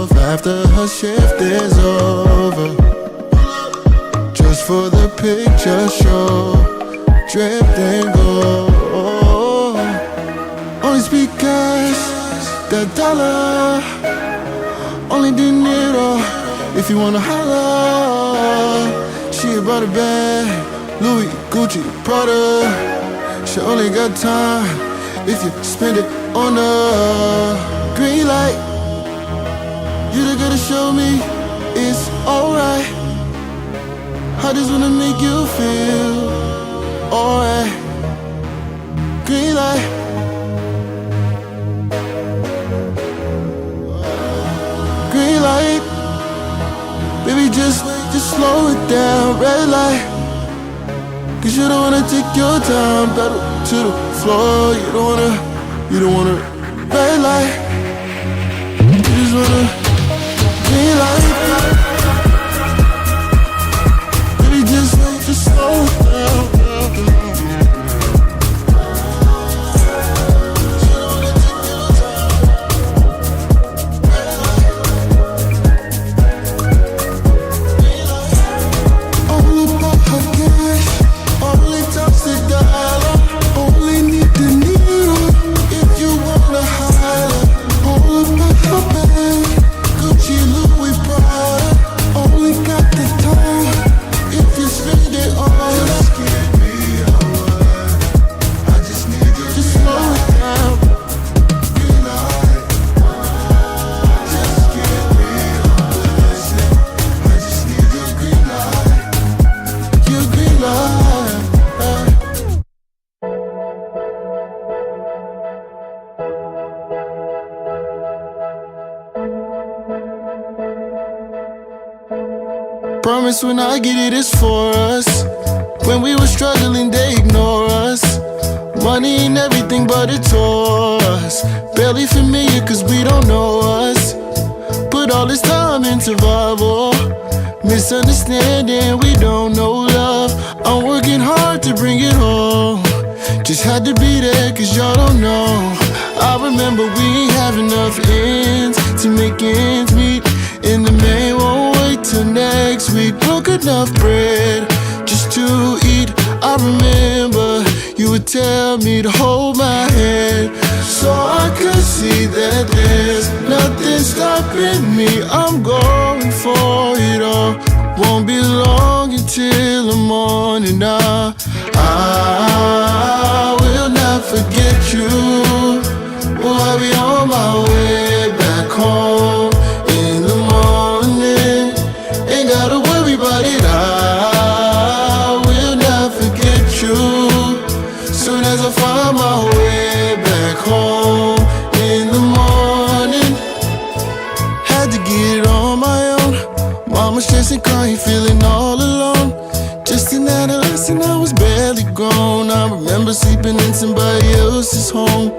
off after her shift is over, just for the picture show. Drip then go. Only speak cash, that dollar. Only dinero, if you wanna holla. She about a bag, Louis, Gucci, Prada. She only got time if you spend it on the green light. You the girl to show me it's alright. I just wanna make you feel alright. Green light. Green light. Baby, just slow it down. Red light. Cause you don't wanna take your time. Pedal to the floor. You don't wanna red light. You just wanna green light. Baby, just slow it down. Promise when I get it, it's for us. When we were struggling, they ignore us. Money ain't everything, but it tore us. Barely familiar, cause we don't know us. Put all this time in survival. Misunderstanding, we don't know love. I'm working hard to bring it home. Just had to be there, cause y'all don't know. I remember we ain't have enough ends to make ends meet. And the man won't wait till next week. Broke enough bread just to eat. I remember you would tell me to hold my hand, so I could see that there's nothing stopping me. I'm going for it all. Won't be long until the morning. I will not forget you. Oh, I'll be on my way back home in the morning. Ain't gotta worry about it. I will not forget you. Soon as I find my way back home in the morning. Had to get it on my own. Mama stressing, crying, feeling all alone. Just an adolescent, I was barely grown. I remember sleeping in somebody else's home.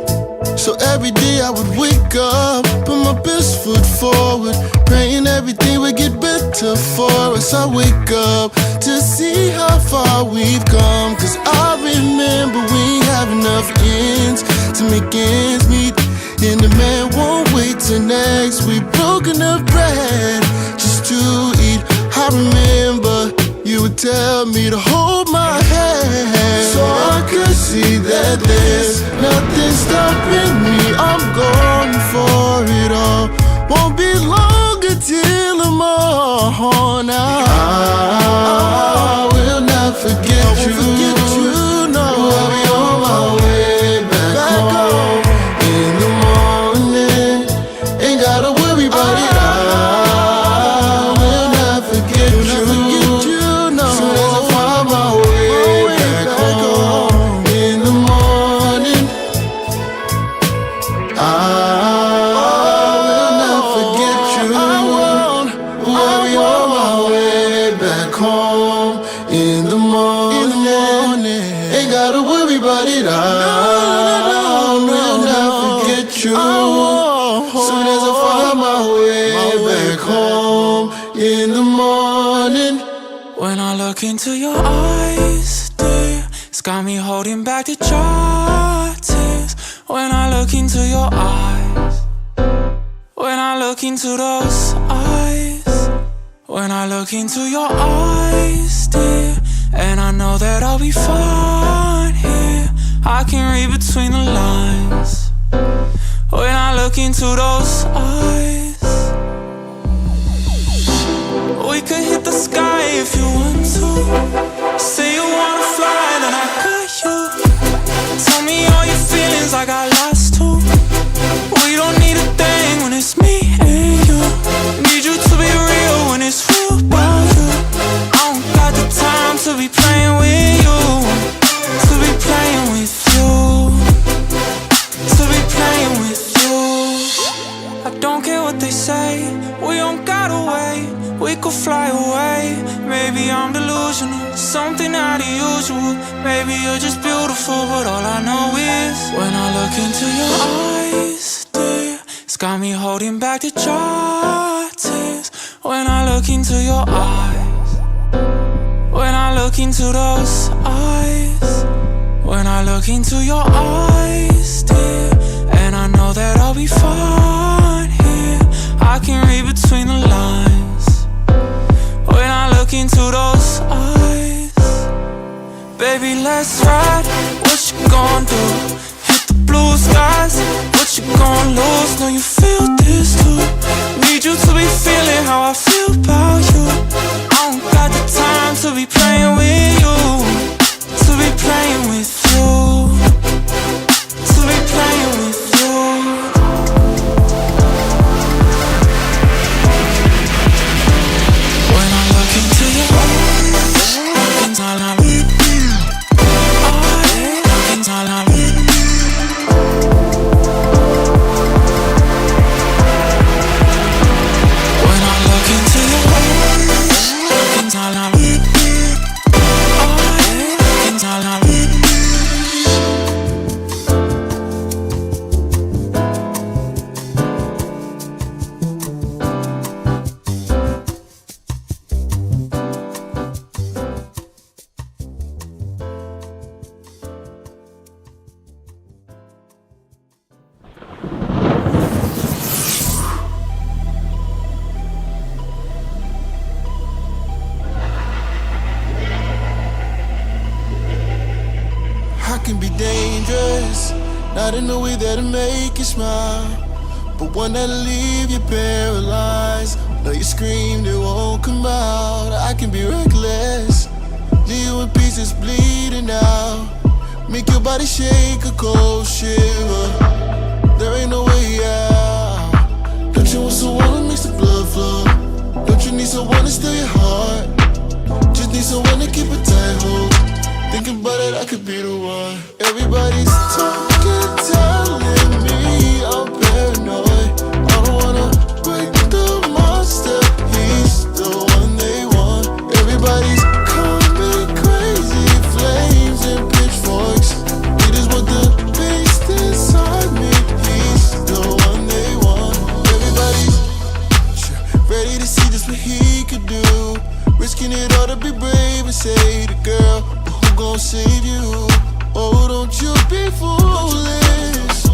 So every day I would wake up, put my best foot forward, praying everything would get better for us. I wake up to see how far we've come, cause I remember we ain't have enough ends to make ends meet. And the man won't wait till next week. Broke enough bread just to eat. I remember you would tell me to hold my hand, so I could see that there's nothing stopping me. I'm going for it all. Won't be long until the morning. I will not forget you. No, I'll be on my way back home in the morning. Ain't gotta worry about it. I will not forget you. Soon as I find my way back home in the morning, I will not forget you. I'll be on my way back home in the morning. Ain't gotta worry about it. I will not forget you. Soon as I find my way back home in the morning. When I look into your eyes, dear, it's got me holding back the dry tears. When I look into your eyes, When I look into those eyes, when I look into your eyes, dear, and I know that I'll be fine here. I can read between the lines. When I look into those eyes, we could hit the sky if you want to. Say you wanna fly, then I got you. Tell me all your feelings, I got lost too. We don't need a thing when it's me and you. Need you to be real when it's real about you. I don't got the time to be playing with you. To be playing with you. To be playing with you. I don't care what they say, we don't gotta wait. We could fly away. Maybe I'm delusional, something out of usual. Maybe you're just beautiful, but all I know is when I look into your eyes, dear, it's got me holding back the dry tears. When I look into your eyes, when I look into those eyes, when I look into your eyes, dear, and I know that I'll be fine here. I can read between the lines. When I look into those eyes, baby, let's ride. What you gon' do? Hit the blue skies. What you gon' lose? Know you feel this too. Need you to be feeling how I feel about you. I don't got the time to be playing with you. To be playing with you. To be playing with you. When I look into your eyes, things I love. Things I love. When I look into your eyes, things I love. Things I love. I can be dangerous, not in a way that'll make you smile, but one that'll leave you paralyzed. Know you screamed, it won't come out. I can be reckless, leave you in pieces bleeding out, make your body shake a cold shiver. There ain't no way out. Don't you want someone who makes the blood flow? Don't you need someone to steal your heart? Just need someone to keep a tight hold. Thinking about it, I could be the one. Everybody's talking, telling me I'm paranoid. I don't wanna break the monster, he's the one they want. Everybody's coming crazy, flames and pitchforks. It is what the beast inside me, he's the one they want. Everybody's ready to see just what he could do, risking it all to be brave and say the girl gon' save you. Oh, don't you be foolish.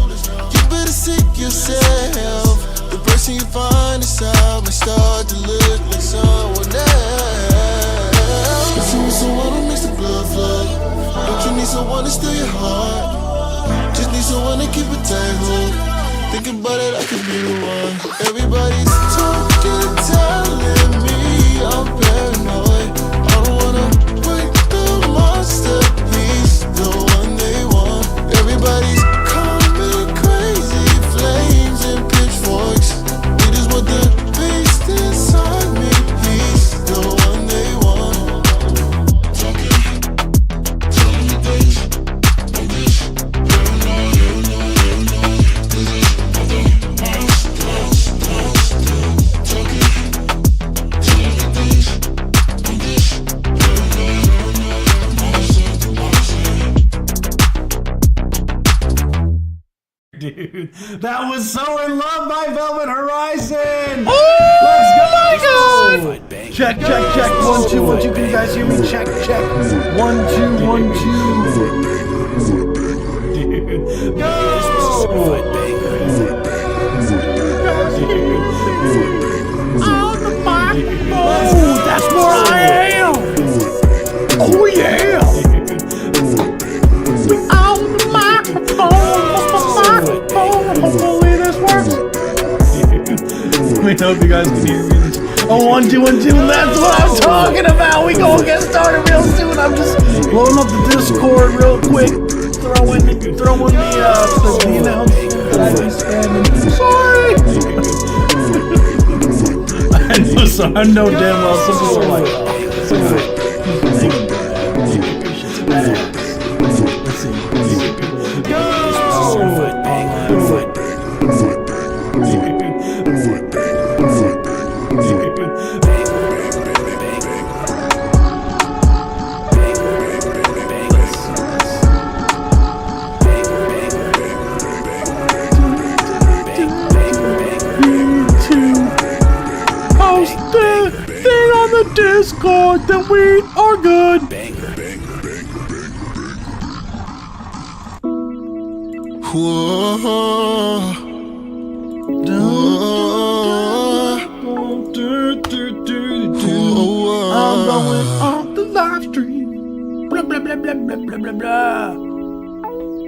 You better seek yourself. The person you find inside might start to look like someone else. Don't you need someone who makes the blood flow? Don't you need someone to steal your heart? Just need someone to keep it tight hold. Thinking about it, I could be the one. Everybody's talking, telling me I'm paranoid. I don't wanna break the monster, he's the one they want. Everybody's coming crazy, flames and pitchforks. It is what the beast inside me, he's the one they want. Talking, telling me things like this. Dude, that was So In Love by Velvet Horizon. Oh Let's go. my God. Check, check, check. 1, 2, 1, 2. Can you guys hear me? Check, check. 1, 2, 1, 2. Dude, go. Dude. guys can hear me. Oh, 1, 2, 1, 2. That's what I'm talking about. We gonna get started real soon. I'm just blowing up the Discord real quick. Throwing the announcement that I be spamming. Sorry. I know damn well some people are like, let's see. Go! Discord, then we are good. Whoa. I'm going off the live stream. Blah blah blah blah blah blah blah blah.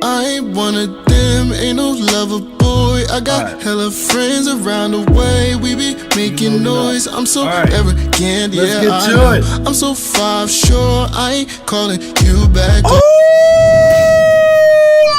I ain't one of them, ain't no lover boy. I got hella friends around the way. We be making noise. I'm so arrogant, yeah. Let's get to it. I'm so 5 sure I ain't calling you back. Oh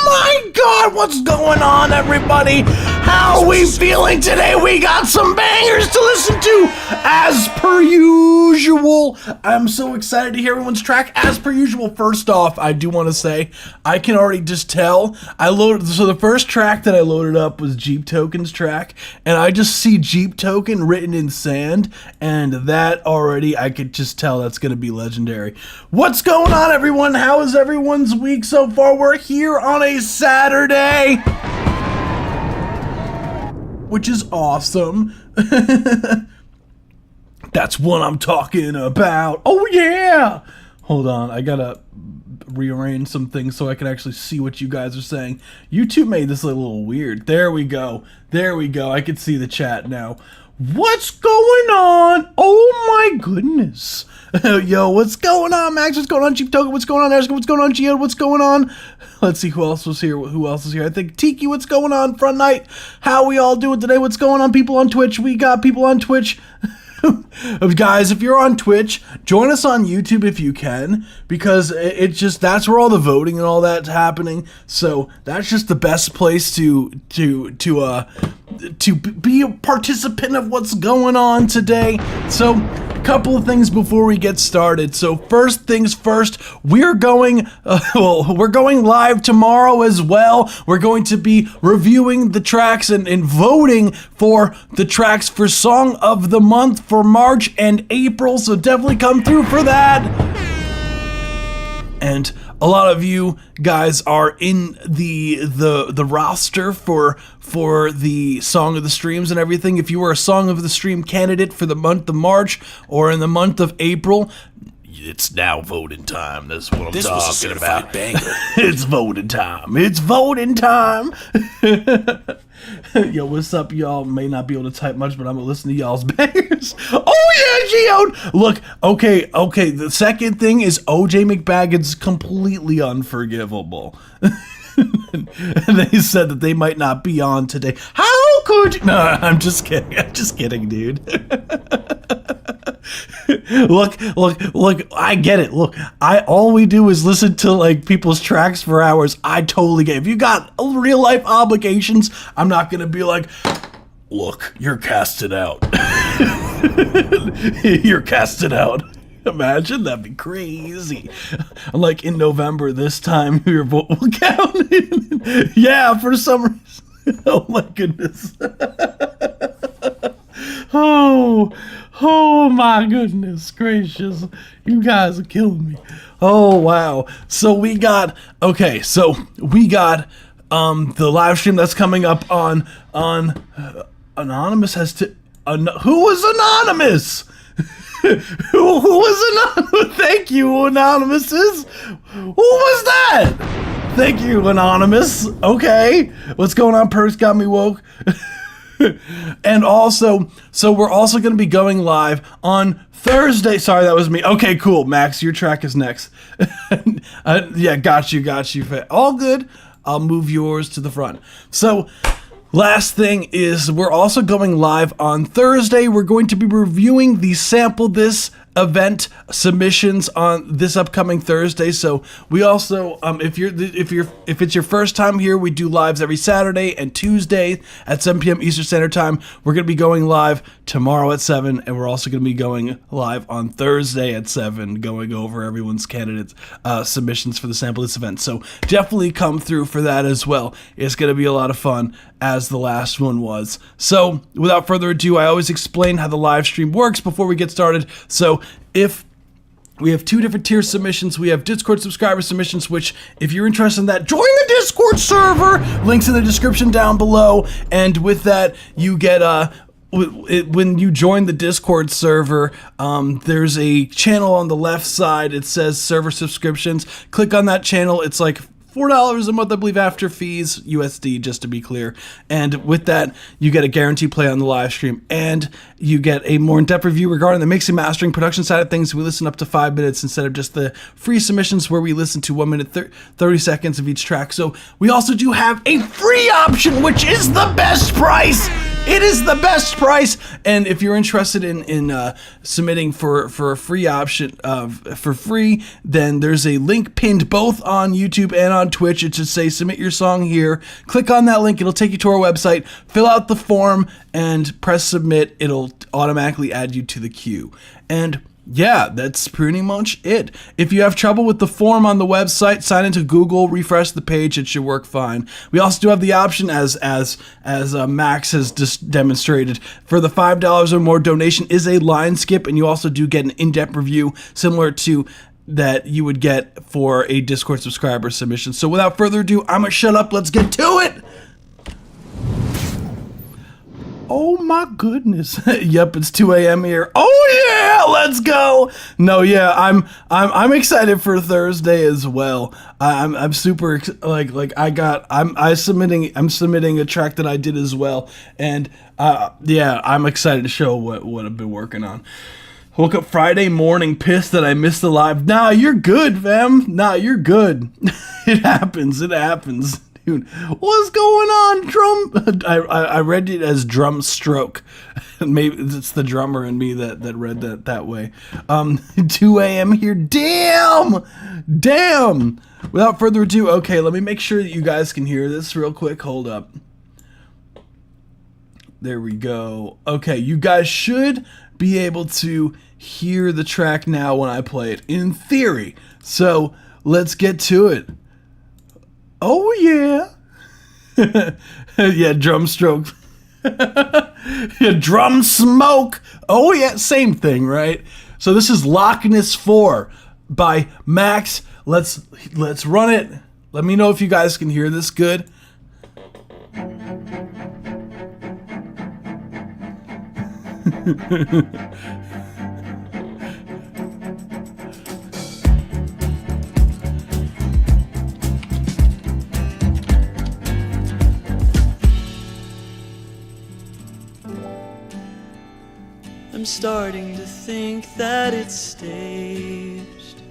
my God, what's going on, everybody? How are we feeling today? We got some bangers to listen to, as per usual. I'm so excited to hear everyone's track, as per usual. First off, I do want to say, I can already just tell, so the first track that I loaded up was Jeep Token's track, and I just see Jeep Token written in sand, and that already, I could just tell that's going to be legendary. What's going on, everyone? How is everyone's week so far? We're here on a Saturday, which is awesome. That's what I'm talking about. Oh yeah! Hold on, I gotta rearrange some things so I can actually see what you guys are saying. YouTube made this a little weird. There we go. There we go. I can see the chat now. What's going on? Oh my goodness. Yo, what's going on, Max? What's going on, Chief Token? What's going on, Erica? What's going on, Gio? What's going on? Let's see who else was here. Who else is here? I think Tiki, what's going on? Front Night, how we all doing today? What's going on, people on Twitch? We got people on Twitch. Guys, if you're on Twitch, join us on YouTube if you can, because it's just, that's where all the voting and all that's happening. So that's just the best place to be a participant of what's going on today. So a couple of things before we get started. So first things first, we're going live tomorrow as well. We're going to be reviewing the tracks and voting for the tracks for Song of the Month for March and April. So definitely come through for that. And a lot of you guys are in the roster for the Song of the Streams and everything. If you were a Song of the Stream candidate for the month of March or in the month of April, it's now voting time. That's what I'm talking about. Banger. It's voting time. It's voting time. Yo, what's up, y'all? May not be able to type much, but I'm gonna listen to y'all's bangers. Oh yeah, Gio! Look, okay. The second thing is OJ McBaggin's completely unforgivable. And they said that they might not be on today. How could you? No, I'm just kidding. I'm just kidding, dude. Look, I get it. Look, all we do is listen to like people's tracks for hours. I totally get it. If you got real life obligations, I'm not gonna be like, look, you're casted out. You're casted out. Imagine, that'd be crazy. Like in November this time, your vote will count. Yeah, for some reason. Oh my goodness. Oh my goodness gracious. You guys are killing me. Oh wow. So we got the live stream that's coming up on Anonymous has to who was Anonymous? Who was Anonymous? Thank you, Anonymous. Who was that? Thank you, Anonymous. Okay. What's going on? Perks got me woke. And also, so we're also going to be going live on Thursday. Sorry, that was me. Okay, cool. Max, your track is next. Yeah, got you. All good. I'll move yours to the front. So, Last thing is we're also going live on Thursday. We're going to be reviewing the Sample This event submissions on this upcoming Thursday. So we also, if it's your first time here, we do lives every Saturday and Tuesday at 7 p.m. Eastern Standard Time. We're going to be going live tomorrow at 7, and we're also going to be going live on Thursday at 7, going over everyone's candidates submissions for the Sample This event. So definitely come through for that as well. It's going to be a lot of fun, as the last one was. So without further ado, I always explain how the live stream works before we get started. So if we have two different tier submissions, we have Discord subscriber submissions, which if you're interested in that, join the Discord server. Links in the description down below. And with that, you get when you join the Discord server, there's a channel on the left side. It says server subscriptions. Click on that channel. It's like $4 a month, I believe, after fees, USD, just to be clear. And with that, you get a guaranteed play on the live stream, and you get a more in-depth review regarding the mixing, mastering, production side of things. We listen up to 5 minutes instead of just the free submissions where we listen to 1 minute 30 seconds of each track. So we also do have a free option, which is the best price. It is the best price. And if you're interested in submitting for a free option for free, then there's a link pinned both on YouTube and on Twitch. It should say submit your song here. Click on that link. It'll take you to our website. Fill out the form and press submit. It'll automatically add you to the queue. And yeah, that's pretty much it. If you have trouble with the form on the website, sign into Google, refresh the page, it should work fine. We also do have the option, as Max has just demonstrated, for the $5 or more donation is a line skip, and you also do get an in-depth review similar to that you would get for a Discord subscriber submission. So without further ado, I'm gonna shut up. Let's get to it. Oh my goodness. Yep, it's 2 a.m. here. Oh yeah, let's go. No, yeah, I'm excited for Thursday as well. I'm super I'm submitting a track that I did as well, and yeah, I'm excited to show what I've been working on. Woke up Friday morning pissed that I missed the live. Nah, you're good, fam. Nah, you're good. It happens. Dude, what's going on, drum? I read it as drum stroke. Maybe it's the drummer in me that read that way. 2 a.m. here. Damn. Without further ado, okay, let me make sure that you guys can hear this real quick. Hold up. There we go. Okay, you guys should be able to hear the track now when I play it, in theory. So let's get to it. Oh yeah. Yeah, drum stroke. Yeah, drum smoke. Oh yeah, same thing, right? So this is Loch Ness 4 by Max. Let's run it. Let me know if you guys can hear this good. I'm starting to think that it's staged.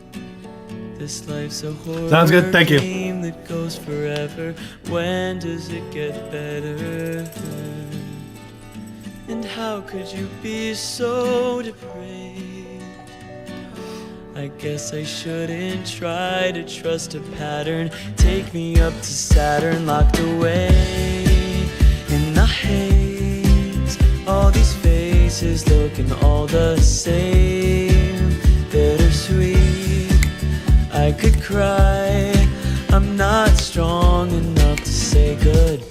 This life's a horror Sounds good, thank you. game that goes forever. When does it get better? And how could you be so depraved? I guess I shouldn't try to trust a pattern. Take me up to Saturn, locked away in the haze. All these faces looking all the same, bittersweet. I could cry, I'm not strong enough to say goodbye.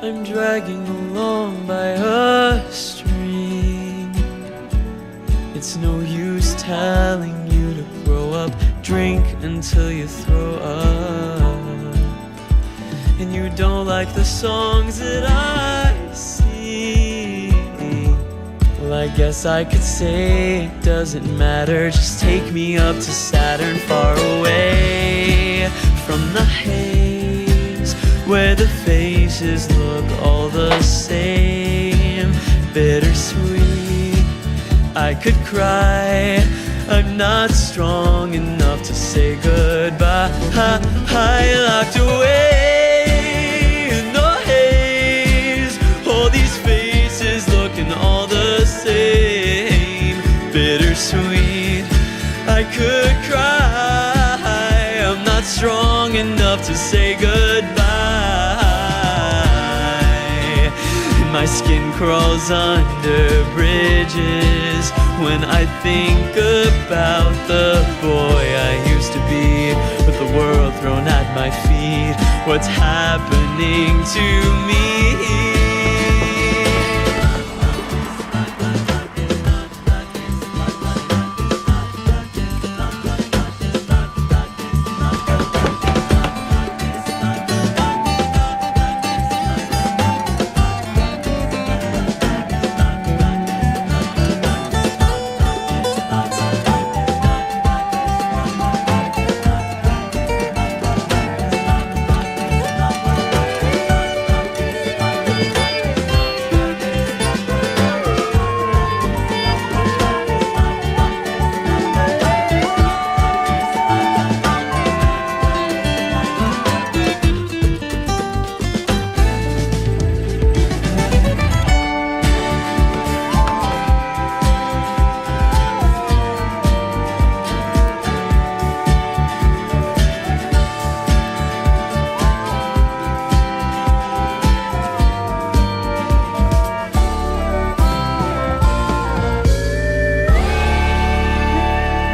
I'm dragging along by a string. It's no use telling you to grow up. Drink until you throw up. and you don't like the songs that I sing. Well, I guess I could say it doesn't matter. Just take me up to Saturn, far away from the haze, where the faces look all the same. Bittersweet, I could cry. I'm not strong enough to say goodbye. I locked away in the haze, all these faces looking all the same. Bittersweet, I could cry. I'm not strong enough to say goodbye. My skin crawls under bridges when I think about the boy I used to be, with the world thrown at my feet. What's happening to me?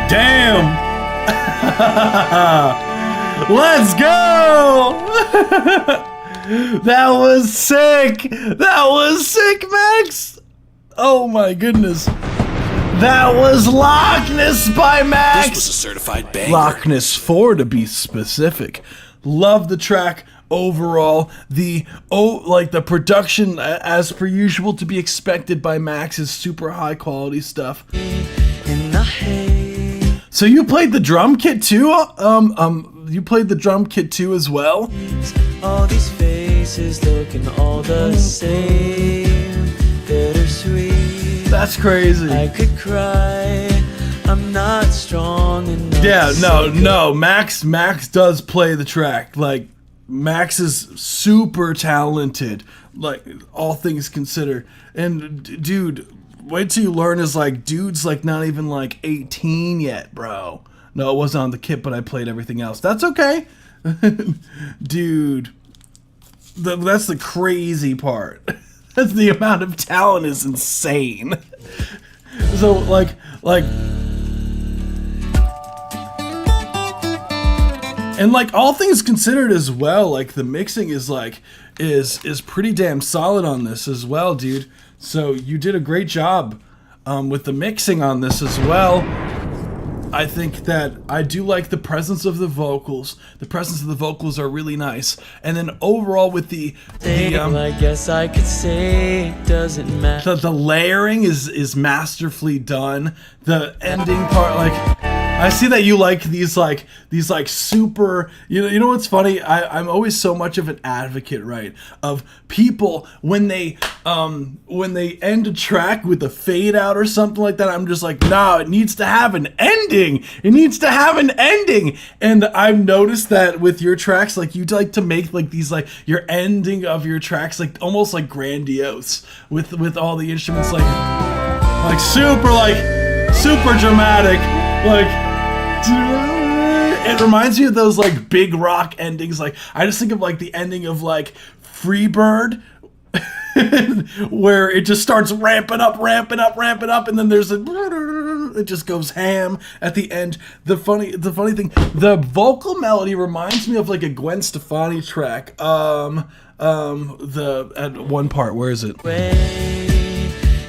Damn! Let's go! That was sick! That was sick, Max! Oh my goodness. That was Loch Ness by Max! This was a certified banger. Loch Ness 4 to be specific. Love the track overall. The production, as per usual, to be expected by Max, is super high quality stuff. In the haze. So you played the drum kit too? You played the drum kit too as well? All these faces looking all the same. Bittersweet. That's crazy. I could cry. I'm not strong enough. Yeah, to no, say no. Max does play the track. Like, Max is super talented. Like, all things considered. And dude, wait till you learn is like, dude's like not even like 18 yet, bro. No, it wasn't on the kit, but I played everything else. That's okay. Dude, that's the crazy part. That's the amount of talent is insane. So like and like all things considered as well, like the mixing is like is pretty damn solid on this as well, dude. So you did a great job with the mixing on this as well. I think that I do like the presence of the vocals. The presence of the vocals are really nice. And then overall with the I guess I could say it doesn't matter. the layering is masterfully done. The ending part, like, I see that you like these super, you know what's funny? I'm always so much of an advocate, right, of people when they end a track with a fade out or something like that. I'm just like, nah, it needs to have an ending. It needs to have an ending. And I've noticed that with your tracks, like, you like to make like these, like, your ending of your tracks like almost like grandiose with all the instruments like super dramatic, like. It reminds me of those like big rock endings. Like, I just think of like the ending of like Freebird, where it just starts ramping up, and then there's it just goes ham at the end. The funny thing, the vocal melody reminds me of like a Gwen Stefani track. At one part, where is it?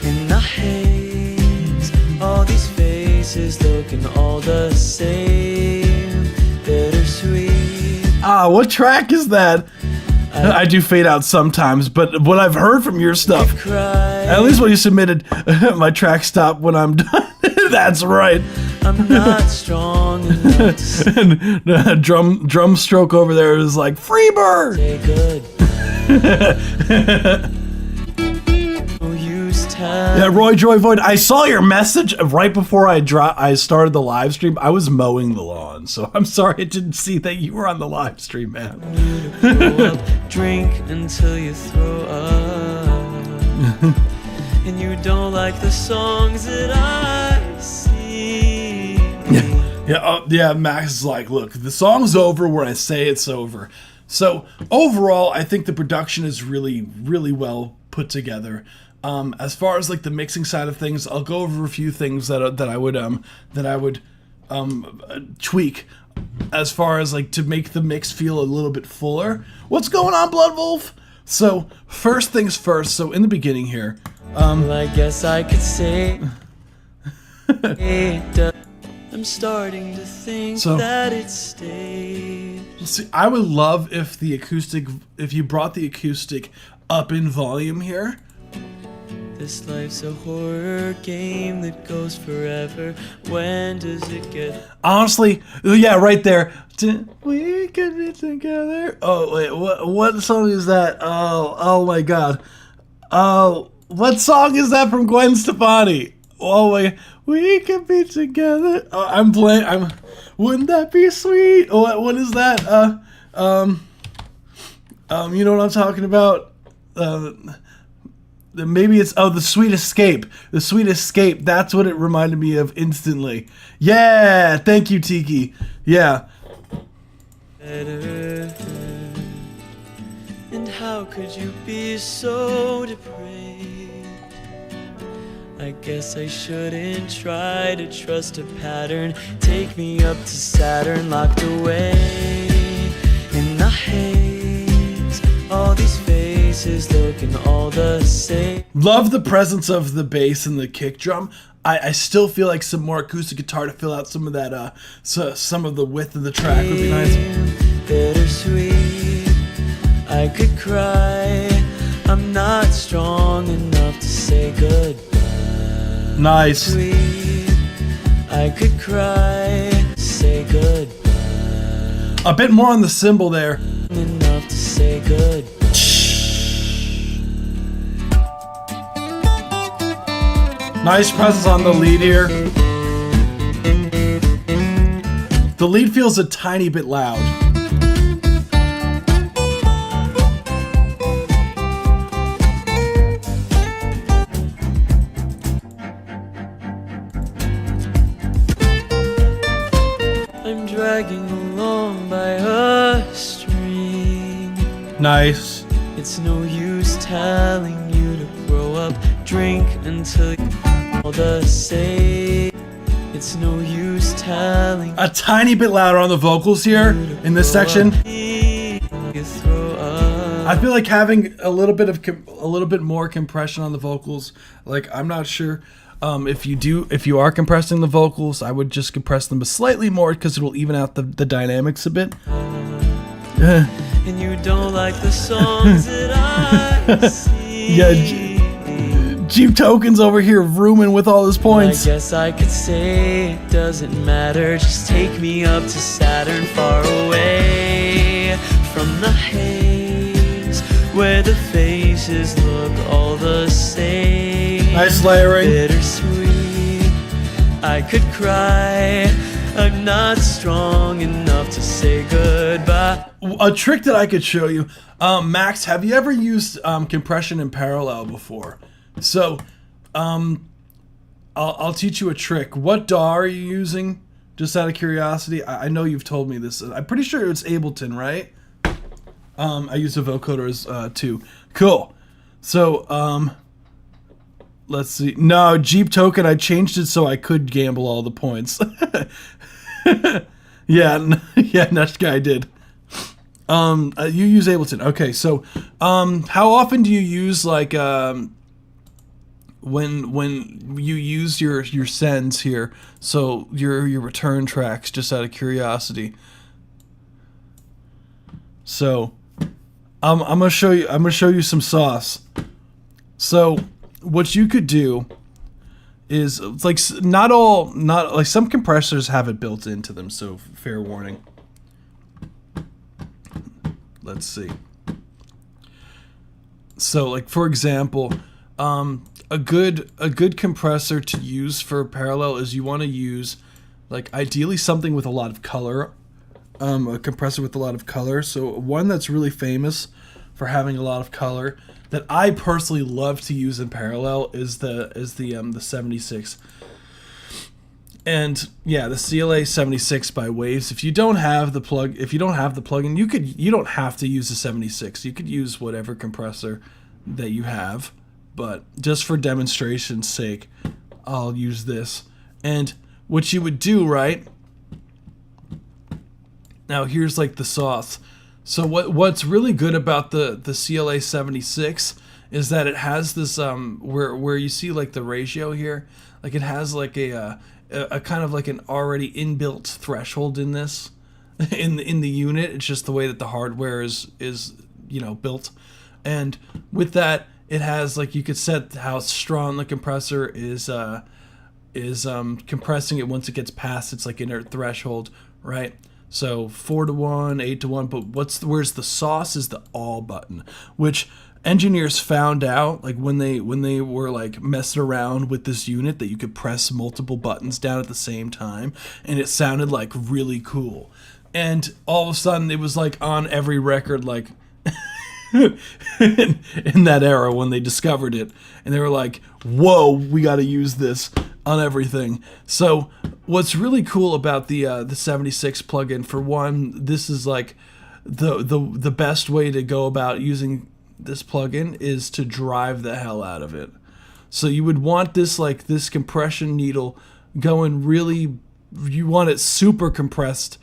In the haze, all these faces looking all the same. Bittersweet. What track is that? I do fade out sometimes, but what I've heard from your stuff, Cry. at least when you submitted my track stop when I'm done. That's right. I'm not strong enough to And drum stroke over there is like Freebird. say good. No use telling. Yeah, Roy Joy Void. I saw your message right before I started the live stream. I was mowing the lawn, so I'm sorry I didn't see that you were on the live stream, man. Throw up, drink until you throw up. And you don't like the songs that I sing. Yeah. Max is like, look, the song's over when I say it's over. So overall, I think the production is really, really well put together. As far as like the mixing side of things, I'll go over a few things that I would tweak as far as like to make the mix feel a little bit fuller. What's going on, Blood Wolf? So first things first. So in the beginning here, Well, I guess I could say I'm starting to think So- that it's staged. see, I would love if you brought the acoustic up in volume here. This life's a horror game that goes forever. When does it get? Honestly, yeah, right there. We could be together. Oh wait, what song is that? Oh my God. Oh, what song is that from Gwen Stefani? Oh wait, we could be together. Oh, I'm playing. Wouldn't that be sweet? Oh, what is that? You know what I'm talking about? Maybe it's The Sweet Escape. The Sweet Escape. That's what it reminded me of instantly. Yeah, thank you, Tiki. Yeah. Better. And how could you be so depraved? I guess I shouldn't try to trust a pattern. Take me up to Saturn, locked away in the haze. All these faces looking all the same. Love the presence of the bass and the kick drum. I still feel like some more acoustic guitar to fill out some of that, some of the width of the track would be nice. Bittersweet, I could cry. I'm not strong enough to say goodbye. Nice. Sweet, I could cry, say goodbye. A bit more on the cymbal there. Enough to say goodbye. Nice presence on the lead here. The lead feels a tiny bit loud. I'm dragging along by a string. Nice. It's no use telling you to grow up, drink until you're all the same. It's no use telling A tiny bit louder on the vocals here in this section. you throw up. I feel like having a little bit more compression on the vocals. Like, I'm not sure if you are compressing the vocals, I would just compress them slightly more because it will even out the dynamics a bit. And you don't like the songs that I sing. Yeah, Jeep Tokens over here rooming with all his I points. guess I could say it doesn't matter. Just take me up to Saturn, far away from the haze, where the faces look all the same. Nice layering. Bittersweet, I could cry. I'm not strong enough to say goodbye. A trick that I could show you, Max. Have you ever used compression in parallel before? So, I'll teach you a trick. What DAW are you using? Just out of curiosity. I know you've told me this. I'm pretty sure it's Ableton, right? I use a vocoders too. Cool. So, let's see. No, Jeep Token. I changed it so I could gamble all the points. yeah, next guy did. You use Ableton. Okay, so how often do you use like when you use your sends here? So your return tracks, just out of curiosity. So I'm gonna show you. I'm gonna show you some sauce. So, what you could do is it's like not like some compressors have it built into them. So fair warning. Let's see. So, like for example, a good compressor to use for parallel is you want to use like ideally something with a lot of color. A compressor with a lot of color. So one that's really famous for having a lot of color that I personally love to use in parallel is the 76. And yeah, the CLA 76 by Waves. If you don't have the plugin, you don't have to use the 76. You could use whatever compressor that you have, but just for demonstration's sake, I'll use this. And what you would do, right? Now here's like the sauce. So what's really good about the CLA 76 is that it has this where you see like the ratio here, like it has like a kind of like an already inbuilt threshold in this in the unit. It's just the way that the hardware is built, and with that it has like you could set how strong the compressor is compressing it once it gets past its like inner threshold, right? So 4-to-1, 8-to-1, but where's the sauce is the all button, which engineers found out like when they were like messing around with this unit that you could press multiple buttons down at the same time, and it sounded like really cool. And all of a sudden it was like on every record, like in that era when they discovered it, and they were like, whoa, we got to use this on everything. So what's really cool about the 76 plugin, for one, this is like the best way to go about using this plugin is to drive the hell out of it. So you would want this like this compression needle going really, you want it super compressed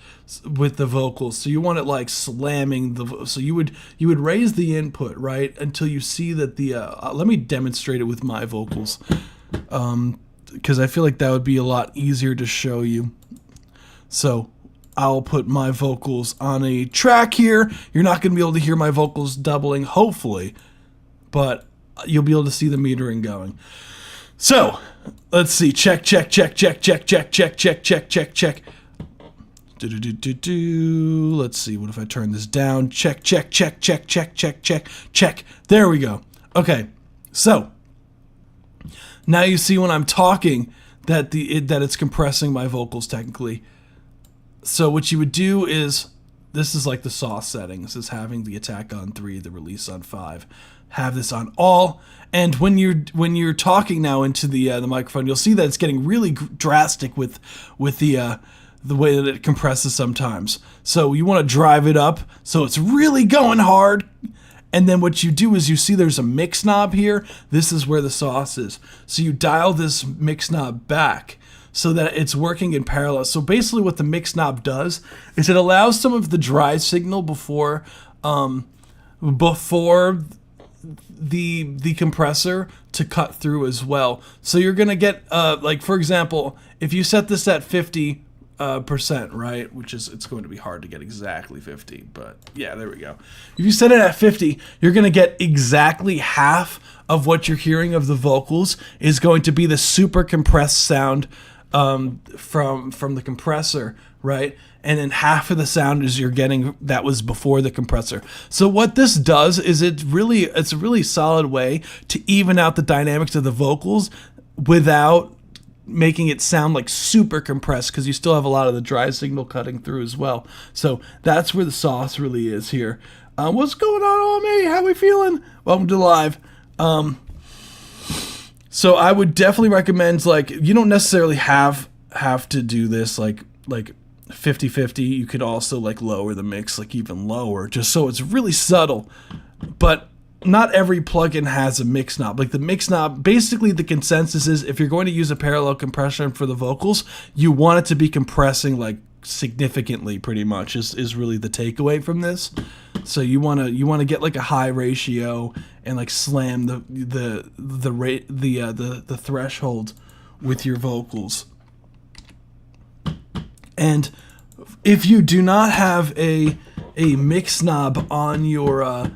with the vocals. So you want it like slamming so you would raise the input, right, until you see that the let me demonstrate it with my vocals, because I feel like that would be a lot easier to show you. So I'll put my vocals on a track here. You're not going to be able to hear my vocals doubling, hopefully, but you'll be able to see the metering going. So let's see. Check, check, check, check, check, check, check, check, check, check, check. Let's see. What if I turn this down? Check, check, check, check, check, check, check, check. There we go. Okay. So now you see when I'm talking that that it's compressing my vocals technically. So what you would do is, this is like the sauce settings. This is having the attack on 3, the release on 5. Have this on all, and when you're talking now into the microphone, you'll see that it's getting really drastic with the way that it compresses sometimes. So you want to drive it up so it's really going hard. And then what you do is you see there's a mix knob here. This is where the sauce is. So you dial this mix knob back so that it's working in parallel. So basically what the mix knob does is it allows some of the dry signal before the compressor to cut through as well. So you're gonna get like for example, if you set this at 50%, right, which is, it's going to be hard to get exactly 50, but yeah, there we go. If you set it at 50, you're going to get exactly half of what you're hearing of the vocals is going to be the super compressed sound from the compressor, right? And then half of the sound is you're getting that was before the compressor. So what this does is it's a really solid way to even out the dynamics of the vocals without making it sound like super compressed, because you still have a lot of the dry signal cutting through as well. So that's where the sauce really is here. What's going on, me? How we feeling? Welcome to live. So I would definitely recommend, like, you don't necessarily have to do this like 50-50. You could also like lower the mix like even lower, just so it's really subtle. But not every plugin has a mix knob. Like the mix knob, basically the consensus is if you're going to use a parallel compression for the vocals, you want it to be compressing like significantly, pretty much is really the takeaway from this. So you want to get like a high ratio and like slam the threshold with your vocals. And if you do not have a mix knob on your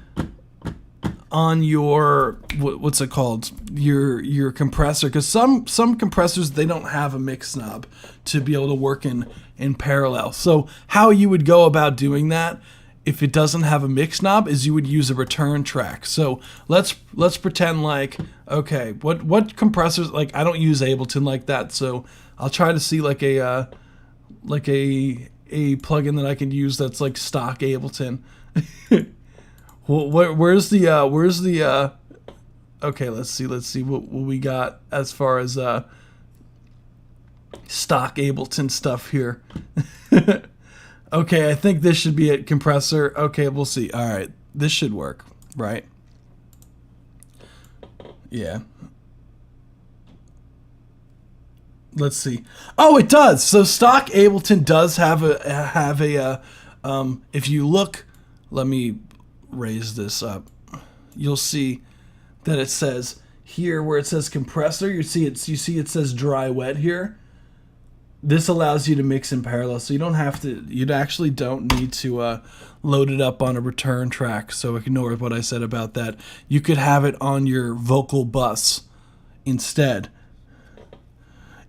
on your what's it called, your compressor, because some compressors, they don't have a mix knob to be able to work in parallel. So how you would go about doing that if it doesn't have a mix knob is you would use a return track. So let's pretend like, okay, what compressors, like I don't use Ableton like that, so I'll try to see like a plugin that I can use that's like stock Ableton. Well, where's the okay, let's see what we got as far as stock Ableton stuff here. Okay, I think this should be a compressor. Okay, we'll see. All right, this should work, right? Yeah. Let's see. Oh, it does. So stock Ableton does have a if you look, let me raise this up. You'll see that it says here where it says compressor, you see it says dry wet here. This allows you to mix in parallel, so you don't have to, you actually don't need to load it up on a return track, so ignore what I said about that. You could have it on your vocal bus instead.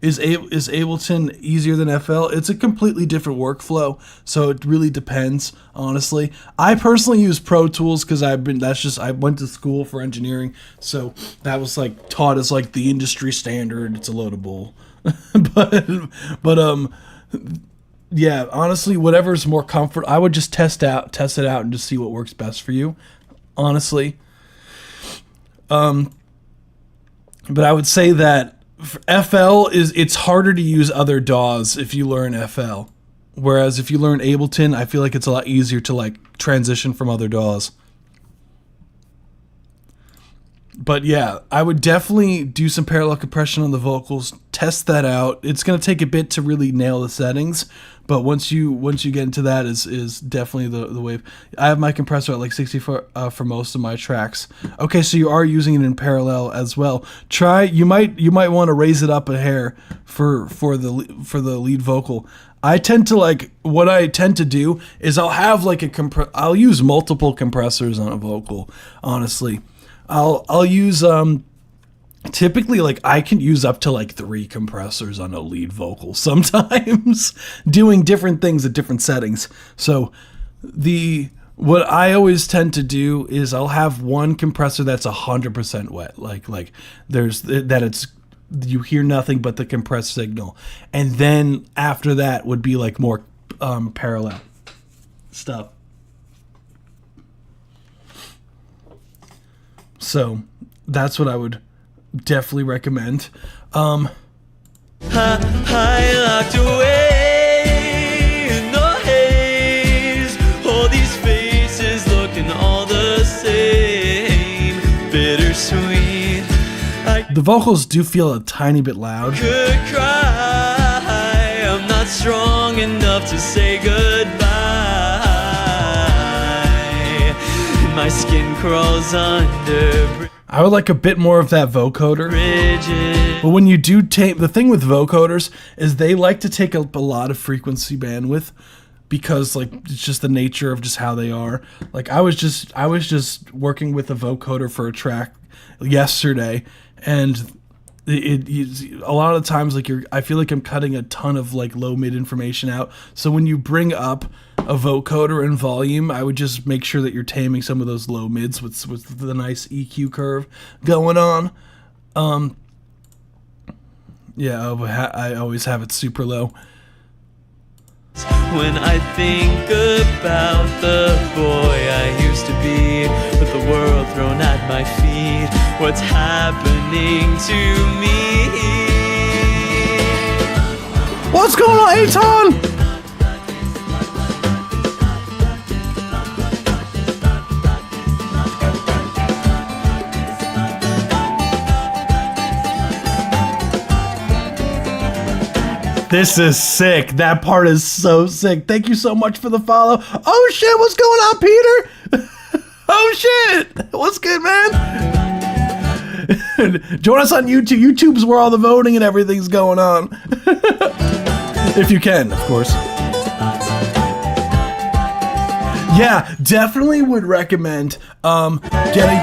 Is Ableton easier than FL? It's a completely different workflow, so it really depends, honestly. I personally use Pro Tools because I went to school for engineering, so that was like taught as like the industry standard. It's a load of bull. but yeah, honestly, whatever's more comfort, I would just test it out and just see what works best for you, honestly. But I would say that FL it's harder to use other DAWs if you learn FL, whereas if you learn Ableton, I feel like it's a lot easier to like transition from other DAWs. But yeah, I would definitely do some parallel compression on the vocals, test that out. It's going to take a bit to really nail the settings, but once you get into that is definitely the wave. I have my compressor at like 60 for most of my tracks. Okay, so you are using it in parallel as well. You might want to raise it up a hair for the lead vocal. I tend to do is I'll have like I'll use multiple compressors on a vocal, honestly. I'll use typically like I can use up to like 3 compressors on a lead vocal sometimes, doing different things at different settings. So what I always tend to do is I'll have one compressor that's 100% wet, like there's that it's, you hear nothing but the compressed signal, and then after that would be like more parallel stuff. So that's what I would definitely recommend. I locked away in the haze, all these faces looking all the same, bittersweet. I The vocals do feel a tiny bit loud. could cry, I'm not strong enough to say goodbye. My skin crawls under I would like a bit more of that vocoder. bridges. But when you do tape, the thing with vocoders is they like to take up a lot of frequency bandwidth because like it's just the nature of just how they are. Like I was just working with a vocoder for a track yesterday, and a lot of the times like I feel like I'm cutting a ton of like low mid information out. So when you bring up a vocoder and volume, I would just make sure that you're taming some of those low mids with the nice EQ curve going on. Yeah, I always have it super low. When I think about the boy I used to be, with the world thrown at my feet, what's happening to me? What's going on, Aton? This is sick. That part is so sick. Thank you so much for the follow. Oh shit, what's going on, Peter? Oh shit, what's good, man? Join us on YouTube. YouTube's where all the voting and everything's going on. If you can, of course. Yeah, definitely would recommend Getting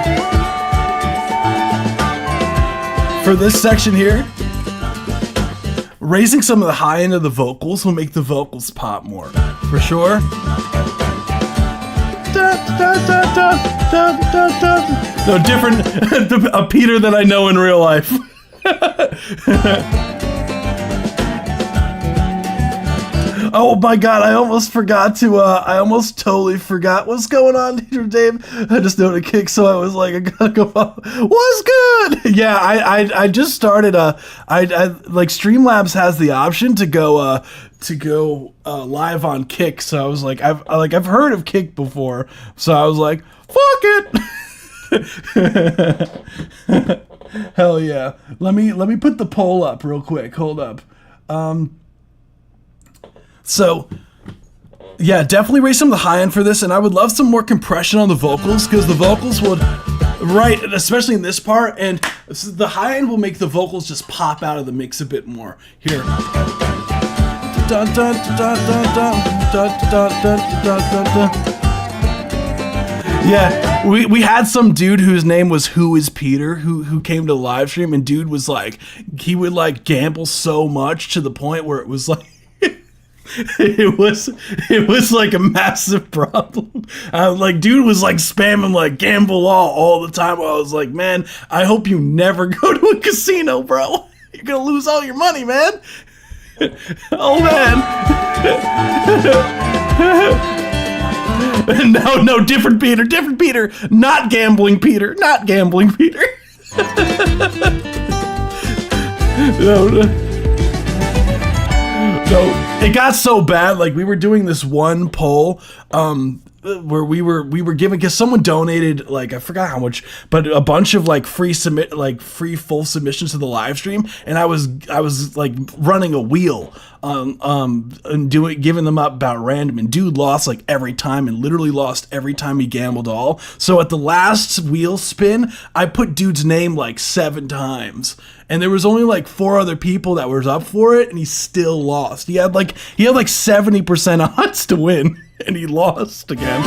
for this section here, raising some of the high end of the vocals will make the vocals pop more, for sure. No, different, a Peter that I know in real life. Oh my god, I almost forgot to, I almost totally forgot what's going on here, Dave. I just noted Kick, so I was like, I gotta go follow. What's good? Yeah, I just started, like, Streamlabs has the option to go live on Kick, so I was like, I've heard of Kick before, so I was like, fuck it! Hell yeah. Let me put the poll up real quick, hold up. So, yeah, definitely raise some of the high end for this, and I would love some more compression on the vocals, because the vocals would, right, especially in this part, and the high end will make the vocals just pop out of the mix a bit more. Here. Dun, dun, dun, dun, dun, dun, dun, dun, dun, dun, dun. Yeah, we had some dude whose name was Who Is Peter who came to the live stream, and dude was like, he would like gamble so much to the point where it was like, it was like a massive problem. Like, dude was like spamming like gamble all the time. I was like, man, I hope you never go to a casino, bro. You're gonna lose all your money, man. Oh man. No, different Peter, not gambling Peter. No, it got so bad. Like, we were doing this one poll, where we were giving, because someone donated, like, I forgot how much, but a bunch of like free full submissions to the live stream, and I was like running a wheel, and giving them up about random, and dude lost like every time, and literally lost every time he gambled all. So at the last wheel spin, I put dude's name like 7 times. And there was only like 4 other people that was up for it, and he still lost. He had like 70% odds to win, and he lost again.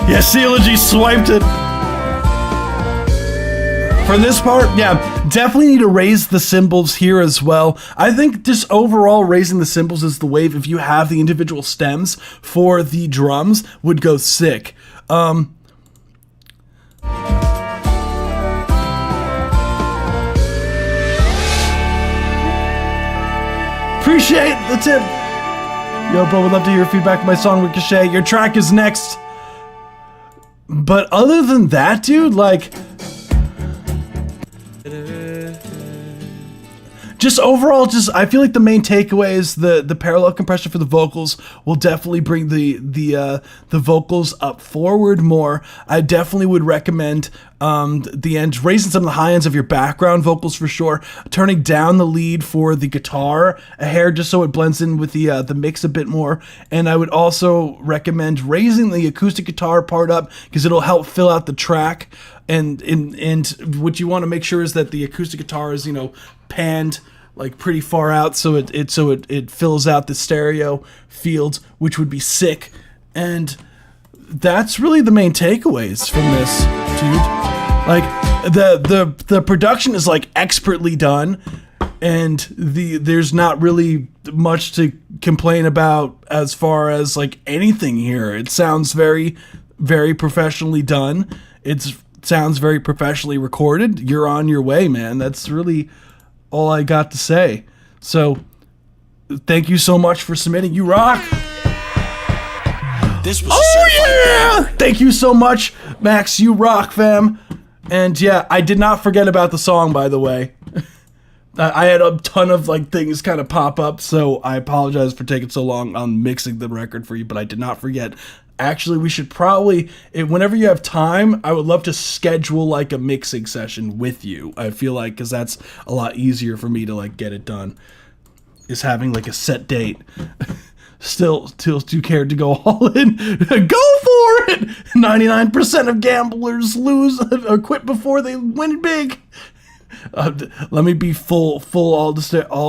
Yeah, Sealogy swiped it. For this part, yeah, definitely need to raise the cymbals here as well. I think just overall raising the cymbals is the wave. If you have the individual stems for the drums, would go sick. Appreciate the tip. Yo, bro, would love to hear your feedback on my song Ricochet. Your track is next. But other than that, dude, like, just overall, just I feel like the main takeaway is the parallel compression for the vocals will definitely bring the vocals up forward more. I definitely would recommend the end, raising some of the high ends of your background vocals for sure, turning down the lead for the guitar a hair just so it blends in with the mix a bit more, and I would also recommend raising the acoustic guitar part up because it'll help fill out the track. And what you want to make sure is that the acoustic guitar is, panned like pretty far out, so it fills out the stereo field, which would be sick. And that's really the main takeaways from this, dude. Like, the production is like expertly done, and there's not really much to complain about as far as like anything here. It sounds very, very professionally done. It sounds very professionally recorded. You're on your way, man. That's really all I got to say. So thank you so much for submitting. You rock. This was Thank you so much, Max. You rock, fam. And yeah, I did not forget about the song, by the way. I had a ton of like things kind of pop up, so I apologize for taking so long on mixing the record for you, but I did not forget. Actually, we should probably, whenever you have time, I would love to schedule like a mixing session with you. I feel like, because that's a lot easier for me to like get it done, is having like a set date. Still too cared to go all in. Go for 99% of gamblers lose or quit before they win big. Let me be full all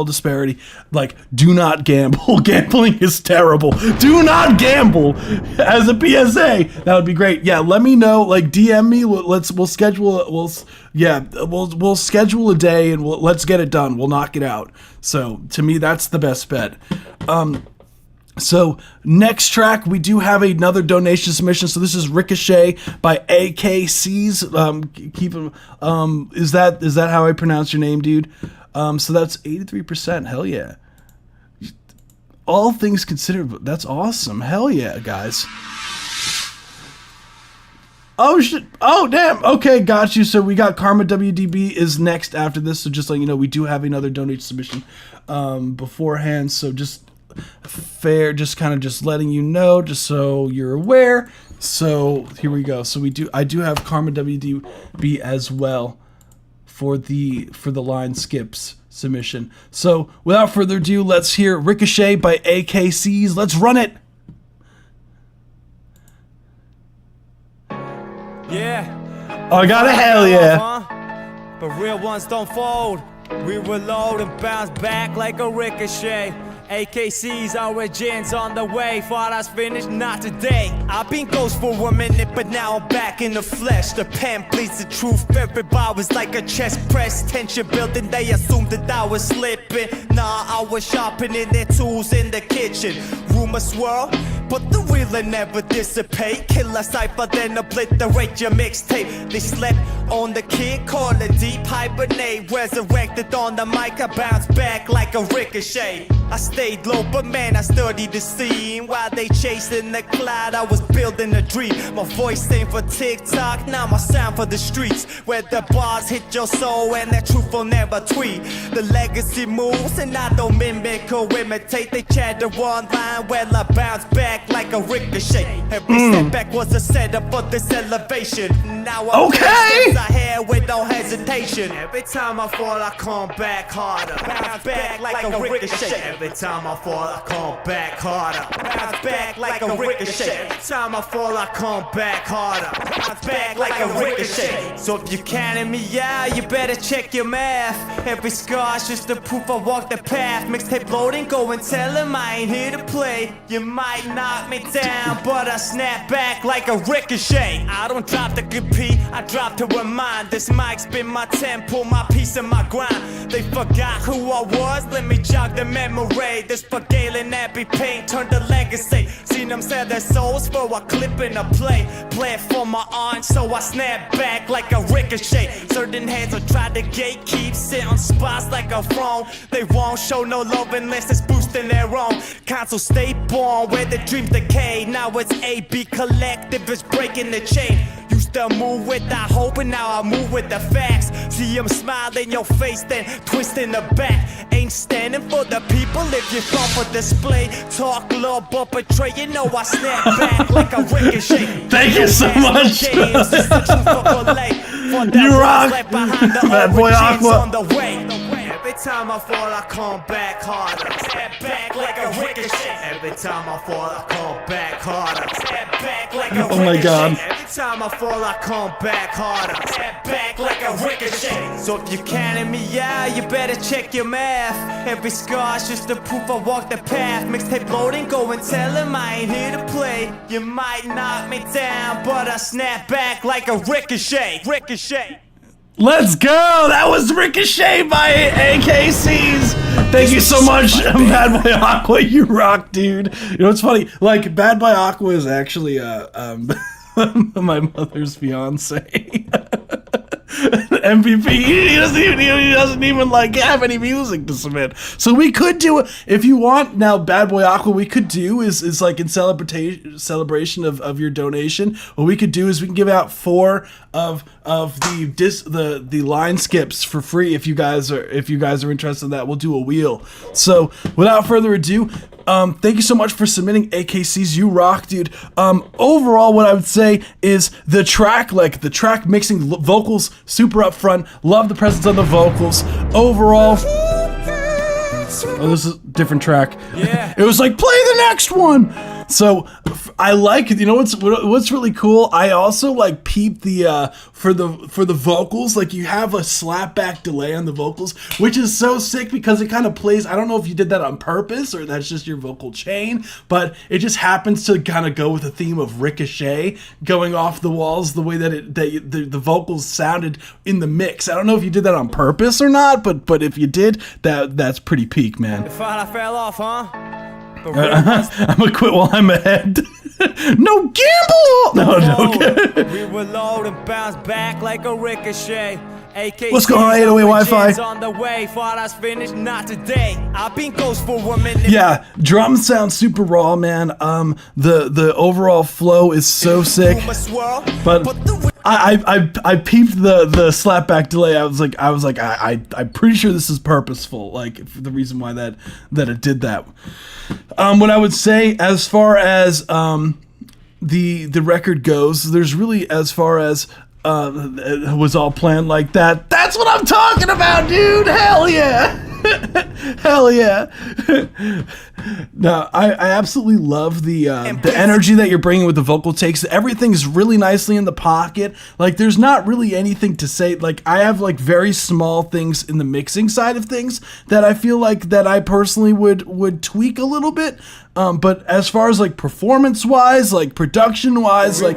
disparity. Like, do not gamble. Gambling is terrible. Do not gamble. As a PSA, that would be great. Yeah, let me know. Like, DM me. We'll schedule a day and let's get it done. We'll knock it out. So to me, that's the best bet. So next track, we do have another donation submission. So this is Ricochet by AKCs. Is that how I pronounce your name, dude? So that's 83%. Hell yeah. All things considered, that's awesome. Hell yeah, guys. Oh shit! Oh damn! Okay, got you. So we got Karma WDB is next after this. So just like you know, we do have another donation submission beforehand. So just just letting you know, just so you're aware. So here we go. So I do have Karma WDB as well for the line skips submission. So without further ado, let's hear Ricochet by AKCs. Let's run it. Yeah. Oh, I got a hell yeah. But real ones don't fold. We reload and bounce back like a ricochet. AKC's origins on the way. Thought I was finished, not today. I've been ghost for a minute, but now I'm back in the flesh. The pen bleeds the truth. Everybody was like a chest press. Tension building, they assumed that I was slipping. Nah, I was sharpening their tools in the kitchen. Rumors swirl, but the wheeler never dissipate. Kill a cipher, then obliterate your mixtape. They slept on the kid, call it deep hibernate. Resurrected on the mic, I bounce back like a ricochet. I stayed low, but man, I studied the scene. While they chasing the cloud, I was building a dream. My voice ain't for TikTok, now my sound for the streets. Where the bars hit your soul and that truth will never tweet. The legacy moves and I don't mimic or imitate. They chatter one line, well I bounce back like a ricochet. Every setback was a setup for this elevation. Now I'm ahead with no hesitation. Every time I fall, I come back harder. Bounce back like a ricochet. Every time I fall, I come back harder. Bounce back like a ricochet. Every time I fall, I come back harder. Bounce back like a ricochet. So if you counting me out, you better check your math. Every scar's just the proof I walk the path. Mixtape loading, go and tell him I ain't here to play. You might knock me down, but I snap back like a ricochet. I don't drop to compete, I drop to remind. This mic's been my temple, my piece of my grind. They forgot who I was, let me jog the memory. This Galen Abbey paint turned to legacy. Seen them sell their souls for a clip in a play. Play it for my aunt, so I snap back like a ricochet. Certain heads will try to gatekeep, sit on spots like a throne. They won't show no love unless it's boosting their own. Console stay born where the dreams decay. Now it's AB Collective, it's breaking the chain. Used to move without hope and now I move with the facts. See them smile in your face, then twist in the back. Ain't standing for the people if you fall for display. Talk low but betray, you know I snap back like a ricochet. Thank you so much. You rock, Bad Boy Aqua. Every time I fall, I come back harder. Step back like a ricochet. Every time I fall, I come back harder. Step back like a ricochet. Oh my God. Every time I fall, I come back harder. Step back like a ricochet. So if you counting me out, you better check your math. Every scar's just the proof I walk the path. Mixtape loading, go and tell him I ain't here to play. You might knock me down, but I snap back like a ricochet. Ricochet. Let's go! That was Ricochet by AKCs! Thank you so much, Bad Boy Aqua. You rock, dude. You know what's funny? Like, Bad Boy Aqua is actually my mother's fiance. MVP. He doesn't even like have any music to submit. So we could do, if you want now, Bad Boy Aqua, we could do is like in celebration of your donation. What we could do is we can give out 4 of the line skips for free if you guys are interested in that. We'll do a wheel. So without further ado, thank you so much for submitting, AKCs. You rock, dude. Overall, what I would say is the track mixing, vocals super up front. Love the presence of the vocals. Overall, oh, this is a different track. Yeah. It was like, play the next one. So I like, you know what's really cool? I also like peep the for the vocals, like you have a slapback delay on the vocals, which is so sick because it kind of plays. I don't know if you did that on purpose or that's just your vocal chain, but it just happens to kind of go with the theme of Ricochet going off the walls, the way that the vocals sounded in the mix. I don't know if you did that on purpose or not, but if you did, that's pretty peak, man. Thought I fell off, huh? But I'm gonna quit while I'm ahead. No gamble! No. we will load and bounce back like a ricochet. AKC's What's going on, 808 Wi-Fi? on the way, thought I was finished, not today. I've been ghost for a minute. Yeah, drums sound super raw, man. The overall flow is so sick. But I peeped the slapback delay. I was like I'm pretty sure this is purposeful. Like for the reason why that it did that. What I would say as far as the record goes, there's really, as far as it was all planned like that. That's what I'm talking about, dude. Hell yeah. Hell yeah. No, I absolutely love the energy that you're bringing with the vocal takes. Everything's really nicely in the pocket. Like there's not really anything to say. Like I have like very small things in the mixing side of things that I feel like that I personally would tweak a little bit. But as far as like performance wise, like production wise, like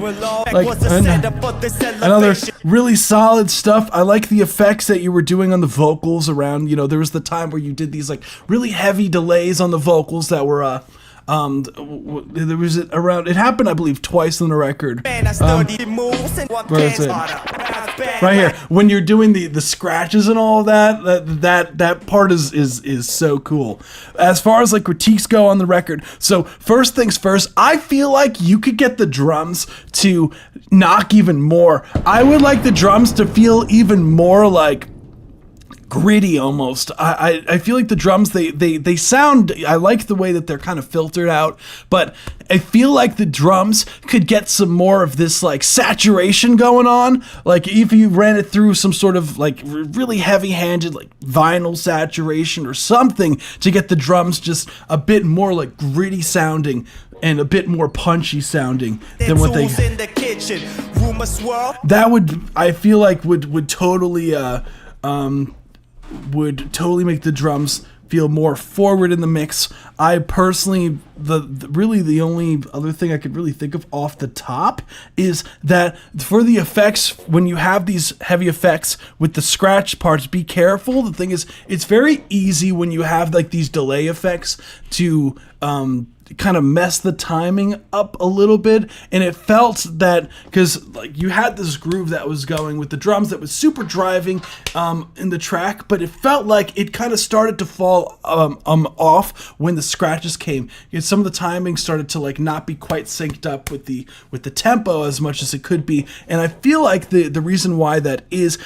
another really solid stuff. I like the effects that you were doing on the vocals around, you know, there was the time where you did these like really heavy delays on the vocals that were there was around, it happened I believe twice on the record. Where is it? Right here, when you're doing the scratches and all of that part is so cool. As far as like critiques go on the record, so first things first, I feel like you could get the drums to knock even more. I would like the drums to feel even more like gritty almost. I feel like the drums, they sound, I like the way that they're kind of filtered out, but I feel like the drums could get some more of this like saturation going on. Like if you ran it through some sort of like really heavy-handed like vinyl saturation or something to get the drums just a bit more like gritty sounding and a bit more punchy sounding than what they in the kitchen. Rumor swirl. That would, I feel like would totally make the drums feel more forward in the mix. I personally, really the only other thing I could really think of off the top is that for the effects, when you have these heavy effects with the scratch parts, be careful. The thing is, it's very easy when you have like these delay effects to kind of mess the timing up a little bit, and it felt that because like you had this groove that was going with the drums that was super driving in the track, but it felt like it kind of started to fall off when the scratches came. Some of the timing started to like not be quite synced up with the tempo as much as it could be, and I feel like the reason why that is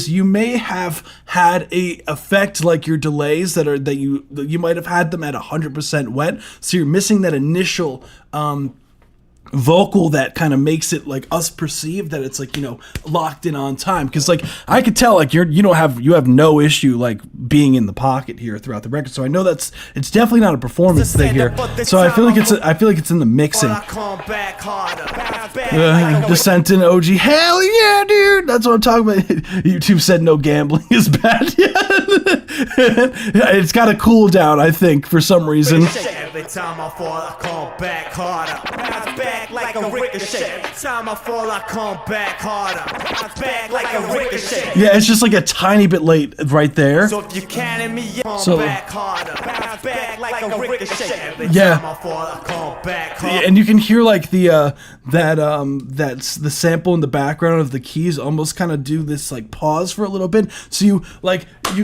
you may have had a effect like your delays that you might have had them at 100% wet, so you're missing that initial vocal that kind of makes it like us perceive that it's like, you know, locked in on time, because like I could tell like you have no issue like being in the pocket here throughout the record, so I know it's definitely not a performance thing here, so I feel like it's in the mixing. Descent in OG, hell yeah, dude, that's what I'm talking about. YouTube said no gambling is bad. It's got a cool down, I think, for some reason. Every time I fall, I come back harder. Bounce back like a ricochet. Every time I fall, I come back harder. Bounce back like a ricochet. Yeah, it's just like a tiny bit late right there. So if you can't me, come back harder. Bounce back like a ricochet. Every Yeah. time I fall, I come back harder. And you can hear like that's the sample in the background of the keys almost kind of do this like pause for a little bit. So you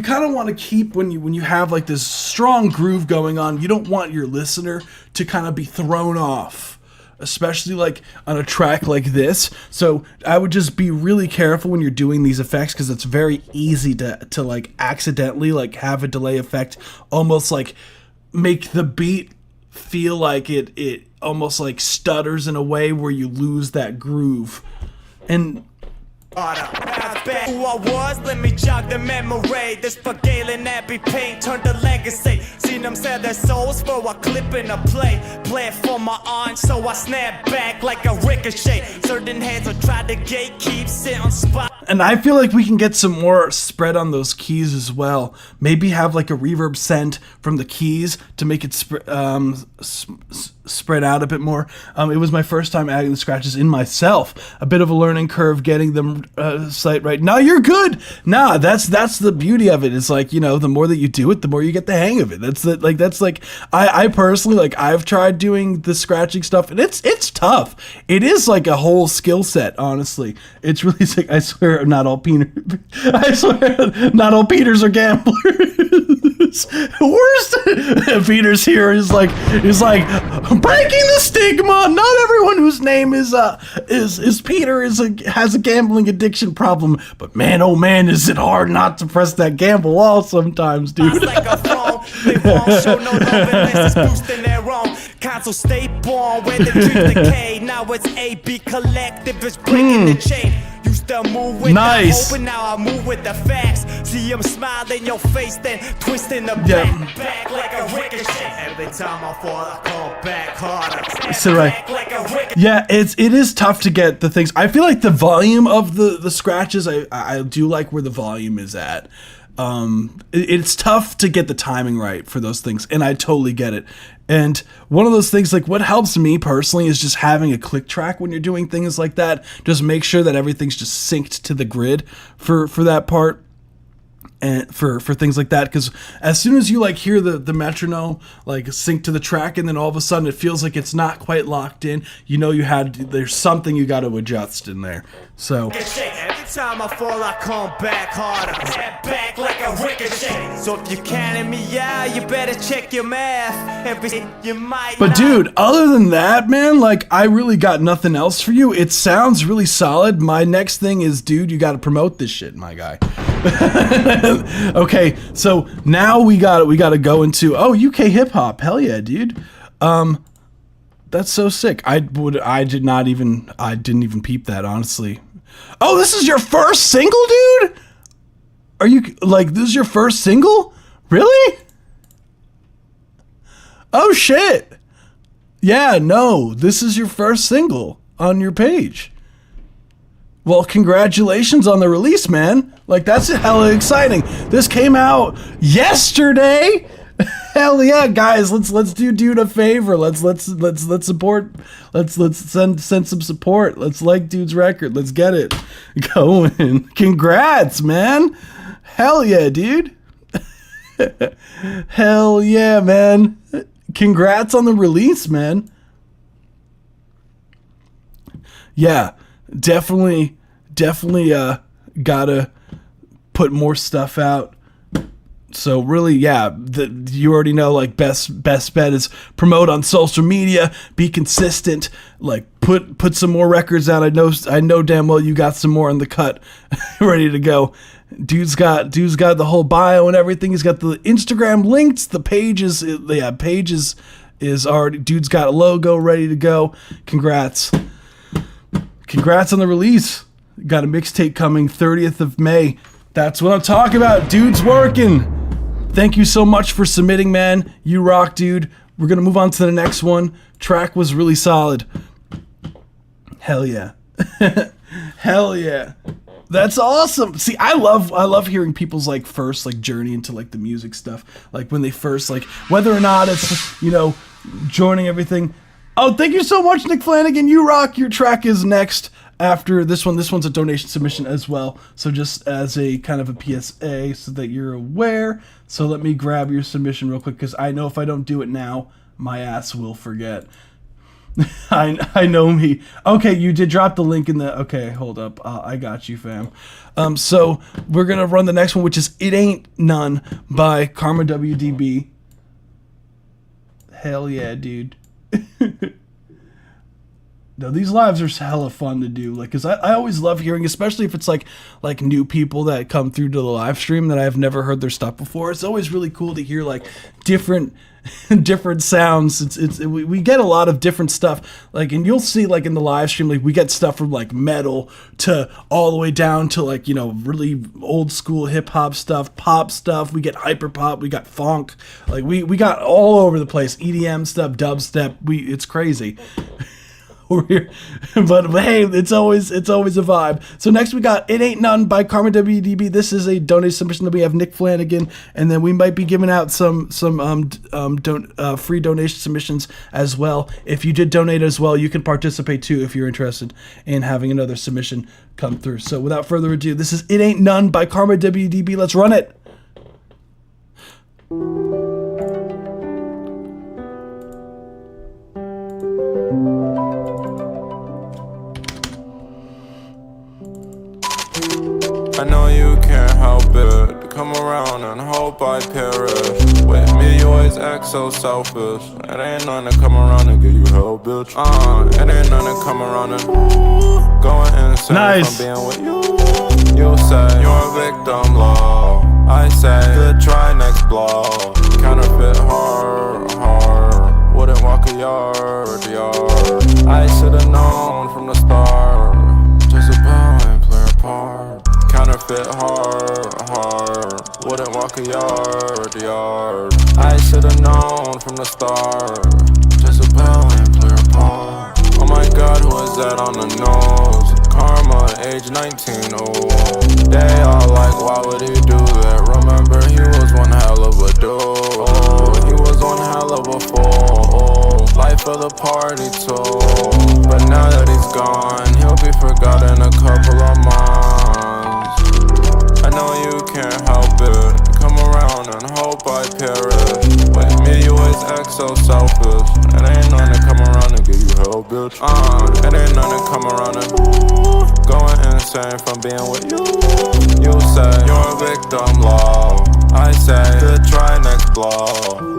kind of want to keep when you have like this strong groove going on, you don't want your listener to kind of be thrown off, especially like on a track like this. So I would just be really careful when you're doing these effects, because it's very easy to like accidentally like have a delay effect almost like make the beat feel like it almost like stutters in a way where you lose that groove. And Who I was, let me jog the memory. This for Galen Abbey pain turned to legacy. Seen them sell their souls for a clip in a play. Play it for my aunt, so I snap back like a ricochet. Certain hands will try to gatekeep, sit on spot. And I feel like we can get some more spread on those keys as well. Maybe have like a reverb send from the keys to make it spread out a bit more. It was my first time adding the scratches in myself. A bit of a learning curve getting them sight right. No, you're good. Nah, that's the beauty of it. It's like, you know, the more that you do it, the more you get the hang of it. That's like I personally, like, I've tried doing the scratching stuff, and it's tough. It is like a whole skill set, honestly. It's really sick. I swear not all Peters are gamblers. Worst Peters here is like breaking the stigma. Not everyone whose name is Peter has a gambling addiction problem, but man, oh man, is it hard not to press that gamble wall sometimes, dude. Like a phone, they won't show no love unless it's boosting their own. Console stay born where the dreams decay. Now it's AB Collective, it's breaking the chain. Used to move with the hope, and now I move with the facts. See them smile in your face, then twisting the back like a ricochet. Every time I fall, I come back harder. So right. Yeah, it is tough to get the things. I feel like the volume of the scratches, I do like where the volume is at. It's tough to get the timing right for those things, and I totally get it. And one of those things, like, what helps me personally is just having a click track when you're doing things like that. Just make sure that everything's just synced to the grid for that part. And for things like that, because as soon as you like hear the metronome like sync to the track, and then all of a sudden it feels like it's not quite locked in, you know there's something you got to adjust in there. So every time I fall, I come back harder. Back like a ricochet. So if you're counting me out, you better check your math. You might. But dude, other than that, man, like, I really got nothing else for you. It sounds really solid. My next thing is, dude, you got to promote this shit, my guy. Okay, so now we got to go into UK hip hop. Hell yeah, dude. That's so sick. I didn't even peep that, honestly. Oh, this is your first single, dude? Are you like, this is your first single? Really? Oh shit. Yeah, no, this is your first single on your page. Well, congratulations on the release, man. Like, that's hella exciting. This came out yesterday. Hell yeah, guys. Let's do dude a favor. Let's support. Let's send some support. Let's like dude's record. Let's get it going. Congrats, man. Hell yeah, dude. Hell yeah, man. Congrats on the release, man. Yeah, definitely gotta put more stuff out. So really, yeah, you already know, like, best bet is promote on social media, be consistent, like put some more records out. I know damn well you got some more in the cut ready to go. Dude's got the whole bio and everything. He's got the Instagram links, the pages is already, dude's got a logo ready to go. Congrats on the release. Got a mixtape coming 30th of May. That's what I'm talking about. Dude's working. Thank you so much for submitting, man. You rock, dude. We're going to move on to the next one. Track was really solid. Hell yeah. Hell yeah. That's awesome. See, I love hearing people's like first like journey into like the music stuff. Like when they first, like, whether or not it's, you know, joining everything. Oh, thank you so much, Nick Flanagan. You rock. Your track is next after this one. This one's a donation submission as well. So just as a kind of a PSA so that you're aware. So let me grab your submission real quick, because I know if I don't do it now, my ass will forget. I know me. Okay, you did drop the link in the... Okay, hold up. I got you, fam. So we're going to run the next one, which is It Ain't None by Karma WDB. Hell yeah, dude. No, these lives are hella fun to do. Like, cause I always love hearing, especially if it's like new people that come through to the live stream that I've never heard their stuff before. It's always really cool to hear like different sounds. We get a lot of different stuff. Like, and you'll see like in the live stream, like we get stuff from like metal to all the way down to like, you know, really old school hip hop stuff, pop stuff. We get hyper pop. We got funk. Like we got all over the place. EDM stuff, dubstep. It's crazy. But hey, it's always a vibe. So next we got It Ain't None by Karma WDB. This is a donation submission that we have Nick Flanagan, and then we might be giving out some free donation submissions as well. If you did donate as well, you can participate too if you're interested in having another submission come through. So without further ado, this is It Ain't None by Karma WDB. Let's run it. I know you can't help it to come around and hope I perish. With me, you always act so selfish. It ain't none to come around and give you hell, bitch. It ain't none to come around and going insane. Nice. From being with you. You say you're a victim, love. I say good try, next blow. Counterfeit hard. Wouldn't walk a yard. I should've known from the start. Just a bow and play a part. Counterfeit hard. Wouldn't walk a yard. I should've known from the start. Just a bell and play a part. Oh my god, who is that on the nose? Karma, age 19, oh. They all like, why would he do that? Remember, he was one hell of a dude. Oh, he was one hell of a fool. Life of the party too. But now that he's gone, he'll be forgotten a couple of months. I know you can't help it. Come around and hope I perish. With me, you always act so selfish. It ain't none to come around and give you hell, bitch. It ain't none to come around and going insane from being with you. You say you're a victim, love. I say good try, next blow.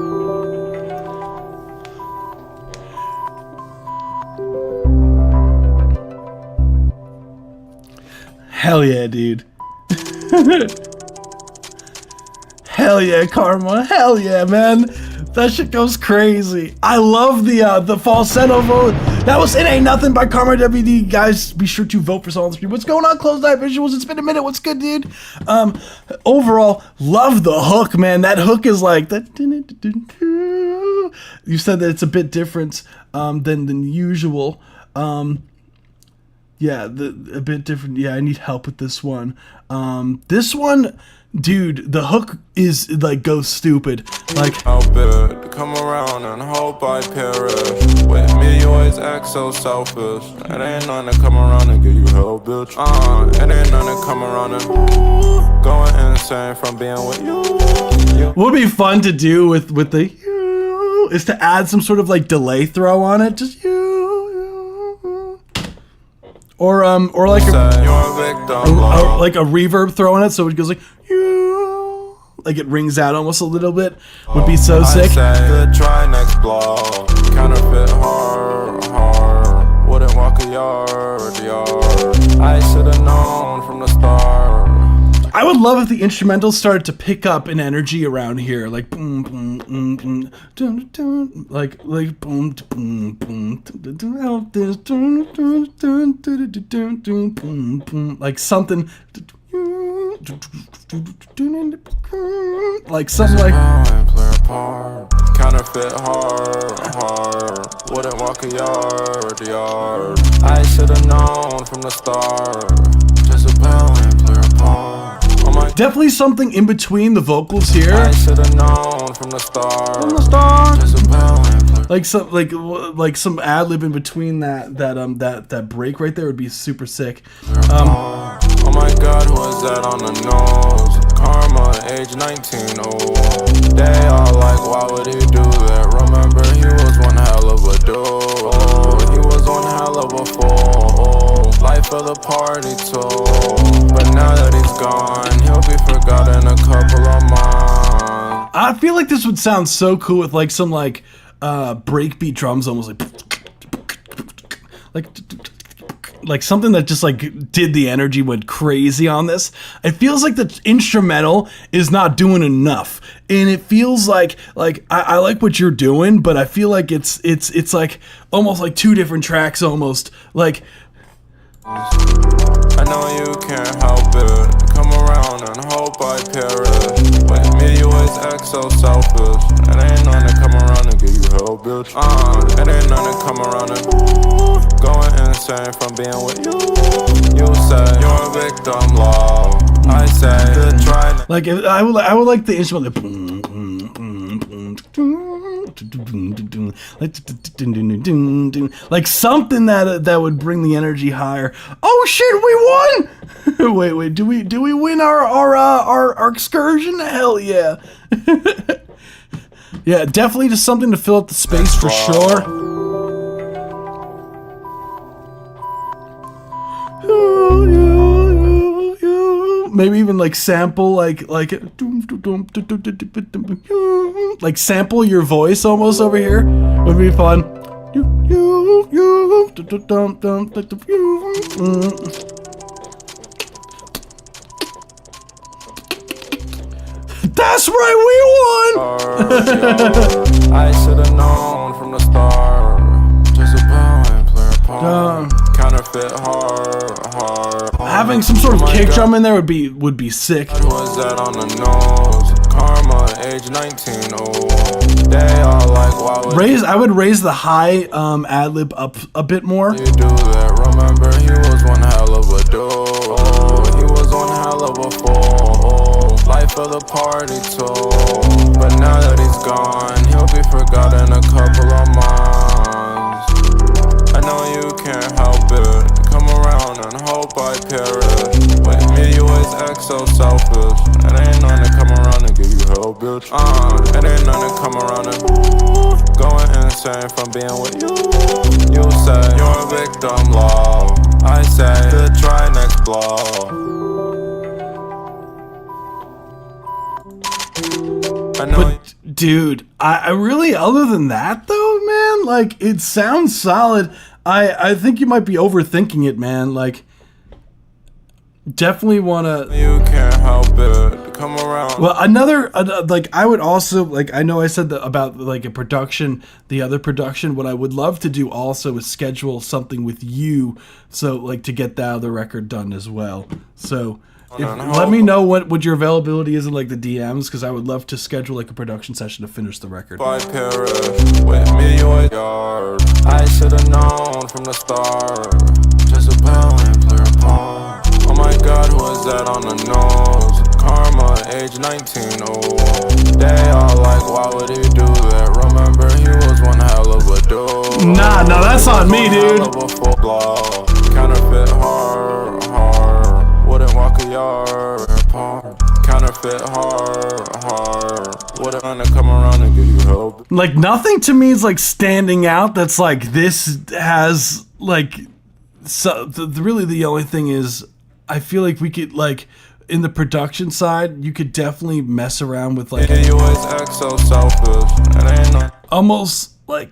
Hell yeah, dude. Hell yeah, Karma. Hell yeah, man. That shit goes crazy. I love the falsetto vote. That was It Ain't Nothing by Karma WD. Guys, be sure to vote for Song on the Stream. What's going on, Closed Eye Visuals? It's been a minute. What's good, dude? Overall, love the hook, man. That hook is like that. You said that it's a bit different than usual. Yeah, a bit different. Yeah, I need help with this one. This one, dude, the hook is like goes stupid. Like, help it, come around and hope I perish. With me, you always act so selfish. It ain't none to come around and give you hell, bitch. It ain't none to come around and going insane from being with you. What would be fun to do with the you is to add some sort of like delay throw on it, just you. Or like like a reverb throw on it, so it goes like you, like it rings out almost a little bit. Would be so sick. Good try, next blow. Counterfeit hard. Wouldn't walk a yard. I should've known from the start. I would love if the instrumentals started to pick up an energy around here, like boom, boom, boom, dun, dun, like boom, boom, boom, boom, boom, like something, like something like. Counterfeit hard. Wouldn't walk a yard. I should've known from the start. Just a bell and play a part. Definitely something in between the vocals here. I should've known from the start. Just a bell and play. Like some ad lib in between that break right there would be super sick. Oh my god, who is that on the nose? Karma, age 19, oh. They all like, why would he do that? Remember, he was one hell of a dude. Oh, he was one hell of a fool. Life of the party too. But now that he's gone, he'll be forgotten a couple of months. I feel like this would sound so cool with like some like breakbeat drums, almost like something that just like did the energy, went crazy on this. It feels like the instrumental is not doing enough, and it feels like I like what you're doing, but I feel like it's like almost like two different tracks, almost like. I know you can't help it. Come around and hope I perish. With me, you always act so selfish. It ain't none to come around and give you help, bitch. It ain't none to come around and going insane from being with you. You say you're a victim, love. I say to try. Like I would like the instrument. Like something that would bring the energy higher. Oh shit, we won! wait, do we win our excursion? Hell yeah. Yeah, definitely just something to fill up the space for sure. Maybe even like sample like sample your voice almost over here would be fun. That's right, we won. I should have known from the start. Just a bow and play a part. Counterfeit hard. Having some sort of kick drum in there would be sick. Who was that on the nose? Karma, age 19. Oh, they all like why would I would raise the high ad lib up a bit more. you do that? Remember, he was one hell of a dude. Oh, he was one hell of a fool. Life of the party too. But now that he's gone, he'll be forgotten a couple of months. I know you can't help it. Come around and hope I perish. With me, you always act so selfish. It ain't none to come around and give you help, bitch. It ain't none to come around and going insane from being with you. You say you're a victim, love. I say to try next blow. I know. But dude, I really, other than that though, man, like it sounds solid. I think you might be overthinking it, man. Like, definitely wanna. You can't help it. Come around. Well, another like I would also like. I know I said that about like a production, the other production. What I would love to do also is schedule something with you, so like to get that other record done as well. So. Let me know what your availability is in like the DMs, because I would love to schedule like a production session to finish the record. I perish with me or yard. I should have known from the start. Just a bow and play a part. Oh my God, who is that on the nose? Karma, age 19. Oh, they all like, why would he do that? Remember, he was one hell of a dude. Nah, that's on me, dude. Counterfeit hard. Wouldn't walk a yard apart. Counterfeit hard. Wouldn't wanna come around and give you help. Like nothing to me is like standing out. That's like this has like really the only thing is I feel like we could like in the production side you could definitely mess around with like you always act so selfish. It ain't no almost like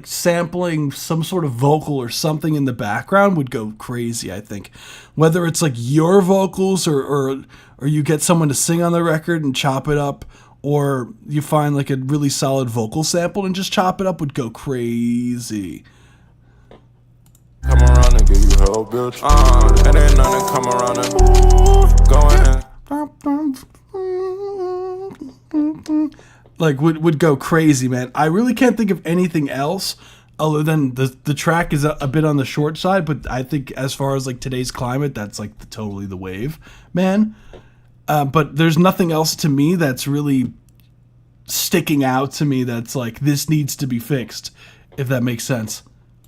sampling some sort of vocal or something in the background would go crazy, I think. Whether it's like your vocals or you get someone to sing on the record and chop it up, or you find like a really solid vocal sample and just chop it up would go crazy. Come around and give you help, bitch. It ain't none to come around and go in. Like would go crazy, man. I really can't think of anything else other than the track is a bit on the short side, but I think as far as like today's climate, that's like totally the wave, man. But there's nothing else to me that's really sticking out to me that's like this needs to be fixed, if that makes sense.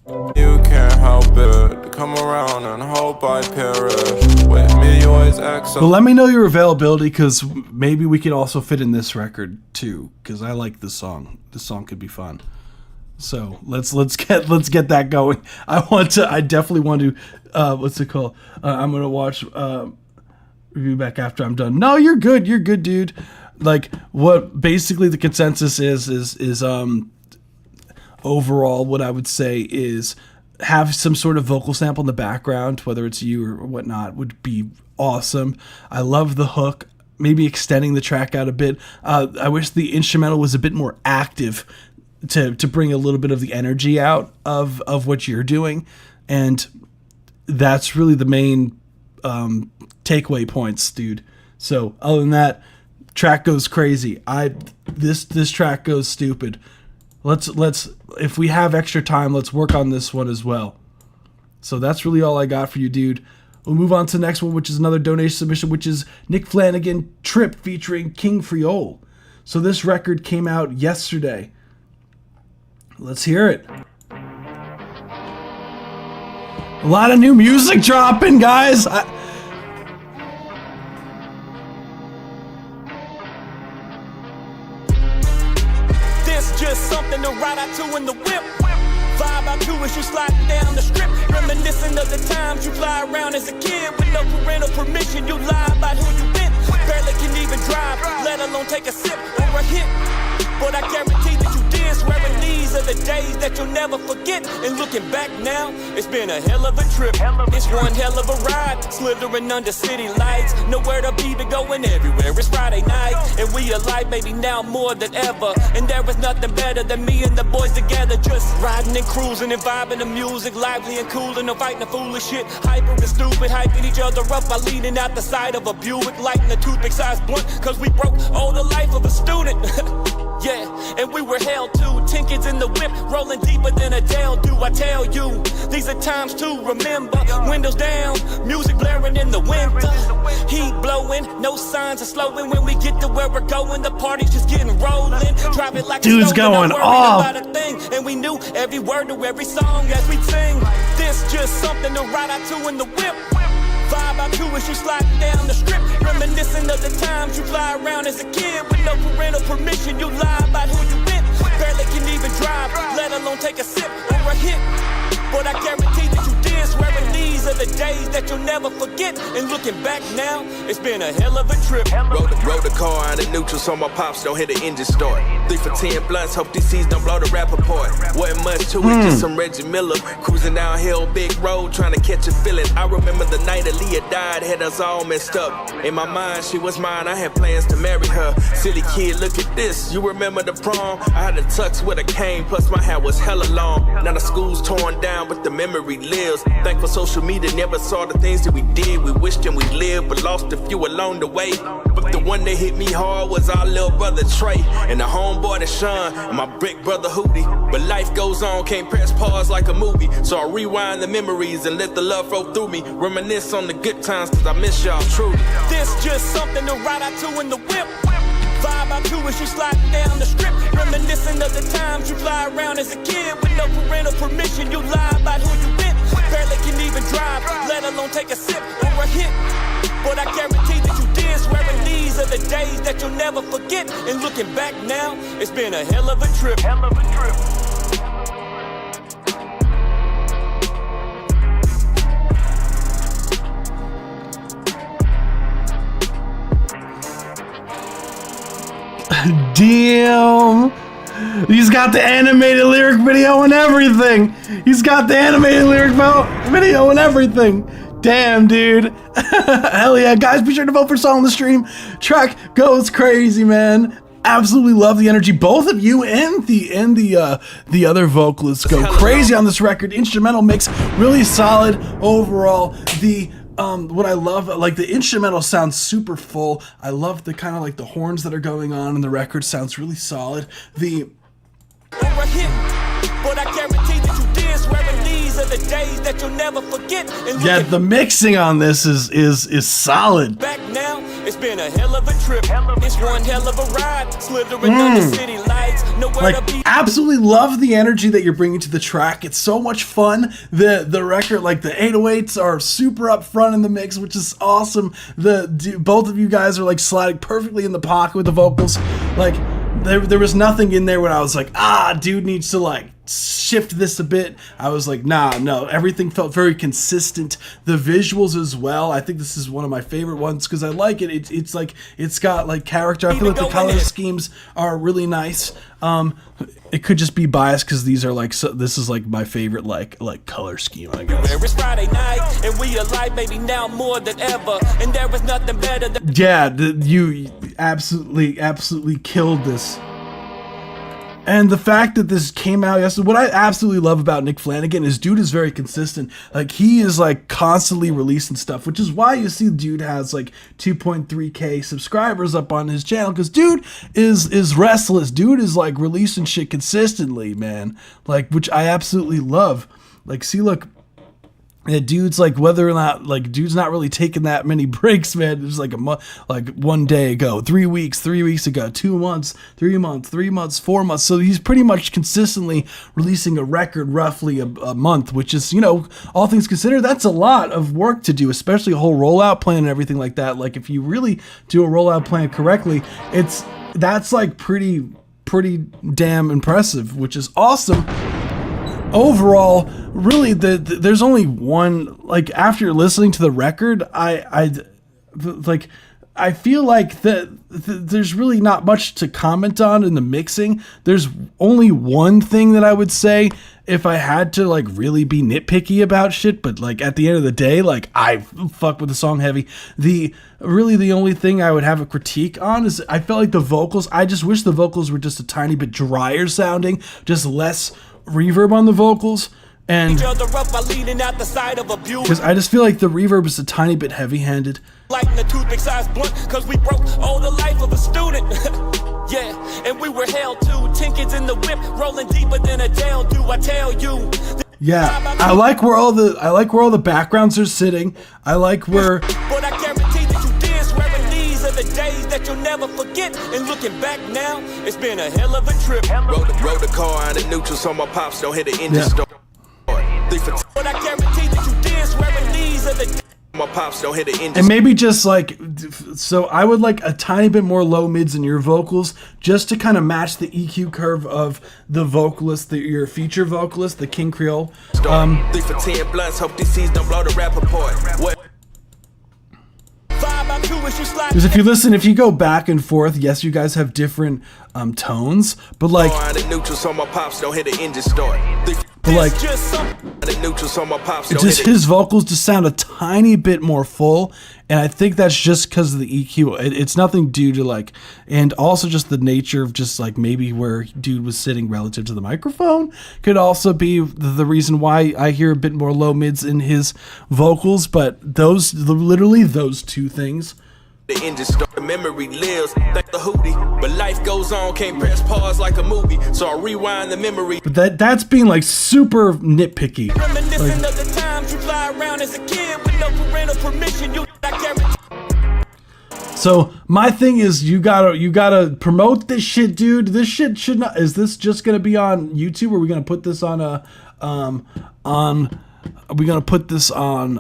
You can't help it. Come around and hope I perish. With me, you always act so. But let me know your availability, because maybe we could also fit in this record too, because I like this song. This song could be fun. So let's get that going. I definitely want to. What's it called? I'm gonna watch review back after I'm done. No, you're good, dude. Like what basically the consensus is overall, what I would say is have some sort of vocal sample in the background, whether it's you or whatnot, would be awesome. I love the hook. Maybe extending the track out a bit. I wish the instrumental was a bit more active to bring a little bit of the energy out of what you're doing. And that's really the main takeaway points, dude. So other than that, track goes crazy. This track goes stupid. Let's if we have extra time, let's work on this one as well. So that's really all I got for you, dude. We'll move on to the next one, which is another donation submission, which is Nick Flanagan, Trip, featuring King Friol. So this record came out yesterday. Let's hear it. A lot of new music dropping, guys. This just something to ride out to in the whip. Vibe out to as you sliding down the strip. Reminiscing of the times you fly around as a kid with no parental permission. You lie about who you been. Barely can even drive, let alone take a sip or a hit. But I guarantee that you did. Swearing these are the days that you'll never forget. And looking back now, it's been a hell of a trip. It's one hell of a ride, slithering under city lights. Nowhere to be but going everywhere. It's Friday night, and we alive maybe now more than ever. And there is nothing better than me and the boys together, just riding and cruising and vibing the music, lively and cool and no fighting the foolish shit. Hyper and stupid, hyping each other up by leaning out the side of a Buick, lighting a toothpick sized blunt, cause we broke all the life of a student. Yeah, and we were held to 10 kids in the whip, rolling deeper than Adele do. I tell you, these are times to remember. Windows down, music blaring in the winter. Heat blowing, no signs of slowing. When we get to where we're going, the party's just getting rolling. Drive it like Dude's going off. About a thing, and we knew every word to every song as we sing. This just something to ride out to in the whip. Vibe out to as you sliding down the strip. Reminiscing of the times you fly around as a kid with no parental permission. You lie about who you been. Barely can even drive, let alone take a sip or a hit. But I guarantee that you did. Swearing these are the days that you'll never forget. And looking back now, it's been a hell of a trip. Rode the car out of neutral so my pops don't hit the engine start. 3 for 10 blunts, hope these seeds don't blow the rap apart. Wasn't much to it, just some Reggie Miller. Cruising downhill, big road, trying to catch a feeling. I remember the night Aaliyah died, had us all messed up. In my mind, she was mine, I had plans to marry her. Silly kid, look at this, you remember the prom? I had a tux with a cane, plus my hair was hella long. Now the school's torn down, but the memory lives. Thankful social media never saw the things that we did. We wished and we lived, but lost a few along the way. But the one that hit me hard was our little brother Trey, and the homeboy Deshaun, and my brick brother Hootie. But life goes on, can't press pause like a movie. So I rewind the memories and let the love flow through me. Reminisce on the good times, cause I miss y'all truly. This just something to ride out to in the whip. Vibe out to as you sliding down the strip. Reminiscing of the times you fly around as a kid with no parental permission. You lie about who you been. Barely can even drive, let alone take a sip or a hit. But I guarantee that you did. Swearing these are the days that you'll never forget. And looking back now, it's been a hell of a trip. Hell of a trip. Damn. He's got the animated lyric video and everything. He's got the animated lyric video and everything. Damn, dude. Hell yeah. Guys, be sure to vote for Song on the Stream. Track goes crazy, man. Absolutely love the energy. Both of you and the other vocalists go crazy on this record. Instrumental mix really solid overall. What I love, like the instrumental sounds super full. I love the kind of like the horns that are going on in the record sounds really solid. But I guarantee that you did. Swearing these are the days that you'll never forget. And yeah, the mixing on this is solid. Back now, it's been a hell of a trip. It's one hell of a ride, slithering under city lights. Nowhere to be. Absolutely love the energy that you're bringing to the track. It's so much fun. The record, like the 808s, are super up front in the mix, which is awesome. Both of you guys are like sliding perfectly in the pocket with the vocals. Like there was nothing in there when I was like, dude needs to like shift this a bit. I was like, nah, no, everything felt very consistent. The visuals as well. I think this is one of my favorite ones because I like it. It's like, it's got like character. I feel like the color schemes are really nice. It could just be biased because these are like, so this is like my favorite like color scheme, I guess. It's Friday night and we alive, baby, now more than ever. And there was nothing better than Yeah, you absolutely killed this. And the fact that this came out yesterday, what I absolutely love about Nick Flanagan is dude is very consistent. Like he is like constantly releasing stuff, which is why you see dude has like 2.3k subscribers up on his channel, because dude is restless. Dude is like releasing shit consistently, man. Like, which I absolutely love. Like, see, look. Yeah, dude's like, whether or not, like, dude's not really taking that many breaks, man. There's like like 1 day ago, 3 weeks, 3 weeks ago, 2 months, 3 months, 3 months, 4 months. So he's pretty much consistently releasing a record roughly a month, which is, you know, all things considered, that's a lot of work to do, especially a whole rollout plan and everything like that. Like, if you really do a rollout plan correctly, that's like pretty damn impressive, which is awesome. Overall, really, there's only one, like, after listening to the record, I feel like there's really not much to comment on in the mixing. There's only one thing that I would say if I had to, like, really be nitpicky about shit, but, like, at the end of the day, like, I fuck with the song heavy. The only thing I would have a critique on is I felt like the vocals, I just wish the vocals were just a tiny bit drier sounding, just less reverb on the vocals, and because I just feel like the reverb is a tiny bit heavy-handed. lighting the toothpick size blunt, cause we broke all the life of a student. Yeah, and we were held to 10 kids in the whip, rolling deeper than a tail do, I tell you. Yeah, I like where all the backgrounds are sitting. I like where, But I guarantee that you did swearing these are the days that you'll never forget. And looking back now, it's been a hell of a trip. Rode the car in the neutral so my pops don't hit the engine Yeah. start. 3 for 10, But I guarantee that you did swearing these are the my pops don't hit the engine and maybe just like, so I would like a tiny bit more low mids in your vocals just to kind of match the EQ curve of the vocalist, your feature vocalist, the King Creole. 3 for 10 blunts, hope these seeds don't blow the rap apart. What? 5 by 2 as you slide. Because if you go back and forth, yes, you guys have different tones, but like, Car in the neutral so my pops don't hit the engine start. 3 for but like, Just some in the neutral so my pops don't just hit the his vocals just sound a tiny bit more full, and I think that's just because of the EQ. It's nothing due to like, and also just the nature of just like maybe where dude was sitting relative to the microphone could also be the reason why I hear a bit more low mids in his vocals. But literally those two things. The engine start. The memory lives like the hootie, but life goes on. Can't press pause like a movie, so I rewind the memory. But that's being like super nitpicky. reminiscing of the times you fly around as a kid with no parental permission. You I guarantee. So my thing is, you gotta promote this shit, dude. This shit should not. Is this just gonna be on YouTube? Or are we gonna put this on a Are we gonna put this on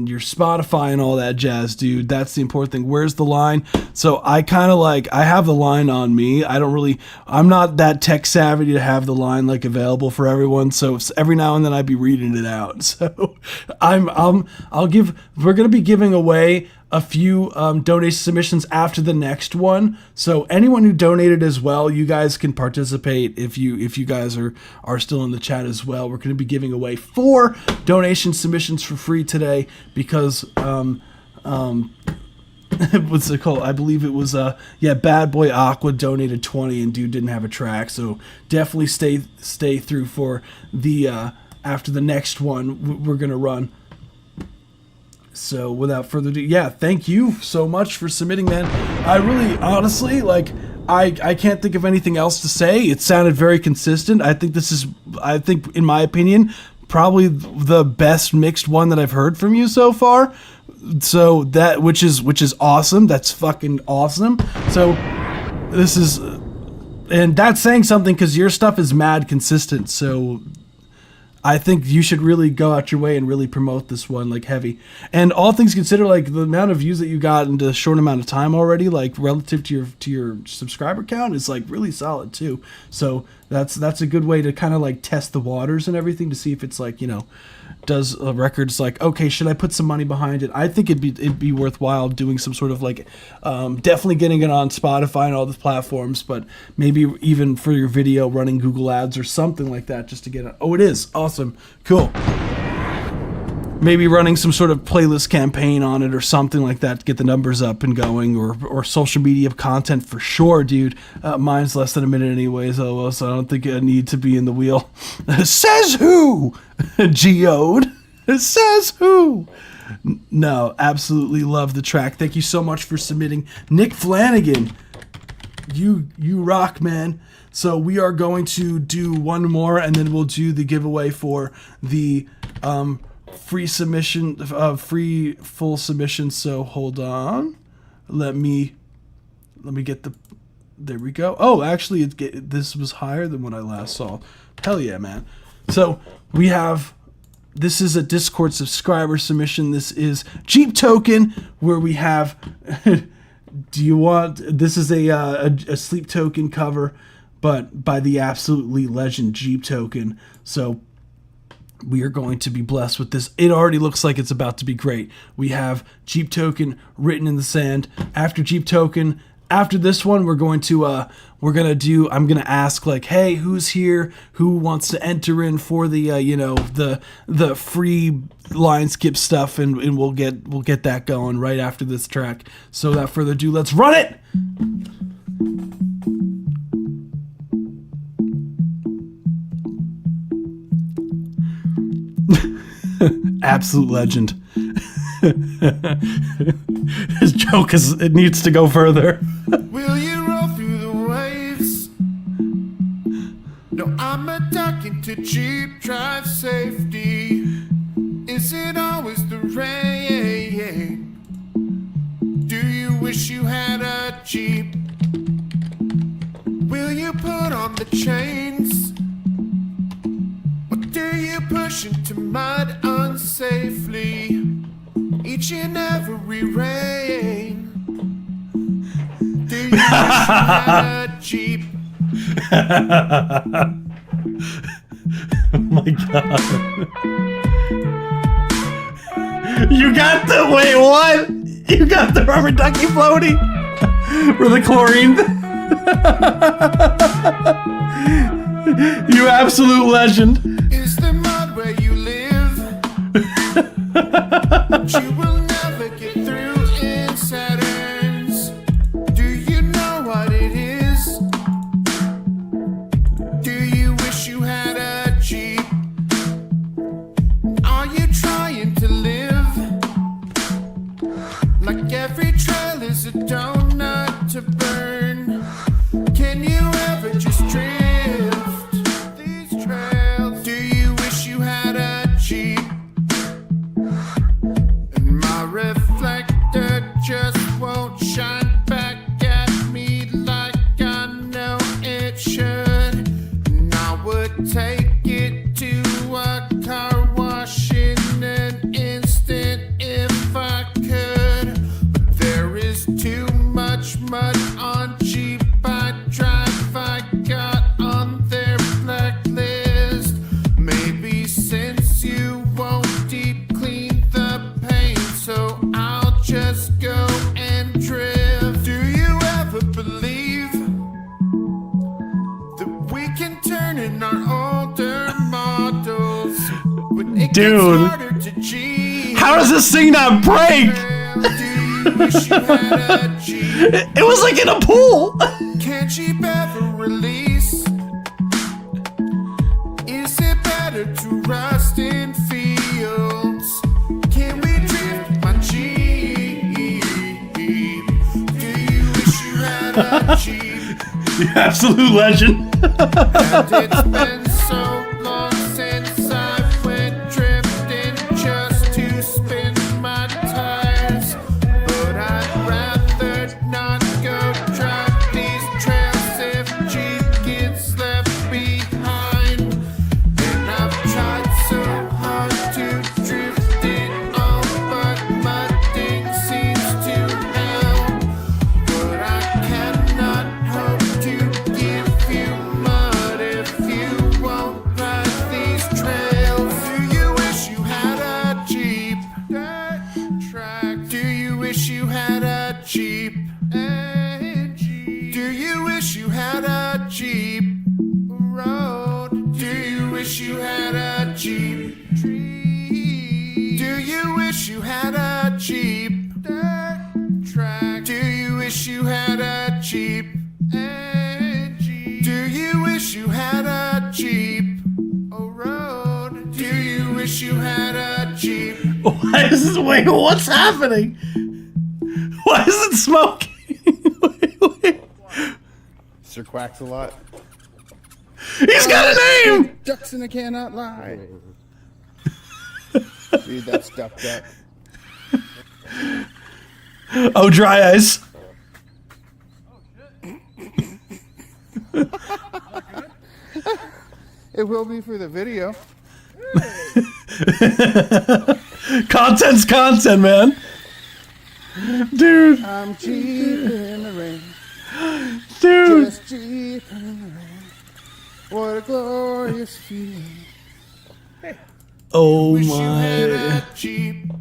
your Spotify and all that jazz, dude? That's the important thing. Where's the line? So I kind of like, I have the line on me. I'm not that tech savvy to have the line like available for everyone. So every now and then I'd be reading it out. So we're gonna be giving away a few donation submissions after the next one. So anyone who donated as well, you guys can participate if you guys are still in the chat as well. We're going to be giving away 4 donation submissions for free today because what's it called? I believe it was Bad Boy Aqua donated 20 and dude didn't have a track. So definitely stay through for the after the next one we're going to run. So without further ado, yeah, thank you so much for submitting, man. I really, honestly, like, I can't think of anything else to say. It sounded very consistent. I think, in my opinion, probably the best mixed one that I've heard from you so far. So that, which is awesome. That's fucking awesome. So this is, and that's saying something because your stuff is mad consistent. So I think you should really go out your way and really promote this one like heavy. And all things considered, like the amount of views that you got in a short amount of time already, like relative to your subscriber count, is like really solid too. So That's a good way to kind of like test the waters and everything to see if it's like, you know, does a record's like, okay, should I put some money behind it? I think it'd be worthwhile doing some sort of like, definitely getting it on Spotify and all the platforms, but maybe even for your video running Google Ads or something like that just to get it. Oh, it is awesome, cool. Maybe running some sort of playlist campaign on it or something like that to get the numbers up and going, or social media content for sure, dude. Mine's less than a minute anyways, so I don't think I need to be in the wheel. Says who? Geode. Says who? No, absolutely love the track. Thank you so much for submitting. Nick Flanagan, you rock, man. So we are going to do one more, and then we'll do the giveaway for the free submission, free full submission. So hold on, let me get the, there we go. Oh, actually this was higher than what I last saw. Hell yeah, man. So we have, this is a Discord subscriber submission. This is Jeep Token, where we have do you want, this is a Sleep Token cover, but by the absolutely legend Jeep Token. So we are going to be blessed with this. It already looks like it's about to be great. We have Jeep Token written in the sand. After Jeep Token, after this one, we're going to I'm gonna ask like, hey, who's here? Who wants to enter in for the the free line skip stuff, and we'll get that going right after this track. So without further ado, let's run it. Absolute legend. His joke it needs to go further. Will you roll through the waves? No, I'm not talking to Jeep, drive safety. Is it always the rain? Do you wish you had a Jeep? Will you put on the chains? Or do you push into mud unsafely each and every rain? Do you wish you had a Jeep? Oh my god. You got the, wait, what? You got the rubber ducky floaty for the chlorine. You absolute legend. Is the mud where you live? But you will never get through in Saturns. Do you know what it is? Do you wish you had a Jeep? Are you trying to live like every trail is a donut to burn? Can you ever just drift these trails? Do you wish you had a Jeep? And my reflector just won't shine back at me like I know it should. And I would take it to a car wash in an instant if I could. But there is too much mud on Jeep I drive, I got on their blacklist. Maybe since you won't deep clean the paint, so I'll just go and drift. Do you ever believe that we can turn in our older models when it Dude. gets harder to Jeep? How does this thing not break? Do you wish you had a Jeep? It was like in a pool. Can Jeep ever release? Is it better to rust in fields? Can we drift my Jeep? Do you wish you had a Jeep? The absolute legend. And it's been so long since I went drifting just to spin my tires. But I'd rather not go drive these trails if Jeep gets left behind. And I've tried so hard to drift it all, but mudding seems to help. But I cannot hope to give you mud if a Jeep? Do you wish you had a Jeep? Track. Do you wish you had a Jeep? Do you wish you had a Jeep? A road. Do you wish you had a Jeep? Why is this? Wait, what's happening? Why is it smoking? wait. Sir Quacks a lot. He's got a name! Ducks in a cannot lie. Dude, that's duck duck. Oh, dry eyes. It will be for the video. Content's content, man. Dude. I'm cheap in the rain. Dude. Just cheap in the rain. What a glorious feeling. Oh Wish you had my. a Jeep.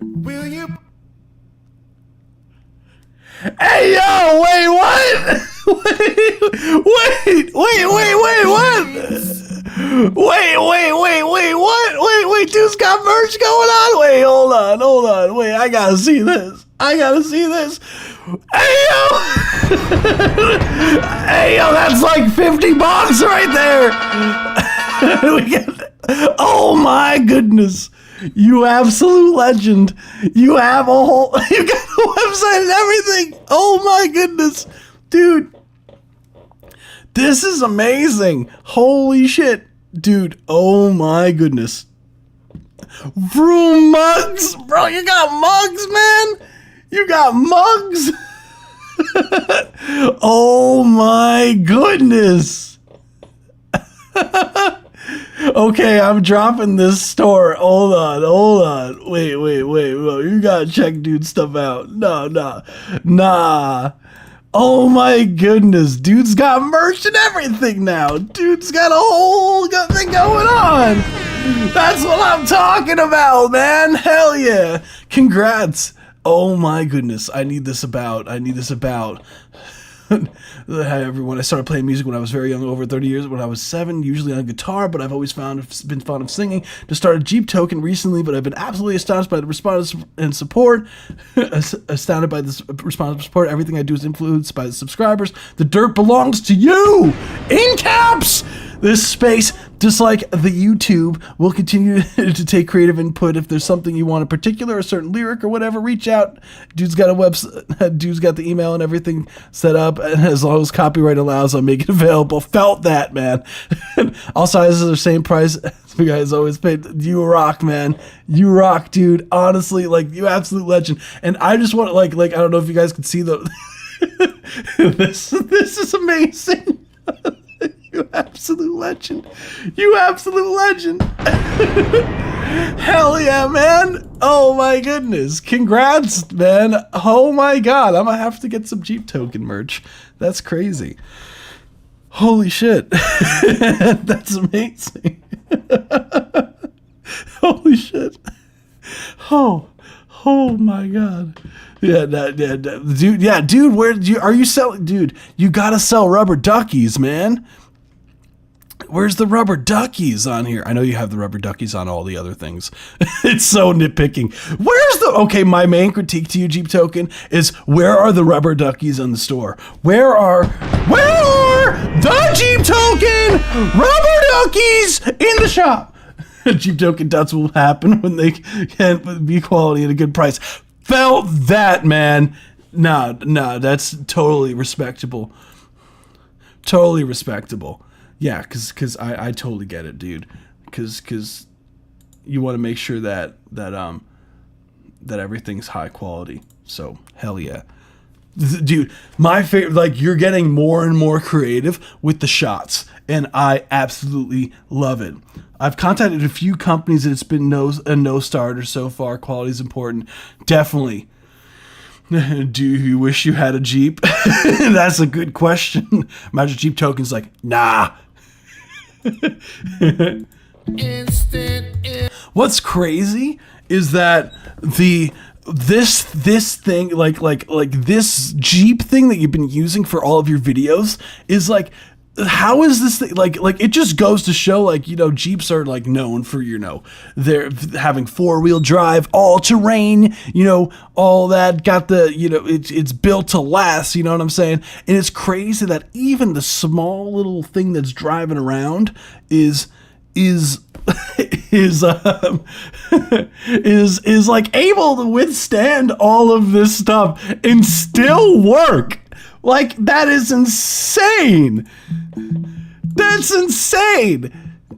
Will you? Hey, yo, wait, what? wait, what? Wait, dude's got merch going on? Wait, hold on. Wait, I gotta see this. Hey, yo! Hey, yo, that's like $50 right there! Oh my goodness. You absolute legend. You have you got a website and everything. Oh my goodness. Dude. This is amazing. Holy shit. Dude, oh my goodness. Vroom mugs. Bro, you got mugs, man. You got mugs. Oh my goodness. Okay, I'm dropping this store. Hold on. Wait. You gotta check dude's stuff out. Nah. Oh my goodness. Dude's got merch and everything now. Dude's got a whole thing going on. That's what I'm talking about, man. Hell yeah. Congrats. Oh my goodness. I need this about. Hi everyone. I started playing music when I was very young, over 30 years. When I was 7, usually on guitar, but I've always been fond of singing. Just started Jeep Token recently, but I've been absolutely astonished by the response and support. Astounded by this response and support. Everything I do is influenced by the subscribers. The dirt belongs to you! In caps! This space, just like the YouTube, will continue to take creative input. If there's something you want in particular, a certain lyric or whatever, reach out. Dude's got a website, dude's got the email and everything set up, and as long as copyright allows, I'll make it available. Felt that, man. All sizes are the same price. You guys always paid. You rock, man. You rock, dude. Honestly, like, you absolute legend. And I just want, like, I don't know if you guys can see the. This is amazing. You absolute legend. Hell yeah, man. Oh my goodness. Congrats, man. Oh my god. I'm gonna have to get some Jeep Token merch. That's crazy. Holy shit. That's amazing. Holy shit. Oh my god. Dude, where are you selling? Dude, you gotta sell rubber duckies, man. Where's the rubber duckies on here? I know you have the rubber duckies on all the other things. It's so nitpicking. Okay, my main critique to you, Jeep Token, is where are the rubber duckies in the store? Where are the Jeep Token rubber duckies in the shop? Jeep Token dots will happen when they can be quality at a good price. Felt that, man. Nah, that's totally respectable. Yeah, cause I totally get it, dude. Cause you want to make sure that everything's high quality. So hell yeah, dude. My favorite, like, you're getting more and more creative with the shots, and I absolutely love it. I've contacted a few companies and it's been a no starter so far. Quality is important, definitely. Do you wish you had a Jeep? That's a good question. Imagine Jeep Token's like, nah. What's crazy is that this thing, like this Jeep thing that you've been using for all of your videos is like how is this thing like it just goes to show, like, you know, Jeeps are like known for, you know, they're having 4-wheel drive, all terrain, you know, all that, got the, you know, it's built to last, you know what I'm saying? And it's crazy that even the small little thing that's driving around is is like able to withstand all of this stuff and still work. Like, that is insane. That's insane.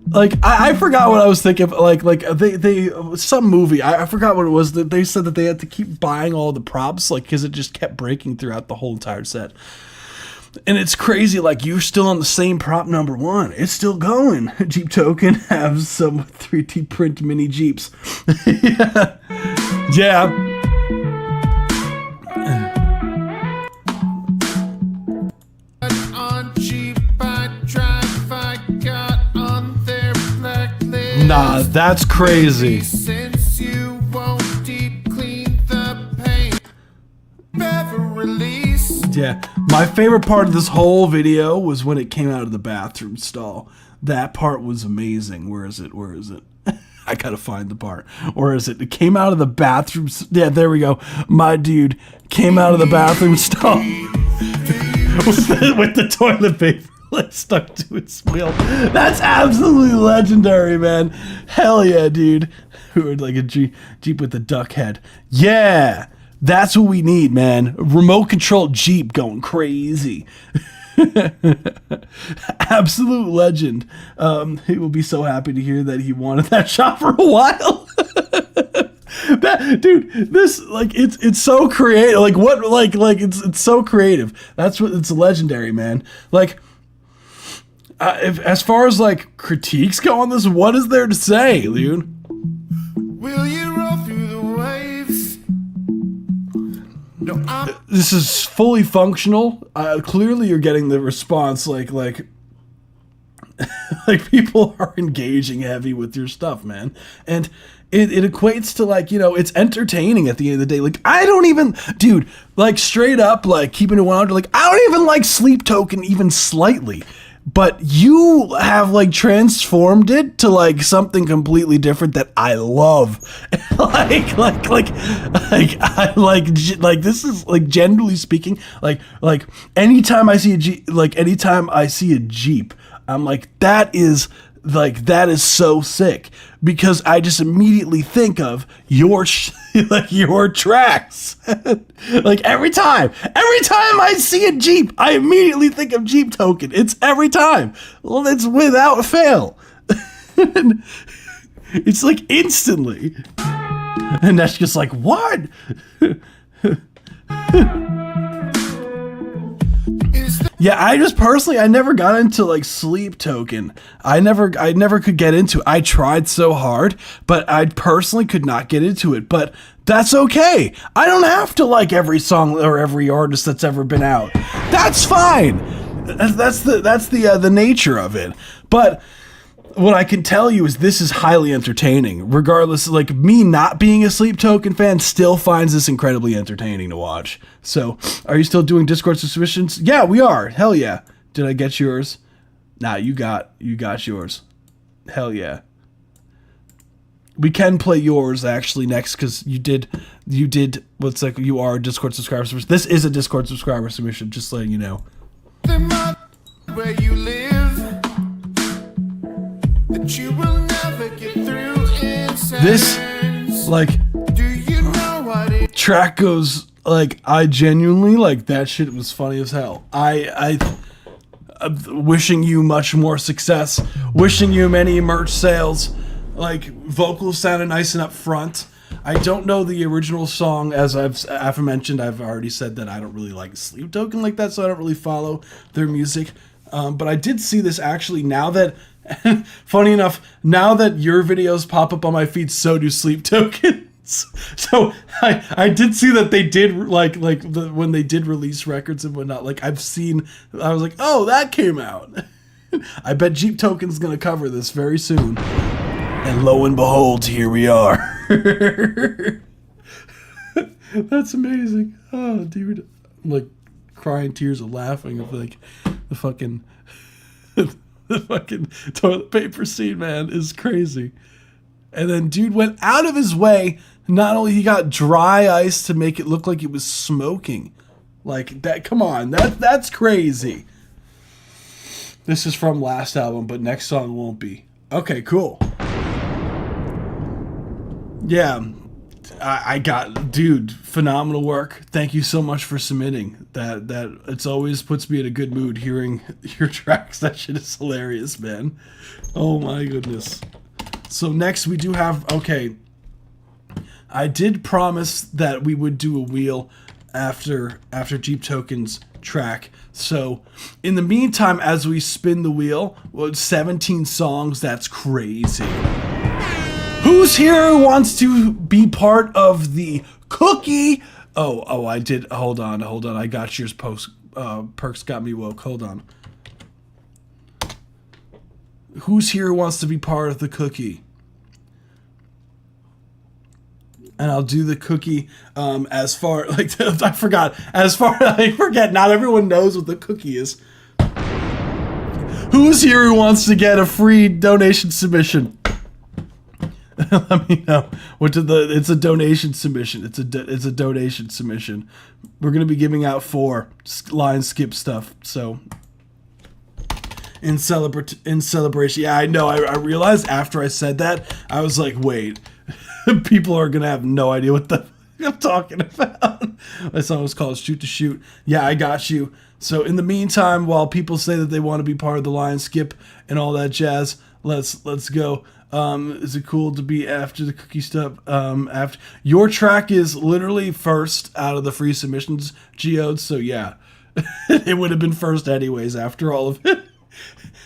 Like, I forgot what I was thinking. Like they some movie. I forgot what it was. That they said that they had to keep buying all the props, like, because it just kept breaking throughout the whole entire set. And it's crazy. Like, you're still on the same prop number 1. It's still going. Jeep Token have some 3D print mini Jeeps. Yeah. Yeah. Nah, that's crazy. Since you won't deep clean the paint, never release. Yeah, my favorite part of this whole video was when it came out of the bathroom stall. That part was amazing. Where is it? Where is it? I gotta find the part. Where is it? It came out of the bathroom. Yeah, there we go. My dude came out of the bathroom stall with the toilet paper stuck to its wheel. That's absolutely legendary, man. Hell yeah, dude. Who would like a Jeep with the duck head? Yeah, that's what we need, man. Remote control Jeep going crazy. Absolute legend. He will be so happy to hear that he wanted that shot for a while. Dude, this, like, it's so creative. Like, what, like it's so creative. That's what, it's legendary, man. Like, as far as like critiques go on this, what is there to say, dude? Will you roll through the waves? No, This is fully functional. Clearly, you're getting the response. Like people are engaging heavy with your stuff, man, and it equates to, like, you know, it's entertaining at the end of the day. Like, I don't even, dude, like, straight up, like, keeping it 100. Like, I don't even like Sleep Token even slightly. But you have, like, transformed it to, like, something completely different that I love. like this is, like, generally speaking, like anytime I see a Jeep, I'm like, that is so sick, because I just immediately think of your your tracks. Like, every time I see a Jeep, I immediately think of Jeep Token. It's every time. Well, it's without fail. It's like instantly. And that's just like, what? Yeah, I just personally, I never got into, like, Sleep Token. I never could get into it. I tried so hard, but I personally could not get into it. But that's okay. I don't have to like every song or every artist that's ever been out. That's fine. That's the nature of it. But what I can tell you is this is highly entertaining. Regardless, like, me not being a Sleep Token fan still finds this incredibly entertaining to watch. So, are you still doing Discord submissions? Yeah, we are. Hell yeah. Did I get yours? Nah, you got yours. Hell yeah. We can play yours actually next, because you did what's, like, you are a Discord subscriber submission. This is a Discord subscriber submission, just letting you know. Where you live, that you will never get through inside. This, like, Do you know what it track goes, like, I genuinely, like, that shit was funny as hell. I'm wishing you much more success, wishing you many merch sales. Like, vocals sounded nice and up front. I don't know the original song, as I've aforementioned. I've already said that I don't really like Sleep Token like that, so I don't really follow their music. But I did see this actually, now that, funny enough, now that your videos pop up on my feed, so do Sleep Tokens. So I did see that they did, when they did release records and whatnot. Like, I was like, oh, that came out. I bet Jeep Token's gonna cover this very soon. And lo and behold, here we are. That's amazing. Oh, dude. I'm, like, crying tears of laughing of, like, the fucking The fucking toilet paper scene, man, is crazy. And then dude went out of his way. Not only he got dry ice to make it look like it was smoking. Like that, come on, that's crazy. This is from last album, but next song won't be. Okay, cool. Yeah, I got, dude, phenomenal work. Thank you so much for submitting. That it's always puts me in a good mood hearing your tracks. That shit is hilarious, man. Oh my goodness. So next we do have, okay, I did promise that we would do a wheel after Jeep Token's track. So in the meantime, as we spin the wheel, 17 songs, that's crazy. Who's here who wants to be part of the cookie? Oh, I did. Hold on. I got yours. Perks got me woke. Hold on. Who's here who wants to be part of the cookie? And I'll do the cookie as far, like, I forgot. I forget. Not everyone knows what the cookie is. Who's here who wants to get a free donation submission? Let me know. It's a donation submission. It's a donation submission. We're gonna be giving out 4 line skip stuff. So in celebration. Yeah, I know. I realized after I said that, I was like, wait, people are gonna have no idea what the I'm talking about. My song was called "Shoot to Shoot." Yeah, I got you. So in the meantime, while people say that they want to be part of the line skip and all that jazz, let's go. Is it cool to be after the cookie stuff? After your track is literally first out of the free submissions, Geode. So yeah, it would have been first anyways after all of it.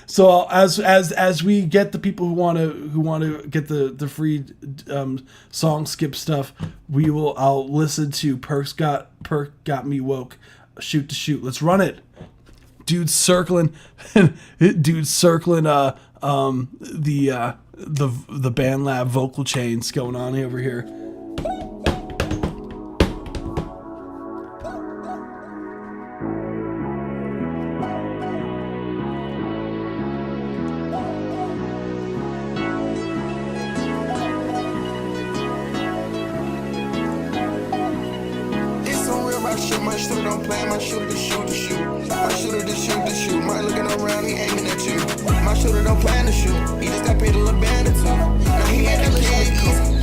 So as we get the people who want to get the free song skip stuff, I'll listen to Perk got me woke. Shoot to Shoot. Let's run it. Dude's circling the BandLab vocal chains going on over here. It's so real, my shit, my shooter don't play, my shooter to shoot to shoot. My shooter to shoot to shoot. My looking around, he aiming at you. My shooter don't plan to shoot. He just got paid a little bandit too. Now he made that little shit easy.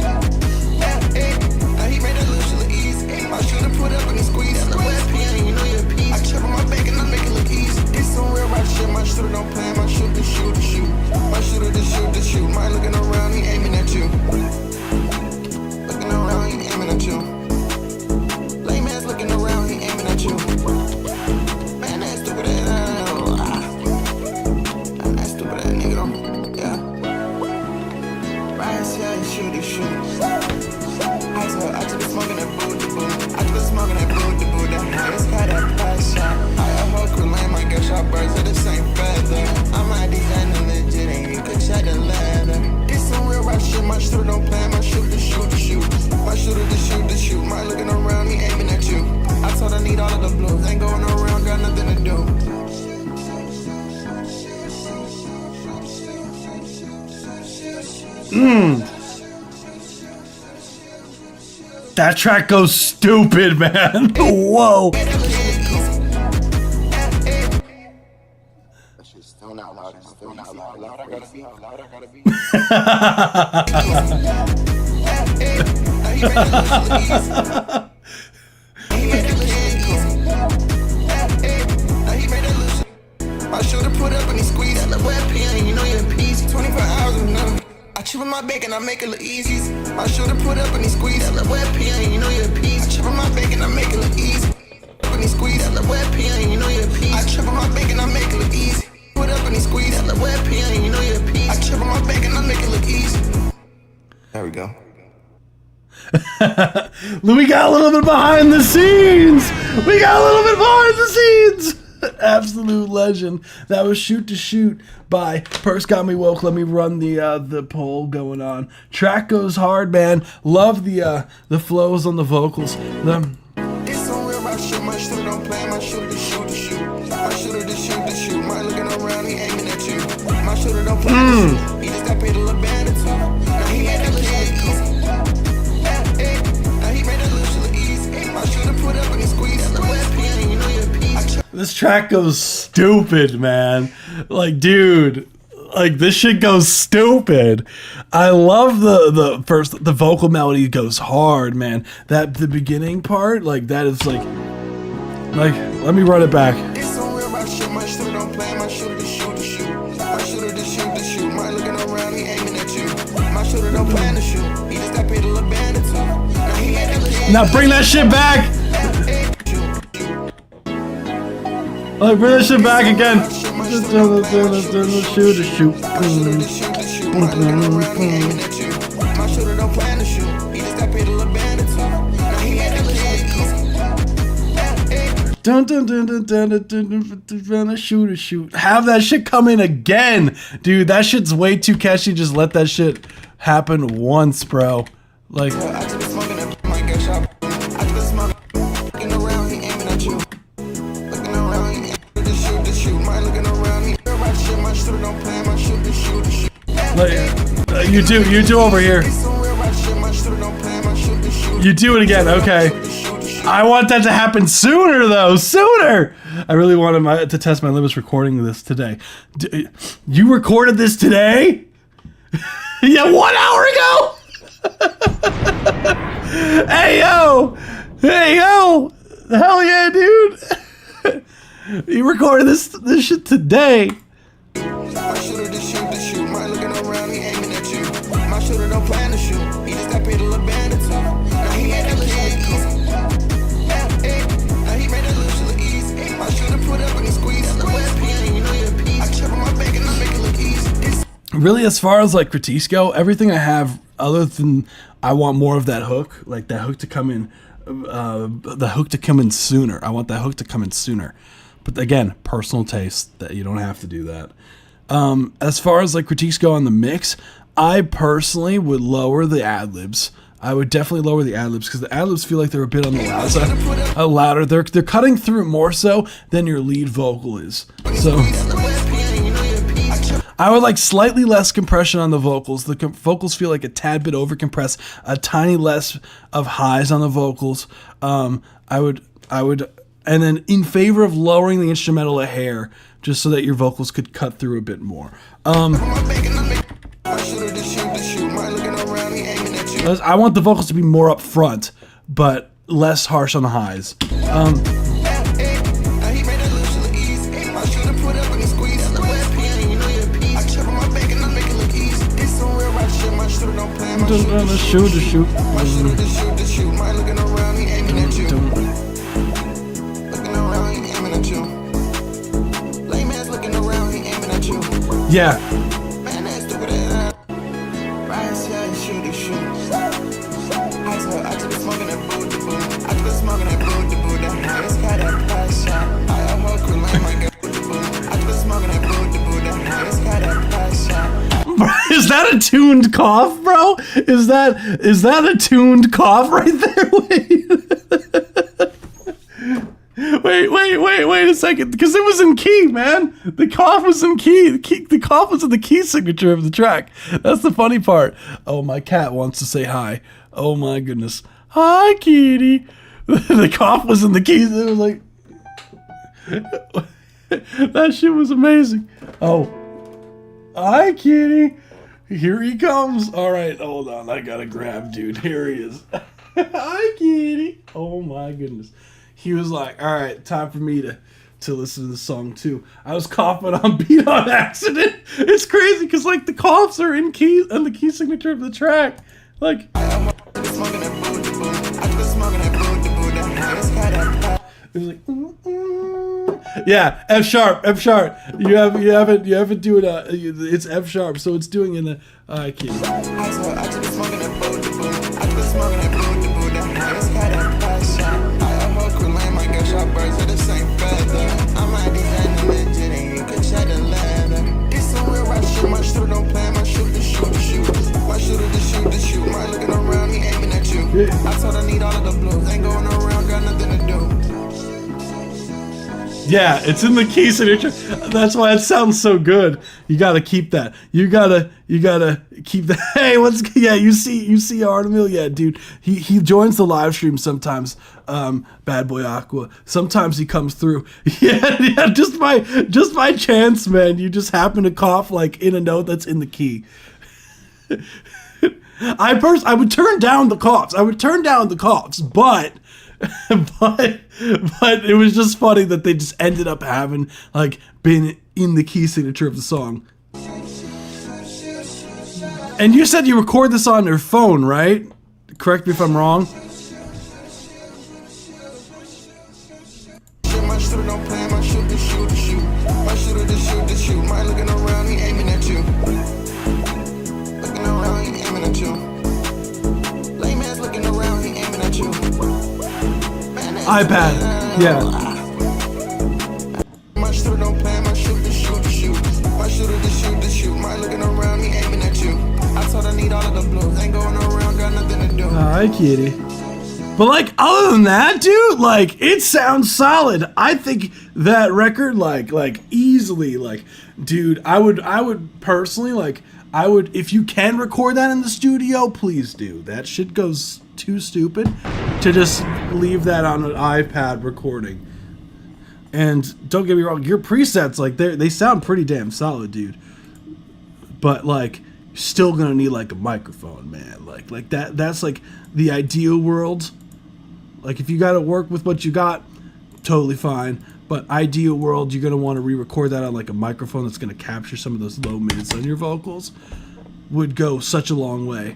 Now he made that little shit look easy. My shooter put up and he squeeze. The west piano, you know you're a piece. I trip on my back and I make it look easy. It's some real right shit. My shooter don't play. My shooter to shoot to shoot. My shooter to shoot to shoot. My looking around, he aiming at you. Looking around, he aiming at you. Lame ass looking around, he aiming at you. Man, that stupid ass. That stupid ass nigga though. Yeah. Right, yeah, shoot. I took a smoking that boo. I took a smoking that boo. That it's got that price shot. I a whole crew lame, I guess y'all birds of the same feather. I'm out designing legit and you could check the ladder. It's some real right shit, my shooter don't play, my shooter to shoot to shoot. My shooter to shoot to shoot. My looking around, he aiming at you. I told I need all of the blues, ain't going around, got nothing to do. That track goes stupid, man. Whoa. That shit's still not loud. Still not loud. Loud, I gotta be. My shooter put up and he squeezed at the web piano, you know you're a piece. 24 hours of nothing. I chip on my back and I make it look easy. My shooter put up and he squeezed at the web piano, you know you're a piece. I chip on my back and I make it look easy. When he squeezed at the web piano, you know you're a piece. I chip on my back and I make it look easy. Put up and he squeezed at the web piano, you know you're a piece. I chip on my back and I make it look easy. There we go. We got a little bit behind the scenes. Absolute legend. That was Shoot to Shoot by Perks Got Me Woke. Let me run the poll going on. Track goes hard, man. Love the flows on the vocals. It's so real, my shit, my shooter don't play, my shooter to shoot to shoot. My shooter to shoot to shoot. My looking around, he aiming at you. shooter don't play the shoot. He just got paid a little band or two. Now he made that little shit easy. Now he made that little shit easy. My shooter put up and he squeezed. The West PM, you know you're a piece. This track goes stupid, man. Like, dude, like this shit goes stupid. I love the vocal melody goes hard, man. The beginning part, like that is like let me run it back. It's so real about shit. My shooter don't play. My shooter to shoot to shoot. My shooter to shoot to shoot. My looking around, he aiming at you. My shooter don't plan to shoot. He just got paid a little band or two. Now he had that little Now bring that shit back. Like bring that shit back again. Just shoot to shoot. My shooter don't plan to shoot. He just got paid a little band or two. Now he had that little shit easy. Dun dun dun dun dun dun dun dun shoot. Have that shit come in again. Dude, that shit's way too catchy. Just let that shit happen once, bro. Like I took the smoking at my get shot. I took the smoking. Looking around, he aiming at you. Looking around, he aiming to shoot. My looking around, he about shit. My shooter don't play. My shooter to shoot. like you do over here. You do it again, okay. I want that to happen sooner, though. Sooner! I really wanted to test my limits recording this today. You recorded this today? Yeah, 1 hour ago? Hey, yo! Hey, yo! Hell yeah, dude! You recorded this shit today. My shooter to shoot. My looking around, he aiming at you. My shooter don't plan to shoot. He just got paid a little band or two. Now he had that little shit easy. Now he made that little shit easy. My shooter put up and he squeezed. The West PM, you know you're a piece. I chip on my back and I make it look easy. Really, as far as like critiques go, everything I have other than I want more of that hook, like that hook to come in, the hook to come in sooner. I want that hook to come in sooner. But again, personal taste, that you don't have to do that. As far as like critiques go on the mix, I personally would lower the ad-libs. I would definitely lower the ad-libs because the ad-libs feel like they're a bit on the loud side. Louder. They're cutting through more so than your lead vocal is. So I would like slightly less compression on the vocals. The vocals feel like a tad bit over compressed, a tiny less of highs on the vocals. I would, and then in favor of lowering the instrumental a hair, just so that your vocals could cut through a bit more. I want the vocals to be more up front, but less harsh on the highs. Shoot. Yeah. Is that a tuned cough, bro? Is that a tuned cough right there? Wait a second, because it was in key, man. The cough was in key. The cough was in the key signature of the track. That's the funny part. Oh, my cat wants to say hi. Oh my goodness. Hi, kitty. The cough was in the keys. It was like that shit was amazing. Oh, hi, kitty. Here he comes. All right, hold on. I gotta grab, dude. Here he is. Hi, kitty. Oh my goodness. He was like, all right, time for me to listen to the song too. I was coughing on beat on accident. It's crazy because like the coughs are in key and the key signature of the track. Like it was like yeah, F sharp. You haven't do it. It's F sharp, so it's doing in the key. I told her I need all of the blues. Ain't going around, got nothing to do. Yeah, it's in the key signature. That's why it sounds so good. You gotta keep that. You gotta keep that. Hey, you see Artemil? Yeah, dude. He joins the live stream sometimes. Bad Boy Aqua. Sometimes he comes through. Yeah, just by chance, man. You just happen to cough like in a note that's in the key. I would turn down the coughs. But it was just funny that they just ended up having like been in the key signature of the song. And you said you record this on your phone, right? Correct me if I'm wrong. My shooter don't play, my shooter shoot to shoot. My shooter to shoot. My looking around, he aiming at you. Looking around, he aiming at you. Lame ass looking around, he aiming at you. iPad, yeah. My shooter don't play, my shooter shoot to shoot. My shooter to shoot. My looking around, he aiming at you. I told I need all of the blues. Ain't going around, got nothing to do. Alright, kitty. But like, other than that, dude, like, it sounds solid. I think that record, like easily, like, dude, I would personally, like, if you can record that in the studio, please do. That shit goes too stupid to just leave that on an iPad recording. And don't get me wrong, your presets, like, they sound pretty damn solid, dude. But, like, you're still gonna need, like, a microphone, man. Like that's, like, the ideal world. Like, if you gotta work with what you got, totally fine. But ideal world, you're gonna want to re-record that on like a microphone that's gonna capture some of those low mids on your vocals. Would go such a long way.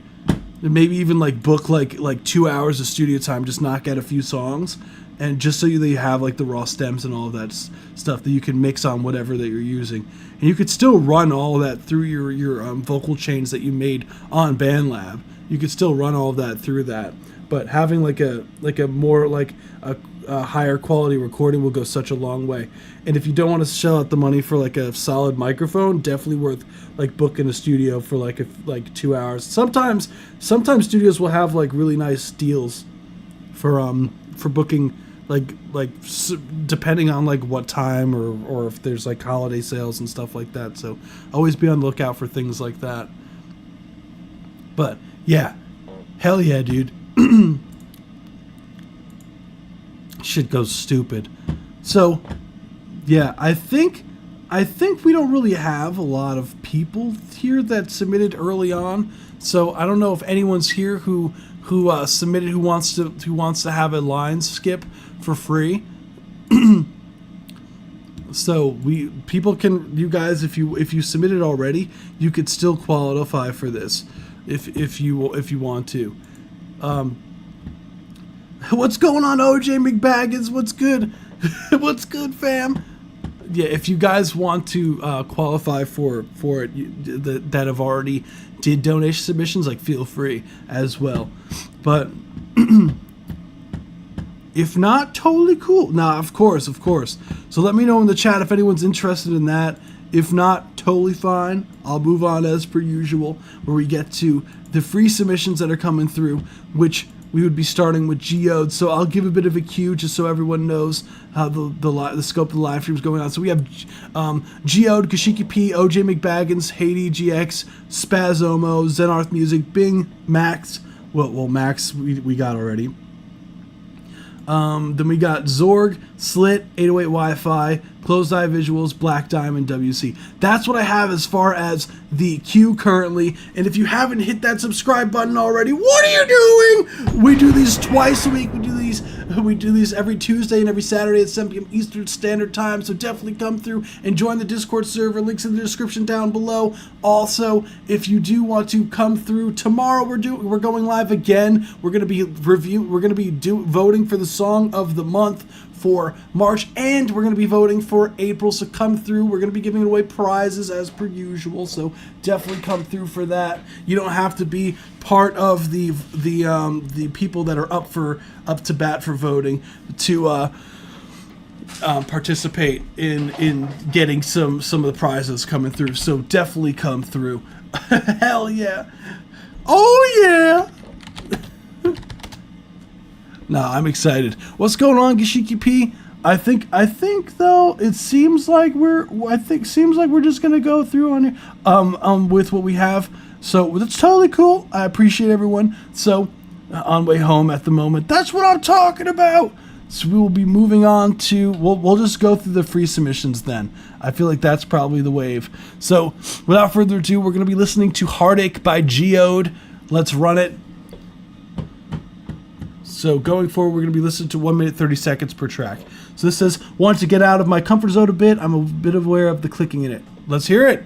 And maybe even like book like 2 hours of studio time, just knock out a few songs, and just so you have like the raw stems and all of that stuff that you can mix on whatever that you're using, and you could still run all of that through your vocal chains that you made on BandLab. You could still run all of that through that. But having like a more like a higher quality recording will go such a long way. And if you don't want to shell out the money for like a solid microphone, definitely worth like booking a studio for like 2 hours. Sometimes studios will have like really nice deals for booking depending on like what time or if there's like holiday sales and stuff like that. So always be on the lookout for things like that. But yeah, hell yeah, dude. Shit goes stupid. So yeah, I think we don't really have a lot of people here that submitted early on. So I don't know if anyone's here who submitted who wants to have a line skip for free. So you guys, if you submitted already, you could still qualify for this if you want to. What's going on, OJ McBaggins? What's good? What's good, fam? Yeah, if you guys want to qualify for it, that have already did donation submissions, like, feel free as well. But if not, totally cool. Nah, of course. So let me know in the chat if anyone's interested in that. If not, totally fine. I'll move on as per usual, where we get to the free submissions that are coming through, which we would be starting with Geode. So I'll give a bit of a cue just so everyone knows how the scope of the live stream is going on. So we have Geode, Kashiki P, OJ McBaggins, Haiti GX, Spazomo, Zenarth Music, Bing, Max. Well, Max we got already. Then we got Zorg, Slit, 808 Wi-Fi, Closed Eye Visuals, Black Diamond, WC. That's what I have as far as the queue currently. And if you haven't hit that subscribe button already, what are you doing? We do these twice a week. We do these every Tuesday and every Saturday at 7 p.m. Eastern Standard Time. So definitely come through and join the Discord server. Links in the description down below. Also, if you do want to come through tomorrow, we're going live again. We're gonna be voting for the song of the month for March, and we're going to be voting for April, so come through. We're going to be giving away prizes as per usual, so definitely come through for that. You don't have to be part of the people that are up to bat for voting to participate in getting some of the prizes coming through, so definitely come through. Hell yeah. Oh yeah. Nah, I'm excited. What's going on, Gashiki P? I think though it seems like we're just gonna go through on here with what we have. So that's totally cool. I appreciate everyone. So on way home at the moment. That's what I'm talking about. So we will be moving on to we'll just go through the free submissions then. I feel like that's probably the wave. So without further ado, we're gonna be listening to Heartache by Geode. Let's run it. So going forward, we're going to be listening to 1 minute 30 seconds per track. So this says, want to get out of my comfort zone a bit. I'm a bit aware of the clicking in it. Let's hear it.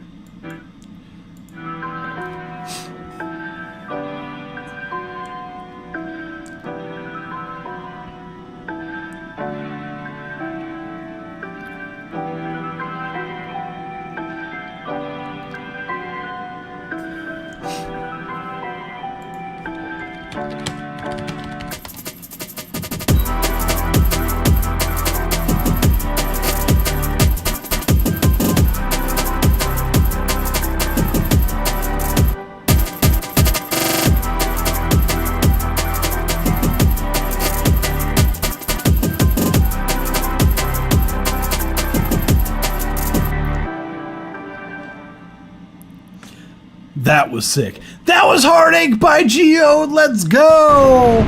That was sick. That was Heartache by Geode. Let's go.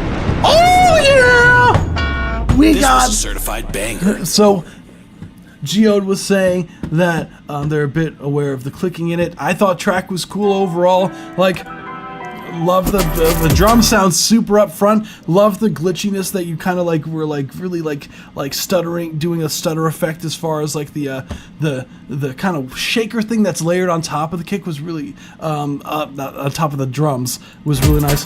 Oh yeah. We got a certified banger. So Geode was saying that they're a bit aware of the clicking in it. I thought track was cool overall. Like, love the drum sounds super up front. Love the glitchiness that you kind of like were like really like stuttering, doing a stutter effect as far as like the kind of shaker thing that's layered on top of the kick was really on top of the drums was really nice.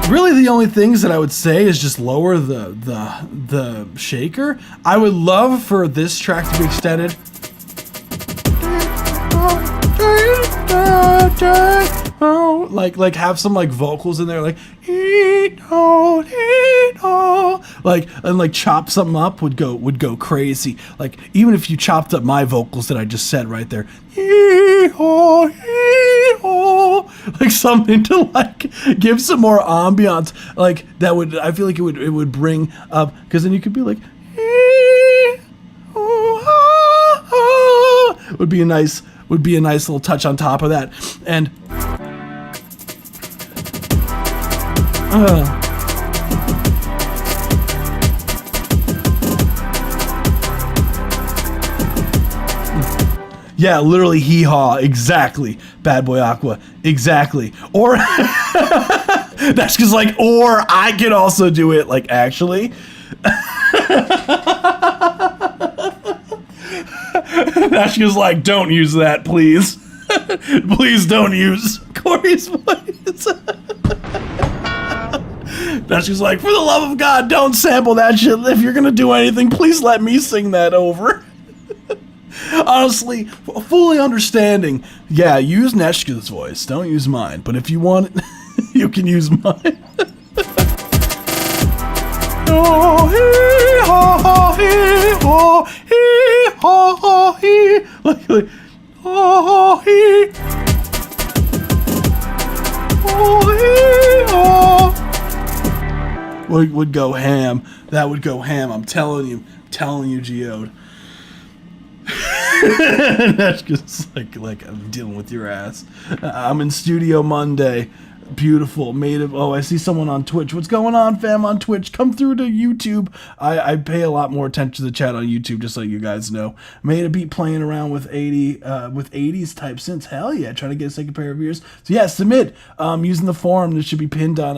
Really, the only things that I would say is just lower the shaker. I would love for this track to be extended. Like have some like vocals in there, like like, and like chop something up would go crazy. Like even if you chopped up my vocals that I just said right there, like something to like give some more ambiance, like that would, I feel like it would bring up, because then you could be like would be a nice little touch on top of that. And yeah, literally hee-haw, exactly. Bad Boy Aqua, exactly. Or that's just like, or I could also do it like actually. That's just like, don't use that, please. Please don't use Corey's voice. That's just like, for the love of God, don't sample that shit. If you're gonna do anything, please let me sing that over. Honestly, fully understanding, yeah, use Neshka's voice, don't use mine. But if you want it, you can use mine. Oh, hee, ha, ha, hee, ho, hee, ha, ha, hee. Like, oh, hee. Oh, hee, ha. Would go ham. That would go ham. I'm telling you, Geode. That's just like I'm dealing with your ass. I'm in studio Monday. Beautiful. Made of, oh, I see someone on Twitch. What's going on, fam, on Twitch? Come through to YouTube. I pay a lot more attention to the chat on YouTube, just so you guys know. Made a beat playing around with 80s type synths. Hell yeah, trying to get a second pair of ears. So yeah, submit using the forum that should be pinned on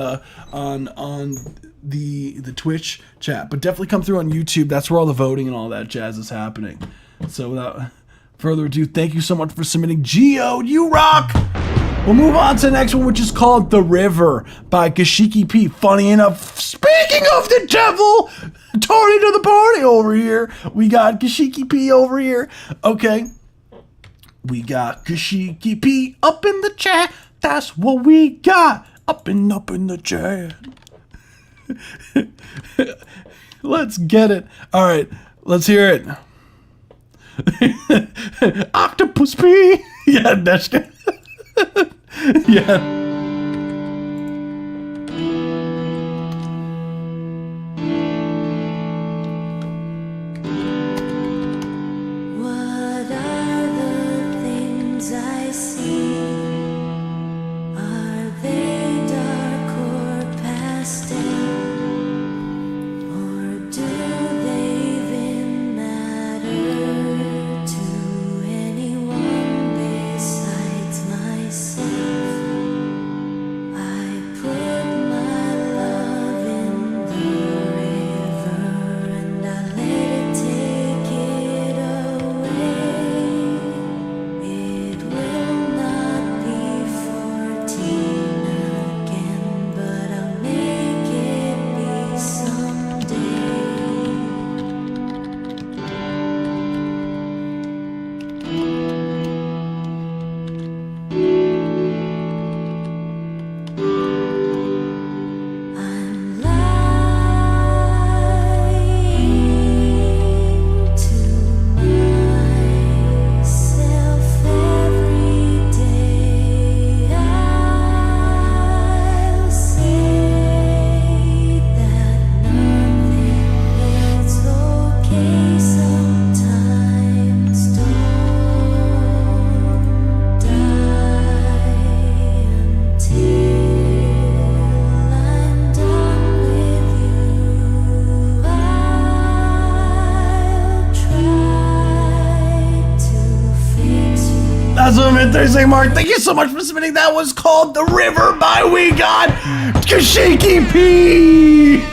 the Twitch chat. But definitely come through on YouTube. That's where all the voting and all that jazz is happening. So without further ado, thank you so much for submitting. Geode, you rock! We'll move on to the next one, which is called The River by Gashiki P. Funny enough, speaking of the devil, Tony to the party over here. We got Gashiki P over here. Okay. We got Gashiki P up in the chat. That's what we got. Up in the chat. Let's get it. All right, let's hear it. Octopus P. Yeah, that's good. Yeah. Ultimate Thursday Mark, thank you so much for submitting. That was called The River by We Got Kashiki P.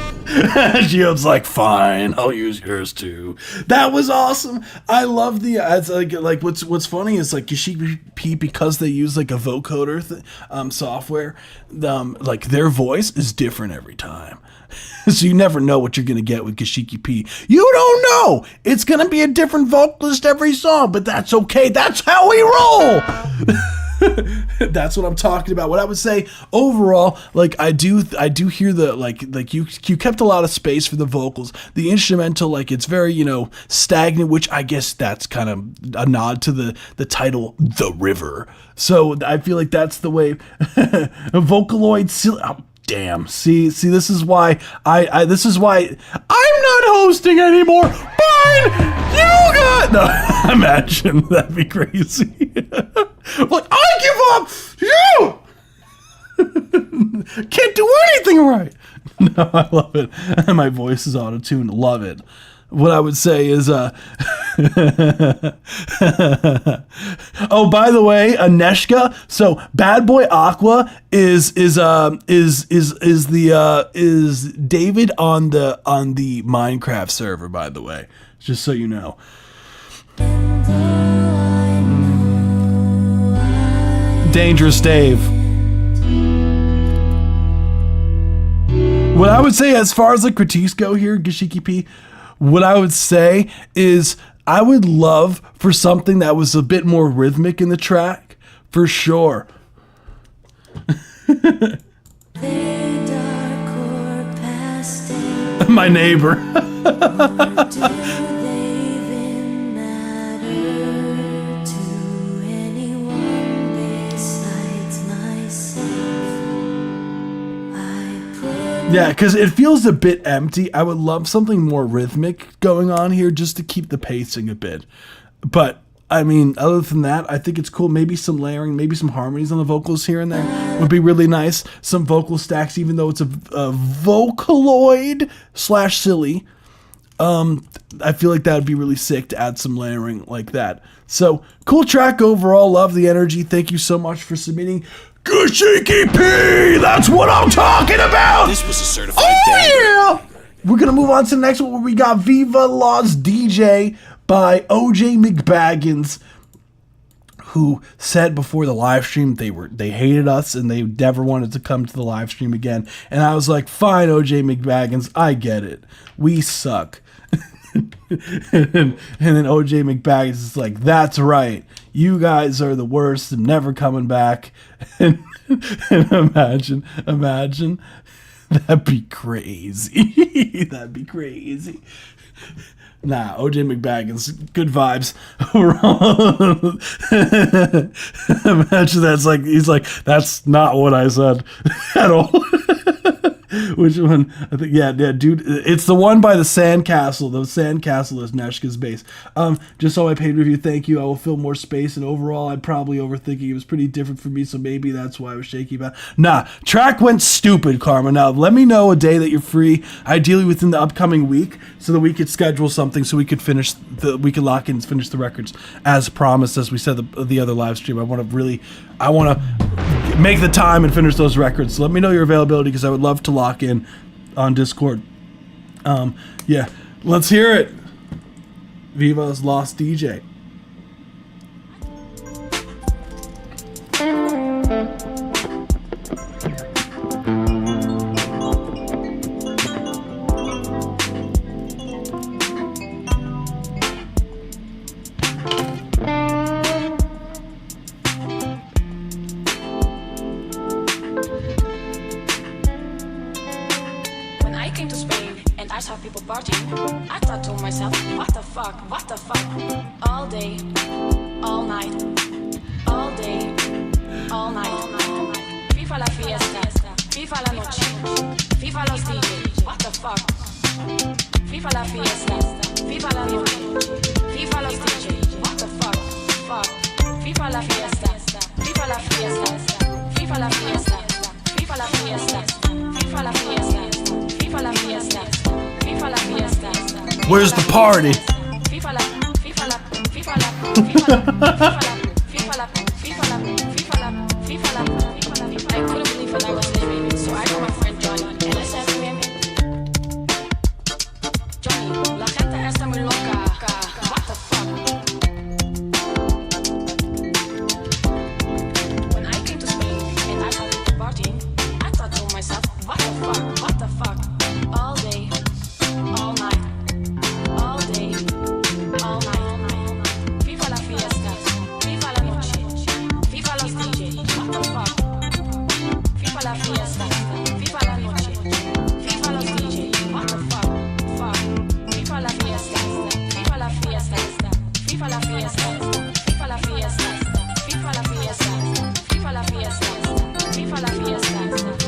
Geode's like, fine, I'll use yours too. That was awesome. I love the it's like what's funny is like Kashiki P, because they use like a vocoder software, like their voice is different every time. So you never know what you're going to get with Kashiki P. You don't know. It's going to be a different vocalist every song, but that's okay. That's how we roll. That's what I'm talking about. What I would say overall, like I do hear the like you kept a lot of space for the vocals. The instrumental, like it's very, stagnant, which I guess that's kind of a nod to the title The River. So I feel like that's the way Vocaloid damn. See, this is why this is why I'm not hosting anymore. Fine, you got no. Imagine that'd be crazy. Like I give up. You can't do anything right. No, I love it. My voice is auto-tuned. Love it. What I would say is, oh, by the way, Aneshka. So, Bad Boy Aqua is David on the Minecraft server. By the way, just so you know. Dangerous Dave. What I would say as far as the critiques go here, Kashiki P, what I would say is I would love for something that was a bit more rhythmic in the track, for sure. My neighbor. Yeah, because it feels a bit empty. I would love something more rhythmic going on here just to keep the pacing a bit. But, I mean, other than that, I think it's cool. Maybe some layering, maybe some harmonies on the vocals here and there would be really nice. Some vocal stacks, even though it's a Vocaloid / silly. I feel like that would be really sick to add some layering like that. So, cool track overall. Love the energy. Thank you so much for submitting. Kashiki P! That's what I'm talking about! This was a certified banger. Yeah! We're gonna move on to the next one where we got Viva Lost DJ by OJ McBaggins, who said before the live stream they hated us and they never wanted to come to the live stream again. And I was like, fine, OJ McBaggins, I get it. We suck. and then OJ McBaggins is like, that's right. You guys are the worst and never coming back. And imagine. That'd be crazy. That'd be crazy. Nah, OJ McBaggins, good vibes. Imagine that's like, he's like, that's not what I said at all. Which one? I think, yeah, dude. It's the one by the sandcastle. The sandcastle is Neshka's base. Just saw my paid review. Thank you. I will fill more space. And overall, I'm probably overthinking. It was pretty different for me, so maybe that's why I was shaky about it. Nah, track went stupid, Karma. Now, let me know a day that you're free, ideally within the upcoming week, so that we could schedule something so we could lock in and finish the records as promised, as we said the other live stream. I want to make the time and finish those records. So let me know your availability because I would love to lock in on Discord. Yeah, let's hear it. Viva's Lost DJ. Where's the party? FIFA la fiesta, FIFA la fiesta, FIFA la fiesta, FIFA la fiesta,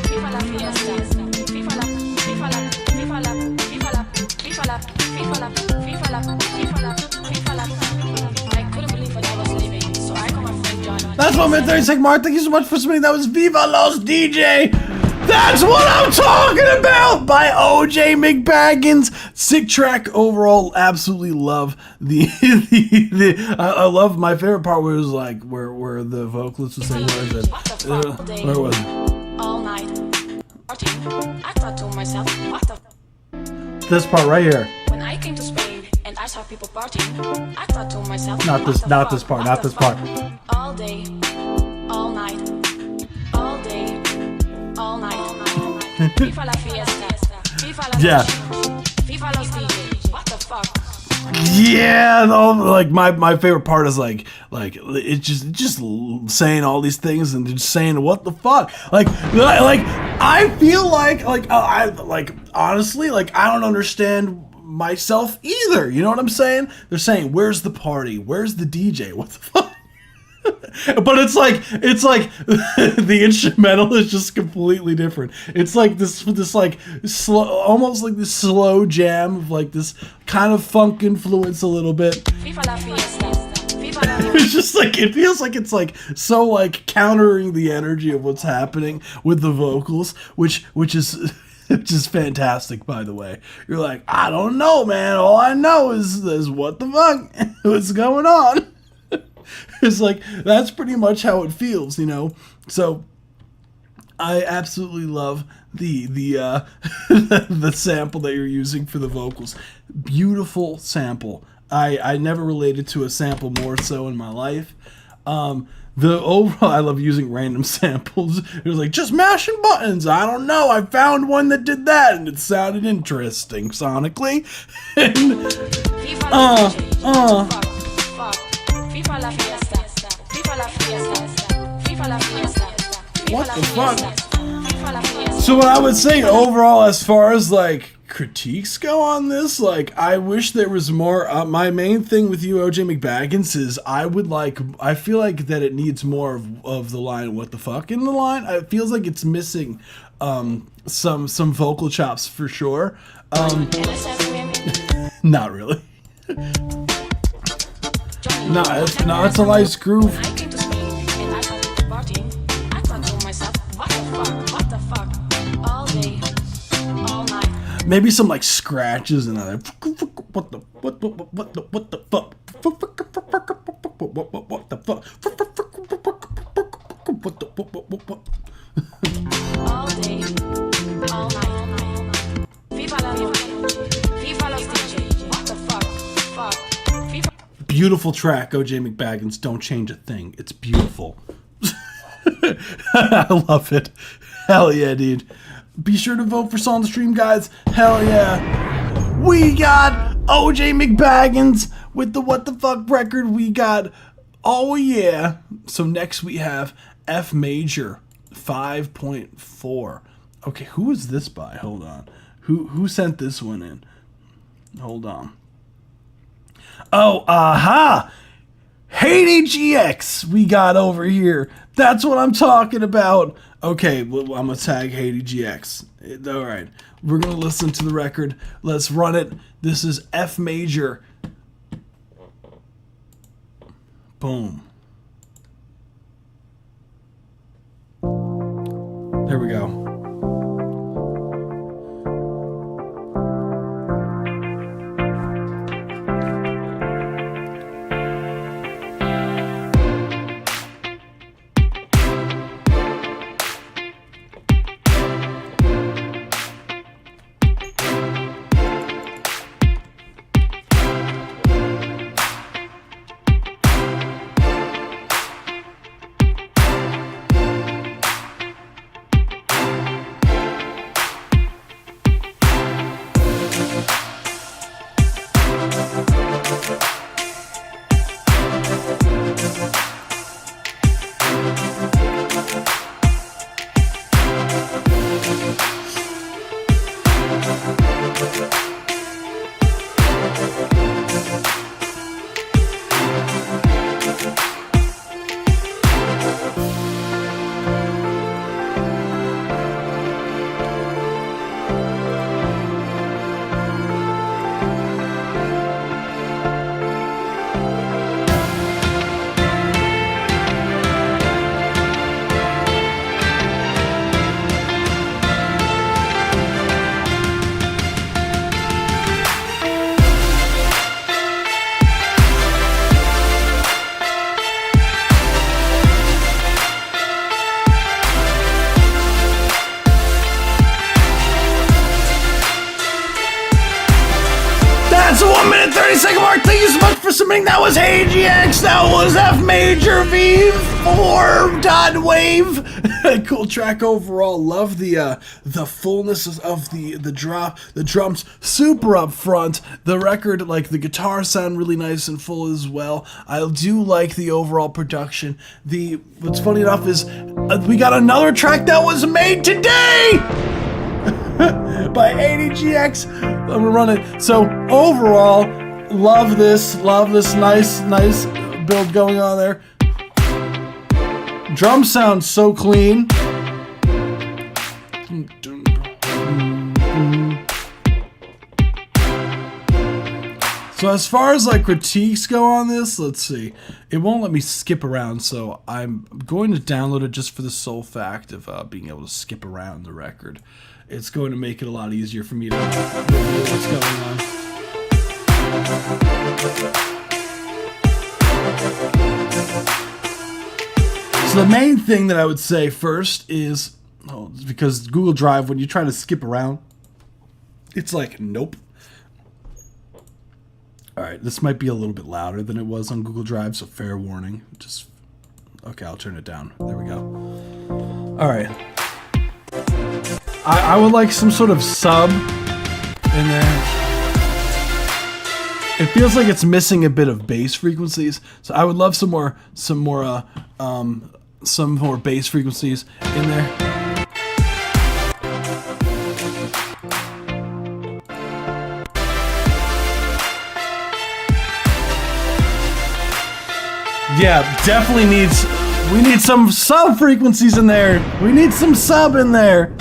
FIFA la fiesta, FIFA la, FIFA la, FIFA la, FIFA la, FIFA la, FIFA la, FIFA la, FIFA la, FIFA la. I couldn't believe what I was living, so I called my friend John. That's what meant 36 Mark. Thank you so much for submitting. That was Viva Los DJ. That's what I'm talking about by OJ McBaggins. Sick track overall. Absolutely love the I love my favorite part where it was like where the vocalist was saying where was it? All night. I thought to myself, what the This part right here. When I came to Spain and I saw people partying, I thought to myself, Not this part, not this part. All day, all night, all day, all night. FIFA la fiesta, FIFA la Yeah. FIFA los DJs. What the fuck? Yeah, no, like my favorite part is like it's just saying all these things and just saying what the fuck. Like I feel like I honestly like I don't understand myself either. You know what I'm saying? They're saying where's the party? Where's the DJ? What the fuck? But it's like the instrumental is just completely different. It's like this like slow, almost like this slow jam of like this kind of funk influence a little bit. FIFA la fiesta, FIFA la It's just like it feels like it's like so like countering the energy of what's happening with the vocals, which is fantastic, by the way. You're like, I don't know, man. All I know is what the fuck what's going on. It's like that's pretty much how it feels, you know. So I absolutely love the the sample that you're using for the vocals. Beautiful sample. I never related to a sample more so in my life. The overall, I love using random samples. It was like just mashing buttons. I don't know. I found one that did that, and it sounded interesting sonically. And FIFA la fiesta, FIFA la fiesta, FIFA la fiesta, what the fuck? FIFA la fiesta. So what I would say overall, as far as like critiques go on this, like I wish there was more. My main thing with you, OJ McBaggins, is I feel like that it needs more of the line "what the fuck" in the line. It feels like it's missing some vocal chops for sure. Not really. No, it's a nice groove. I came to Spain and I saw people partying. I thought to myself, what the fuck, all day, all night. Maybe some like scratches and other. What the fuck? What the fuck? All day, all night. FIFA la FIFA los DJs. What the fuck? FIFA. Beautiful track, OJ McBaggins. Don't change a thing. It's beautiful. I love it. Hell yeah, dude. Be sure to vote for Song the Stream, guys. Hell yeah. We got OJ McBaggins with the What the Fuck record. We got Oh Yeah. So next we have F Major 5.4. Okay, who is this by? Hold on. Who sent this one in? Hold on. Oh, aha! Haiti GX we got over here. That's what I'm talking about. Okay, well, I'm going to tag Haiti GX. All right, we're going to listen to the record. Let's run it. This is F Major. Boom. There we go. That's a 1 minute 30-second mark. Thank you so much for submitting. That was Hey GX. That was F major V4 dot wave. Cool track overall. Love the fullness of the drop. The drums super up front. The record, like the guitar sound really nice and full as well. I do like the overall production. What's funny enough is we got another track that was made today by 80GX. I'm gonna run it. So overall, love this nice build going on there. Drum sounds so clean. So as far as like critiques go on this, let's see. It won't let me skip around, so I'm going to download it just for the sole fact of being able to skip around the record. It's going to make it a lot easier for me to review what's going on. So the main thing that I would say first is, because Google Drive, when you try to skip around, it's like, nope. All right, this might be a little bit louder than it was on Google Drive, so fair warning. Okay, I'll turn it down. There we go. All right. I would like some sort of sub in there. It feels like it's missing a bit of bass frequencies, so I would love some more bass frequencies in there. Yeah, definitely we need some sub frequencies in there. We need some sub in there.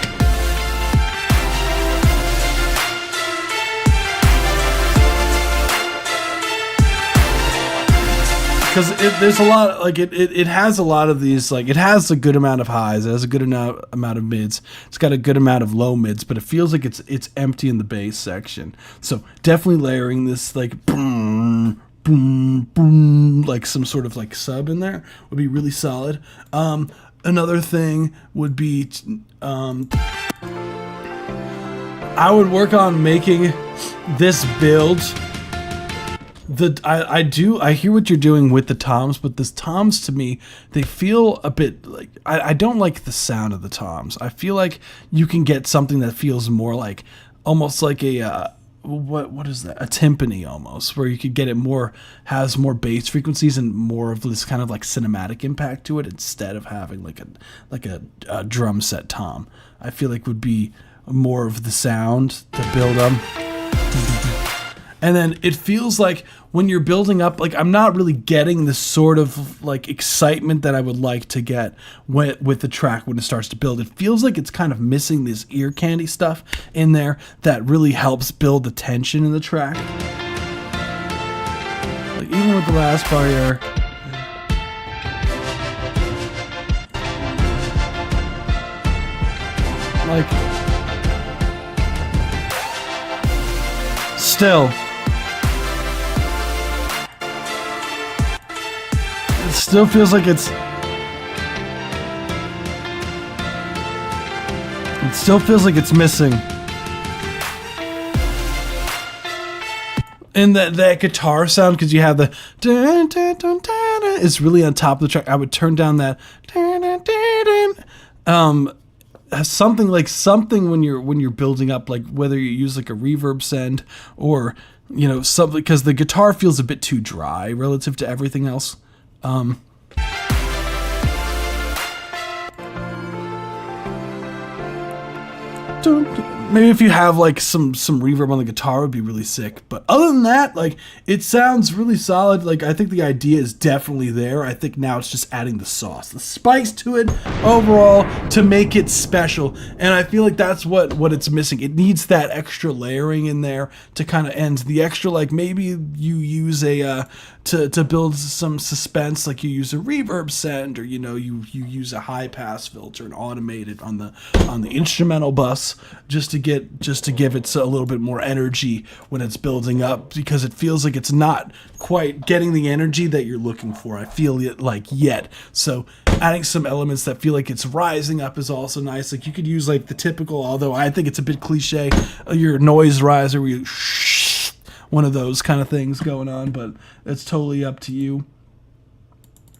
Because there's a lot, like it has a lot of these, like it has a good amount of highs, it has a good amount of mids, it's got a good amount of low mids, but it feels like it's empty in the bass section. So definitely layering this like boom, boom, boom, like some sort of like sub in there would be really solid. Another thing would be I would work on making this build. I hear what you're doing with the toms, but the toms to me, they feel a bit like, I don't like the sound of the toms. I feel like you can get something that feels more like, almost like a, what is that? A timpani almost, where you could get it more, has more bass frequencies and more of this kind of like cinematic impact to it instead of having like a drum set tom. I feel like would be more of the sound to build up. And then it feels like when you're building up, like I'm not really getting the sort of like excitement that I would like to get with the track when it starts to build. It feels like it's kind of missing this ear candy stuff in there that really helps build the tension in the track. Like even with the last part here. Like, still. It still feels like it still feels like it's missing. And that guitar sound, because you have the dun, dun, dun, dun, dun, it's really on top of the track. I would turn down that dun, dun, dun, dun. Something when you're building up, like whether you use like a reverb send or something, because the guitar feels a bit too dry relative to everything else. maybe if you have like some reverb on the guitar would be really sick. But other than that, like, it sounds really solid. Like, I think the idea is definitely there. I think now it's just adding the sauce, the spice to it overall to make it special. And I feel like that's what it's missing. It needs that extra layering in there to kind of end the extra, like maybe you use a to build some suspense, like you use a reverb send, or you use a high pass filter and automate it on the instrumental bus just to give it a little bit more energy when it's building up, because it feels like it's not quite getting the energy that you're looking for. I feel it like yet. So adding some elements that feel like it's rising up is also nice. Like you could use like the typical, although I think it's a bit cliche, your noise riser where you one of those kind of things going on, but it's totally up to you,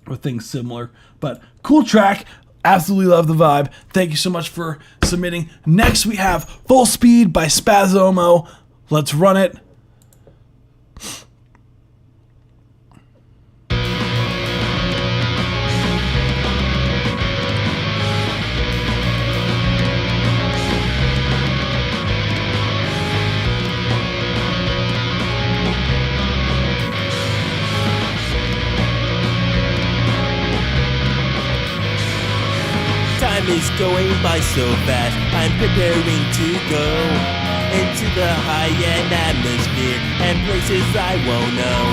or things similar. But cool track. Absolutely love the vibe. Thank you so much for submitting. Next we have Full Speed by Spazomo. Let's run it. Time is going by so fast, I'm preparing to go into the high-end atmosphere and places I won't know.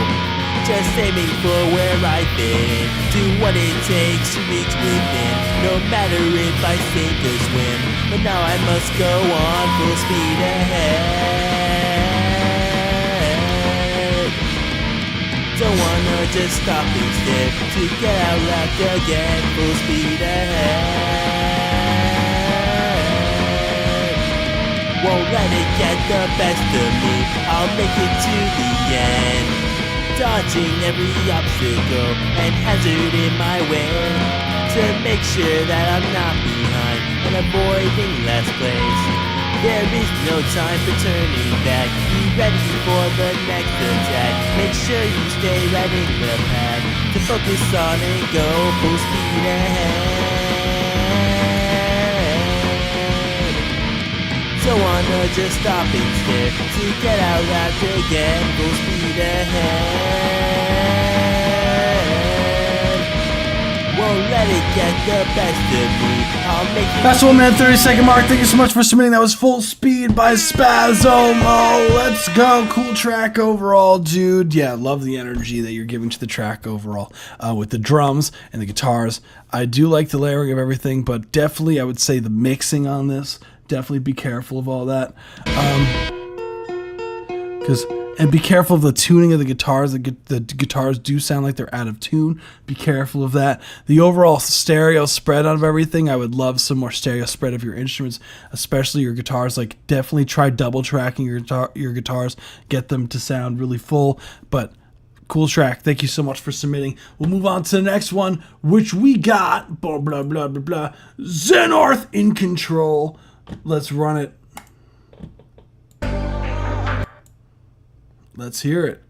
Just aiming for where I fit, do what it takes to reach within, no matter if I sink or swim. But now I must go on full speed ahead. Don't wanna just stop instead to get out left again, full speed ahead. Won't let it get the best of me, I'll make it to the end, dodging every obstacle and hazard in my way, to make sure that I'm not behind and avoiding last place. There is no time for turning back, be ready for the next attack, make sure you stay right in the path, to focus on and go full speed ahead. Don't wanna just stop instead to get out left again, full speed ahead. Won't let it get the best of me, I'll make it. That's 1 minute 30-second mark. Thank you so much for submitting. That was Full Speed by Spazomo. Let's go. Cool track overall, dude. Yeah, love the energy that you're giving to the track overall with the drums and the guitars. I do like the layering of everything, but definitely I would say the mixing on this, definitely be careful of all that. And be careful of the tuning of the guitars. The guitars do sound like they're out of tune. Be careful of that. The overall stereo spread out of everything, I would love some more stereo spread of your instruments, especially your guitars. Like, definitely try double tracking your guitars. Get them to sound really full. But cool track. Thank you so much for submitting. We'll move on to the next one, which we got blah blah blah blah blah. Xenorth In Control. Let's run it. Let's hear it.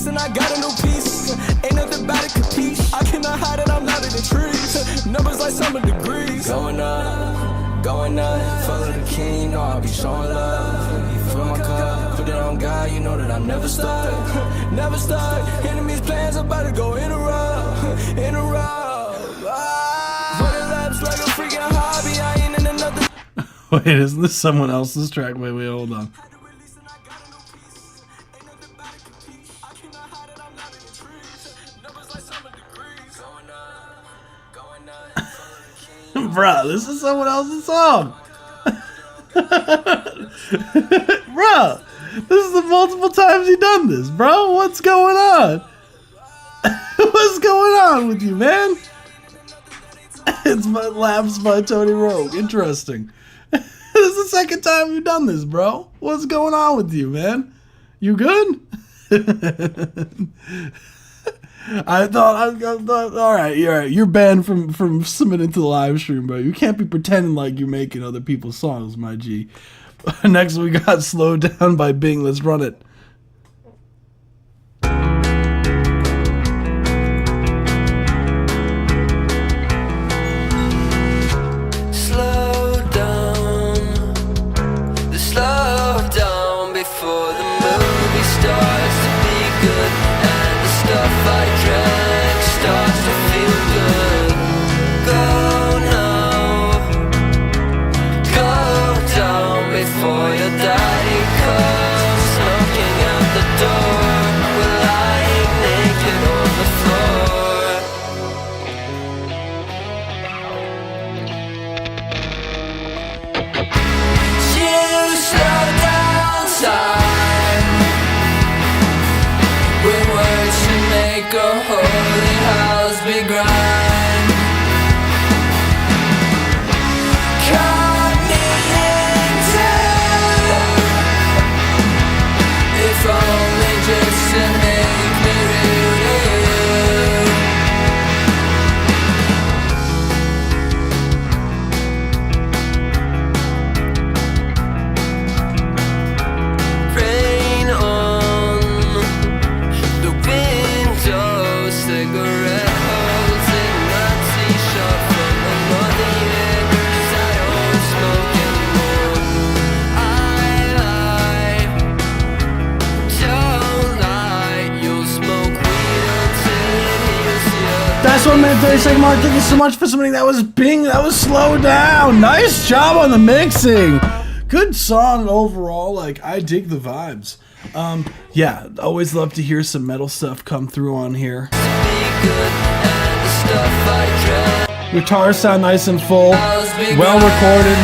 And I got a new piece. Ain't nothing about it, capiche. I cannot hide it, I'm not in the trees. Numbers like summer degrees. Going up, follow the king, you know I'll be showing love. You fill my cup, put it on God, you know that I'm never stuck. Never stuck, enemies' plans about to go interrupt. Running laps like a freaking hobby, I ain't in another. Wait, isn't this someone else's track? Wait, hold on. Bruh, this is someone else's song. Bruh, this is the multiple times you done this, bro. What's going on? What's going on with you, man? It's my Laughs by Tony Rogue. Interesting. This is the second time you've done this, bro. What's going on with you, man? You good? I thought, all right, you're banned from submitting to the live stream, bro. You can't be pretending like you're making other people's songs, my G. Next we got Slowed Down by Bing. Let's run it. Slow down before the movie starts to be good, and the stuff I drank starts to feel good. Go down before your daddy comes knocking at the door. We're lying naked on the floor. You slow down time when words should make a holy house be grind. Cut me in two, if only just to make me real to rain on the window, cigarette holes in my t-shirt from another year, 'cause I don't smoke anymore. Don't lie, you'll smoke weed until it heals you. That's 1 minute 30-second mark. Thank you so much for submitting. That was Bing. That was Slow Down. Nice job on the mixing. Good song overall. Like, I dig the vibes. Yeah, always love to hear some metal stuff come through on here. Guitars sound nice and full. Well recorded.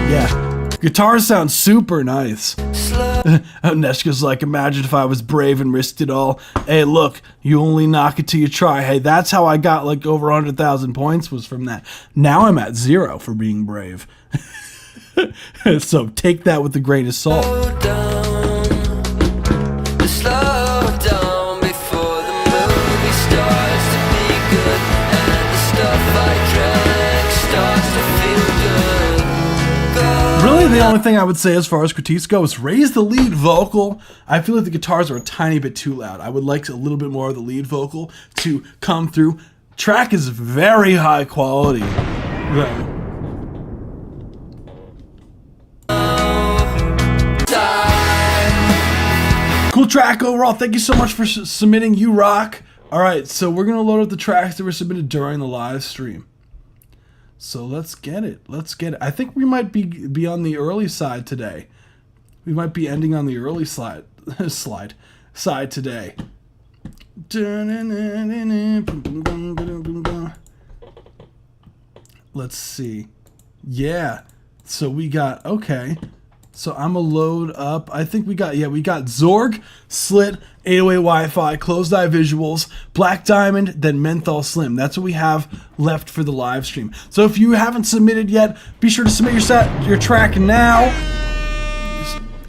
Yeah. Guitars sound super nice. Neshka's like, imagine if I was brave and risked it all. Hey, look, you only knock it till you try. Hey, that's how I got like over 100,000 points, was from that. Now I'm at 0 for being brave. So take that with a grain of salt. Slow down before the movie starts to be good, and the stuff I drank starts to feel good. Really, the only thing I would say as far as critiques go is raise the lead vocal. I feel like the guitars are a tiny bit too loud. I would like a little bit more of the lead vocal to come through. Track is very high quality. Right. Cool track overall. Thank you so much for submitting. You rock. All right, so we're going to load up the tracks that were submitted during the live stream. So let's get it. Let's get it. I think we might be on the early side today. We might be ending on the early side today. Let's see. Yeah. So we got, okay. So I'm gonna load up. I think we got Zorg, Slit, 808 Wi-Fi, Closed Eye Visuals, Black Diamond, then Menthol Slim. That's what we have left for the live stream. So if you haven't submitted yet, be sure to submit your track now,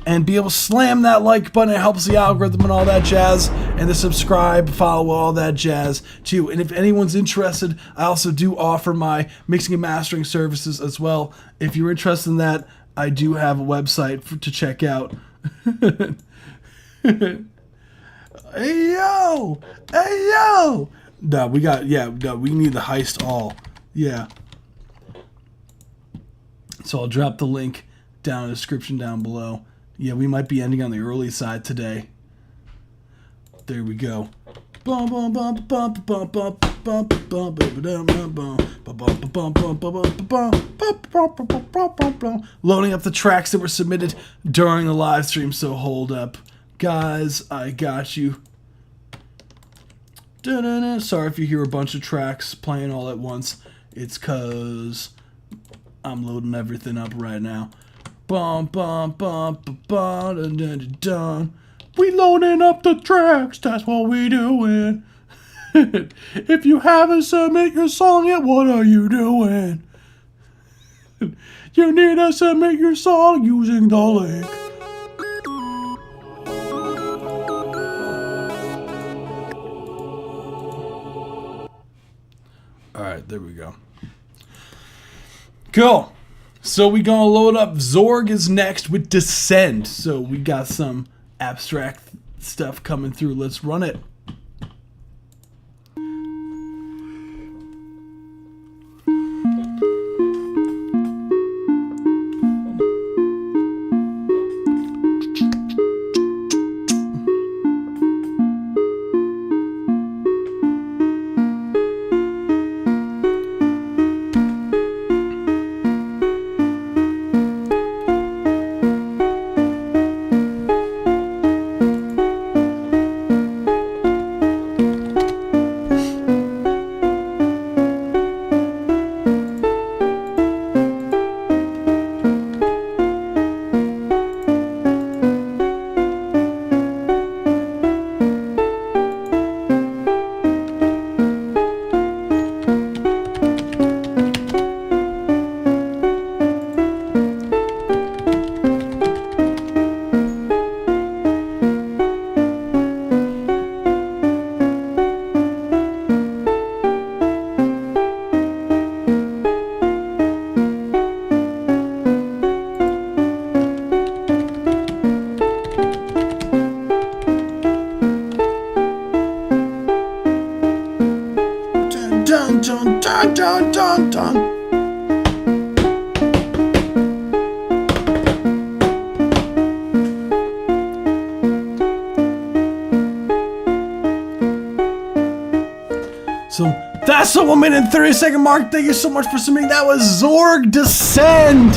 and be able to slam that like button. It helps the algorithm and all that jazz, and the subscribe, follow, all that jazz too. And if anyone's interested, I also do offer my mixing and mastering services as well. If you're interested in that, I do have a website to check out. Hey yo! Hey yo! No, we need the heist all. Yeah. So I'll drop the link down in the description down below. Yeah, we might be ending on the early side today. There we go. Loading up the tracks that were submitted during the live stream, so hold up. Guys, I got you. Da-da-da. Sorry if you hear a bunch of tracks playing all at once. It's cause I'm loading everything up right now. Bum bum bum bum bum dun, dun, dun, dun. We loading up the tracks, that's what we doing. If you haven't submit your song yet, what are you doing? You need to submit your song using the link. Alright, there we go. Cool. So we gonna load up. Zorg is next with Descend. So we got some abstract stuff coming through. Let's run it. Dun dun dun dun dun dun. So that's the 1 minute and 30-second mark. Thank you so much for submitting. That was Zorg Descend.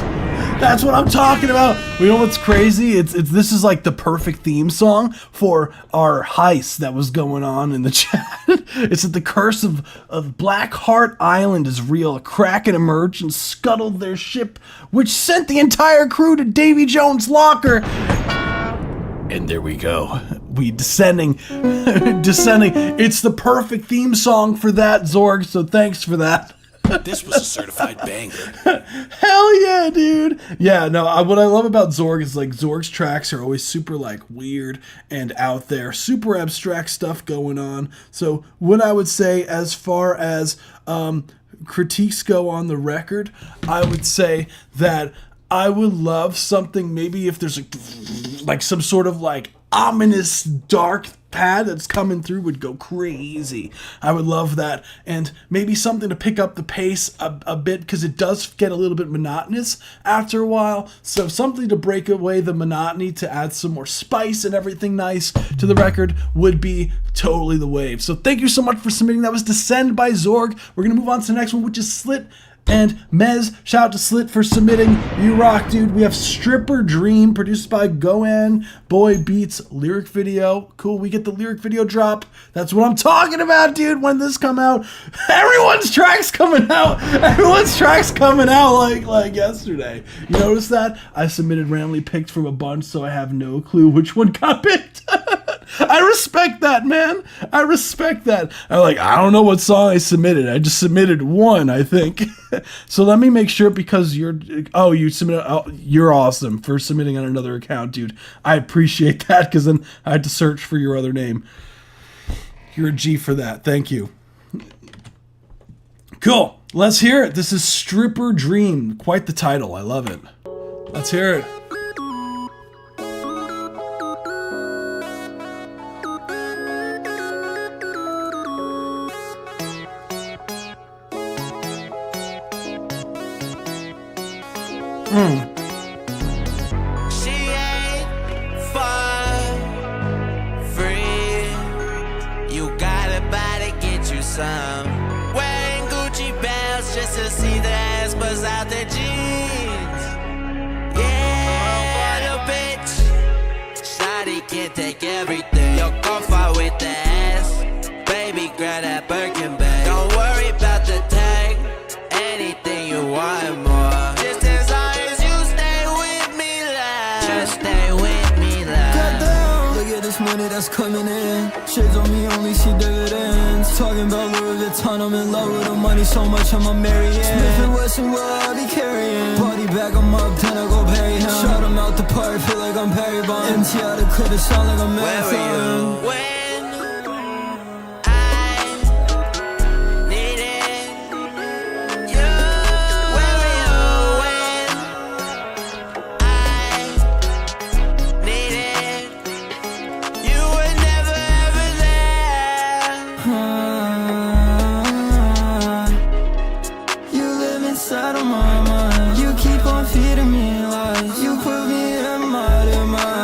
That's what I'm talking about. You know what's crazy? This is like the perfect theme song for our heist that was going on in the chat. It's that the curse of Black Heart Island is real. A kraken emerged and scuttled their ship, which sent the entire crew to Davy Jones' locker. And there we go. We descending. Descending. It's the perfect theme song for that, Zorg, so thanks for that. This was a certified banger. Hell yeah, dude. Yeah, no, what I love about Zorg is like Zorg's tracks are always super like weird and out there, super abstract stuff going on. So what I would say as far as critiques go on the record, I would say that I would love something, maybe if there's like some sort of like ominous dark pad that's coming through would go crazy. I would love that. And maybe something to pick up the pace a bit, because it does get a little bit monotonous after a while. So something to break away the monotony, to add some more spice and everything nice to the record would be totally the wave. So thank you so much for submitting. That was Descend by Zorg. We're going to move on to the next one, which is Slit and Mez. Shout out to Slit for submitting. You rock, dude. We have Stripper Dream, produced by Goan Boy Beats, lyric video. Cool, we get the lyric video drop. That's what I'm talking about, dude. When this come out, everyone's tracks coming out. Everyone's tracks coming out like yesterday. You notice that? I submitted randomly picked from a bunch, so I have no clue which one got picked. I respect that, man. I respect that. I don't know what song I submitted. I just submitted one, I think. So let me make sure, because you submitted. Oh, you're awesome for submitting on another account, dude. I appreciate that, because then I had to search for your other name. You're a G for that. Thank you. Cool. Let's hear it. This is Stripper Dream. Quite the title. I love it. Let's hear it. She ain't for free. You gotta buy to get you some. Wearing Gucci belts just to see the ass buzz out the jeans. Yeah, little bitch. Shawty can't take everything. Yo, go far with the ass. Baby girl, money that's coming in. Shades on me, only see dividends. Talking about Louis Vuitton, I'm in love with the money so much, I'm a Marianne. Smith and Wesson, will I be carrying? Body bag, I'm up, then I go bury him. Shot him out the park, feel like I'm Perry Bond. Empty out the clip, it sound like a marathon. When I needed you, where were you when I needed you? Were never ever there. You live inside of my mind. You keep on feeding me lies. You put me in my demise.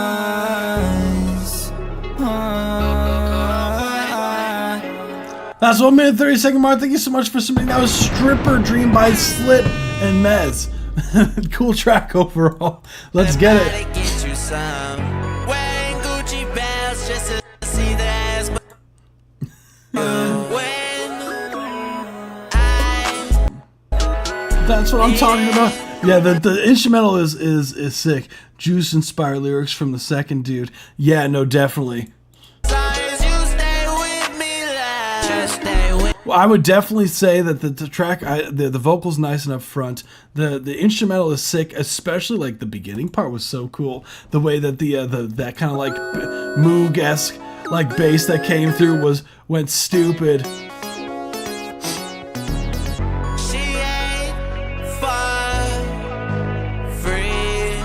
That's 1 minute 30-second mark. Thank you so much for submitting. That was Stripper Dream by Slit and Mez. Cool track overall. Let's get it. Get you some. Wearing Gucci belts just to see the ass. That's what I'm talking about. Yeah, the instrumental is sick. Juice inspired lyrics from the second dude. Yeah, no, definitely. Well, I would definitely say that the track, the vocal's nice and up front. The instrumental is sick, especially like the beginning part was so cool. The way that that kind of like Moog-esque like bass that came through went stupid. She ain't for free.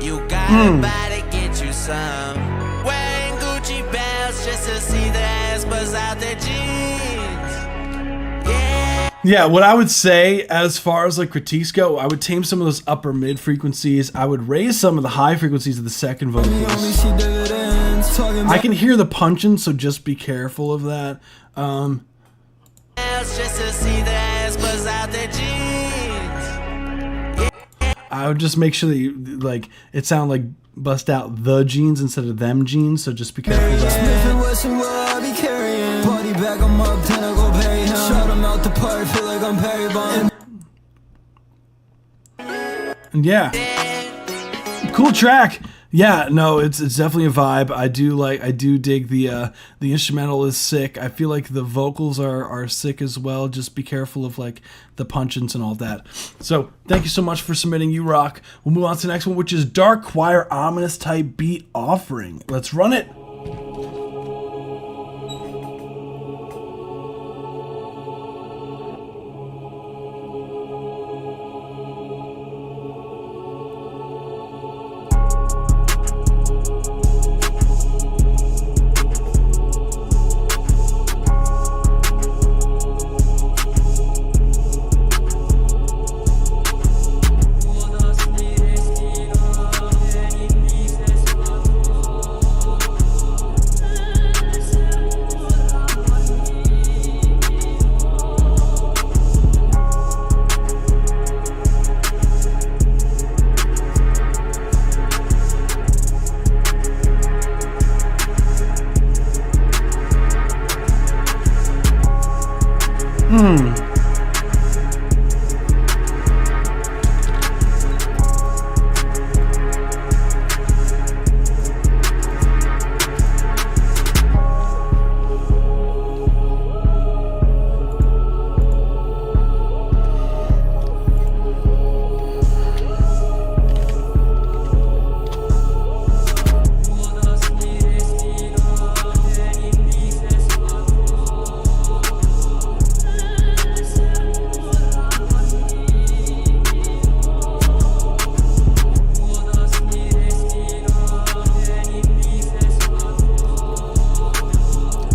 You gotta buy to get you some. Wearing Gucci belts just to see the ass buzz out the jeans. Yeah, what I would say as far as like critiques go, I would tame some of those upper mid frequencies. I would raise some of the high frequencies of the second vocals. I can hear the punching, so just be careful of that. I would just make sure that you like it sound like bust out the jeans instead of them jeans, so just be careful of that. Body bag, I'm up, then I go bury him. Shot him out the park, feel like I'm Perry Bond. And yeah, cool track. Yeah, no, it's definitely a vibe. I do dig the instrumental is sick. I feel like the vocals are sick as well. Just be careful of like the punch-ins and all that. So thank you so much for submitting. You rock. We'll move on to the next one, which is Dark Choir Ominous Type Beat Offering. Let's run it.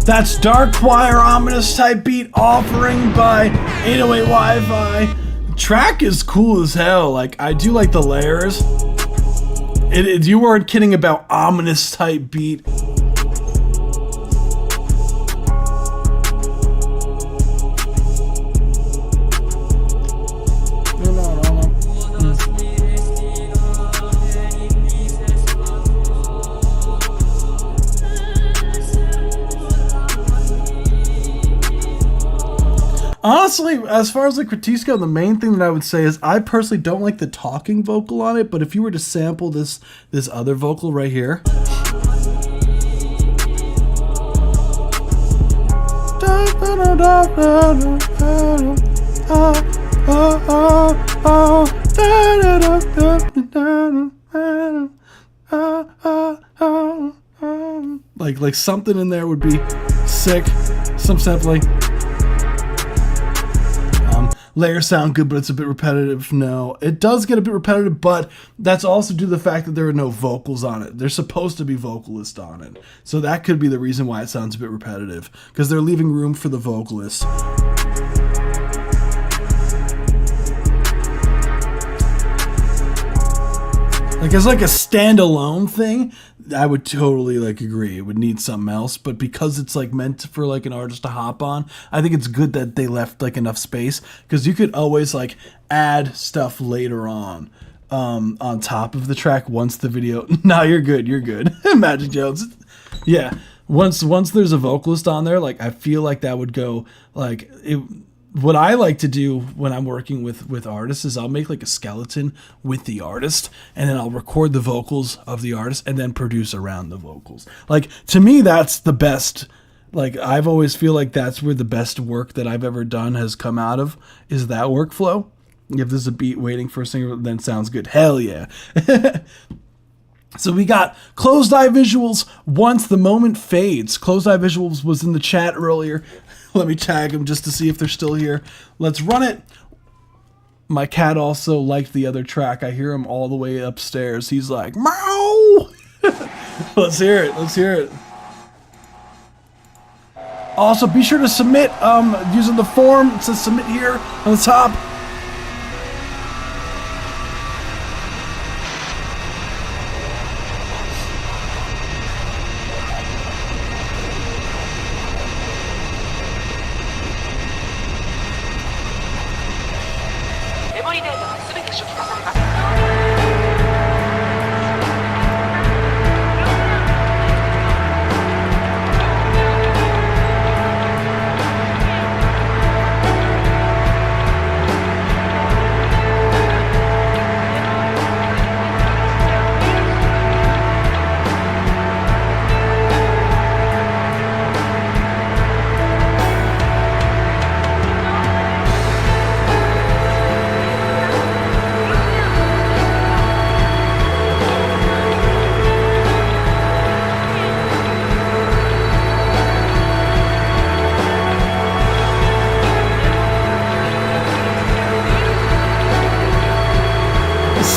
That's Dark Choir Ominous Type Beat Offering by 808 Wi-Fi. The track is cool as hell. Like, I do like the layers. You weren't kidding about ominous type beat. Honestly, as far as the critiques go, the main thing that I would say is I personally don't like the talking vocal on it, but if you were to sample this other vocal right here, Like something in there would be sick. Some sampling. Layers sound good, but it's a bit repetitive. No, it does get a bit repetitive, but that's also due to the fact that there are no vocals on it. There's supposed to be vocalists on it. So that could be the reason why it sounds a bit repetitive, because they're leaving room for the vocalist. Like, as like a standalone thing, I would totally like agree. It would need something else, but because it's like meant for like an artist to hop on, I think it's good that they left like enough space, because you could always like add stuff later on top of the track once the video. Nah, you're good. You're good. Magic Jones. Yeah. Once there's a vocalist on there, like I feel like that would go like it. What I like to do when I'm working with artists is I'll make like a skeleton with the artist, and then I'll record the vocals of the artist and then produce around the vocals. Like, to me, that's the best. Like, I've always feel like that's where the best work that I've ever done has come out of, is that workflow. If there's a beat waiting for a singer, then sounds good. Hell yeah. So we got Closed Eye Visuals, Once the Moment Fades. Closed Eye Visuals was in the chat earlier. Let me tag them just to see if they're still here. Let's run it. My cat also liked the other track. I hear him all the way upstairs. He's like, meow. Let's hear it. Let's hear it. Also, be sure to submit using the form. It says submit here on the top.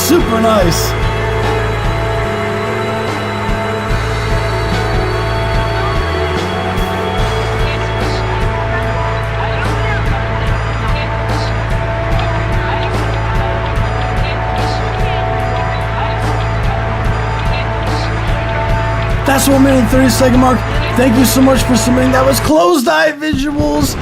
Super nice. That's 1 minute and 30-second mark. Thank you so much for submitting. That was Closed Eye Visuals.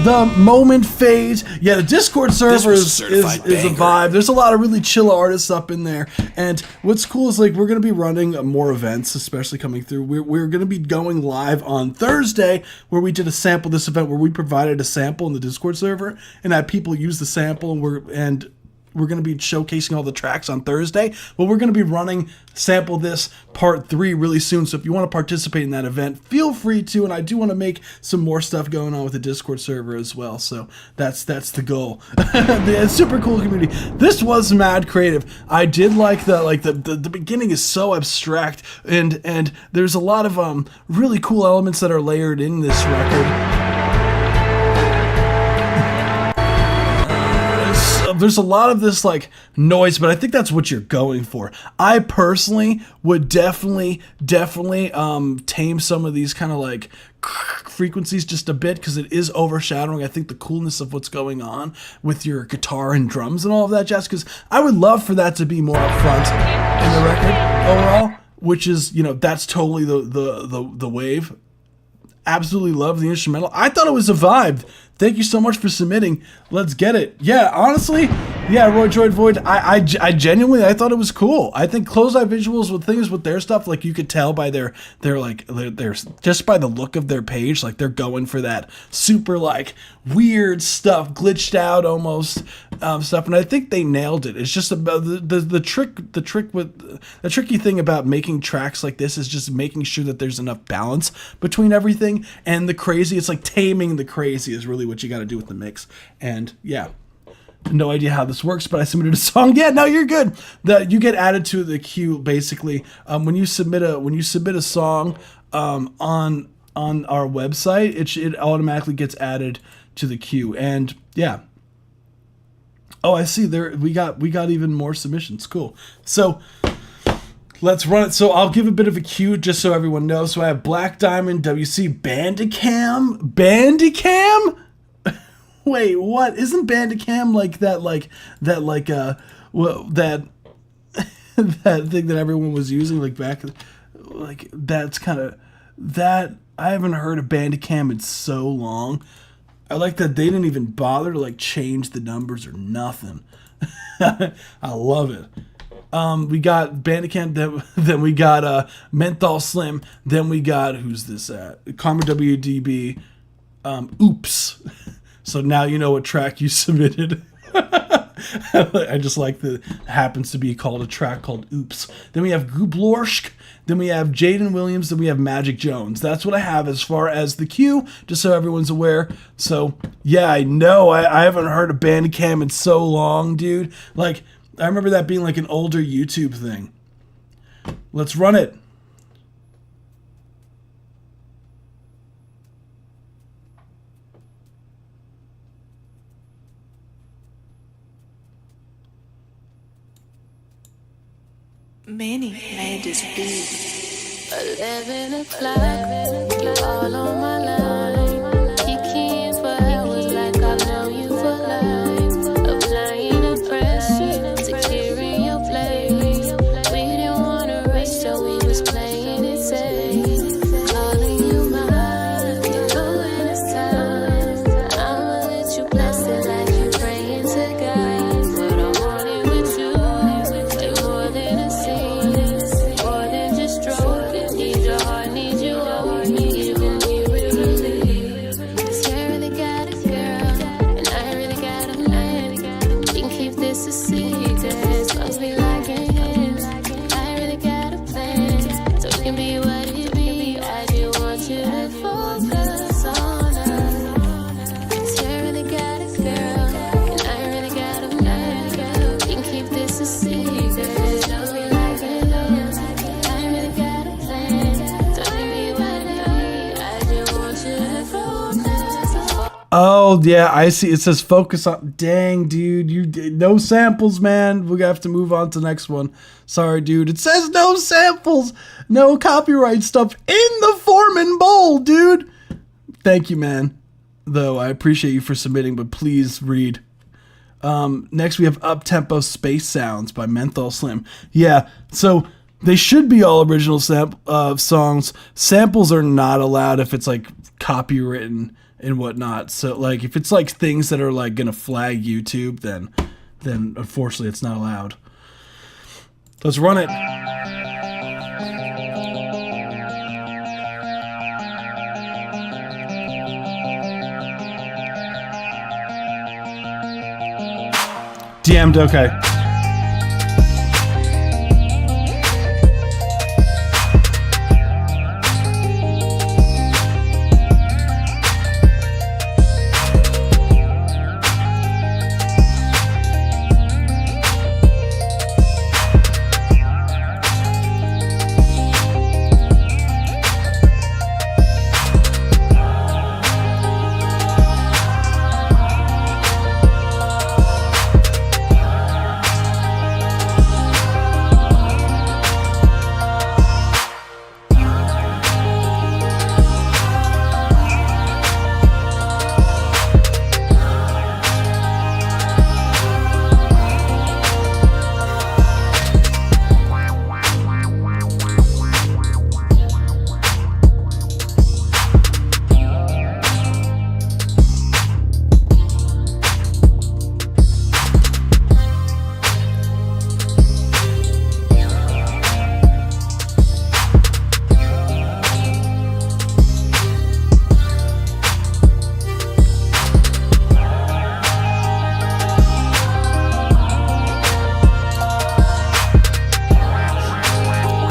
The Moment Fades. Yeah, the Discord server is a vibe. There's a lot of really chill artists up in there. And what's cool is like we're going to be running more events, especially coming through. We're going to be going live on Thursday, where we did a sample this event where we provided a sample in the Discord server and had people use the sample, and we're going to be showcasing all the tracks on Thursday, but we're going to be running Sample This Part 3 really soon. So if you want to participate in that event, feel free to. And I do want to make some more stuff going on with the Discord server as well. So that's the goal. The super cool community. This was mad creative. I did like the beginning is so abstract, and there's a lot of really cool elements that are layered in this record. There's a lot of this like noise, but I think that's what you're going for. I personally would definitely tame some of these kind of like frequencies just a bit, because it is overshadowing, I think, the coolness of what's going on with your guitar and drums and all of that jazz, because I would love for that to be more up front in the record overall, which is, you know, that's totally the wave. Absolutely love the instrumental. I thought it was a vibe. Thank you so much for submitting. Let's get it. Yeah, honestly, yeah, Roy Droid Void, I genuinely, I thought it was cool. I think Close Eye Visuals with things with their stuff, like you could tell by their just by the look of their page, like they're going for that super like weird stuff, glitched out almost stuff, and I think they nailed it. It's just about the tricky thing about making tracks like this is just making sure that there's enough balance between everything and the crazy. It's like taming the crazy is really what you got to do with the mix. And yeah, no idea how this works, but I submitted a song. Yeah, no, you're good. That you get added to the queue basically when you submit a song on our website. It automatically gets added to the queue. And yeah. Oh, I see. There we got even more submissions. Cool. So let's run it. So I'll give a bit of a cue just so everyone knows. So I have Black Diamond, WC, Bandicam. Wait, what? Isn't Bandicam like that that thing that everyone was using like back, like that's kind of that. I haven't heard of Bandicam in so long. I like that they didn't even bother to like change the numbers or nothing. I love it. We got Bandicam, then we got Menthol Slim, then we got, who's this at? Karma WDB, Oops. So now you know what track you submitted. I just like that it happens to be called a track called Oops. Then we have Gublorsk, then we have Jaden Williams, then we have Magic Jones. That's what I have as far as the queue, just so everyone's aware. So yeah, I know I haven't heard of Bandicam in so long, dude. Like, I remember that being like an older YouTube thing. Let's run it. Many made this beat. 11 o'clock, you all on my line. Kiki for hours like I know you for life. Applying the pressure, securing your place. We didn't wanna race, so we was playing it safe. Calling you mine, you know when it's time. I'ma let you bless it like you praying to God. But I want it with you, way more than a scene, more than just stroking. Need your heart, need you all, me giving me relief. 'Cause you really got it, girl, and I really got a man. We can keep this a secret, songs we like hands. I really got a plan, so it can be what it be. I just want you to focus on us. 'Cause you really got it, girl, and I really got a man. We can keep this a secret, songs we like hands. I really got a plan, so it can be what it be. I just want you to focus on. Oh yeah, I see. It says focus on. Dang, dude, you no samples, man. We have to move on to the next one. Sorry, dude. It says no samples, no copyright stuff in the Foreman Bowl, dude. Thank you, man. Though I appreciate you for submitting, but please read. Next we have Up-Tempo Space Sounds by Menthol Slim. Yeah, so they should be all original songs. Samples are not allowed if it's like copywritten and whatnot. So like if it's like things that are like gonna flag YouTube, then unfortunately it's not allowed. Let's run it. DM'd, okay.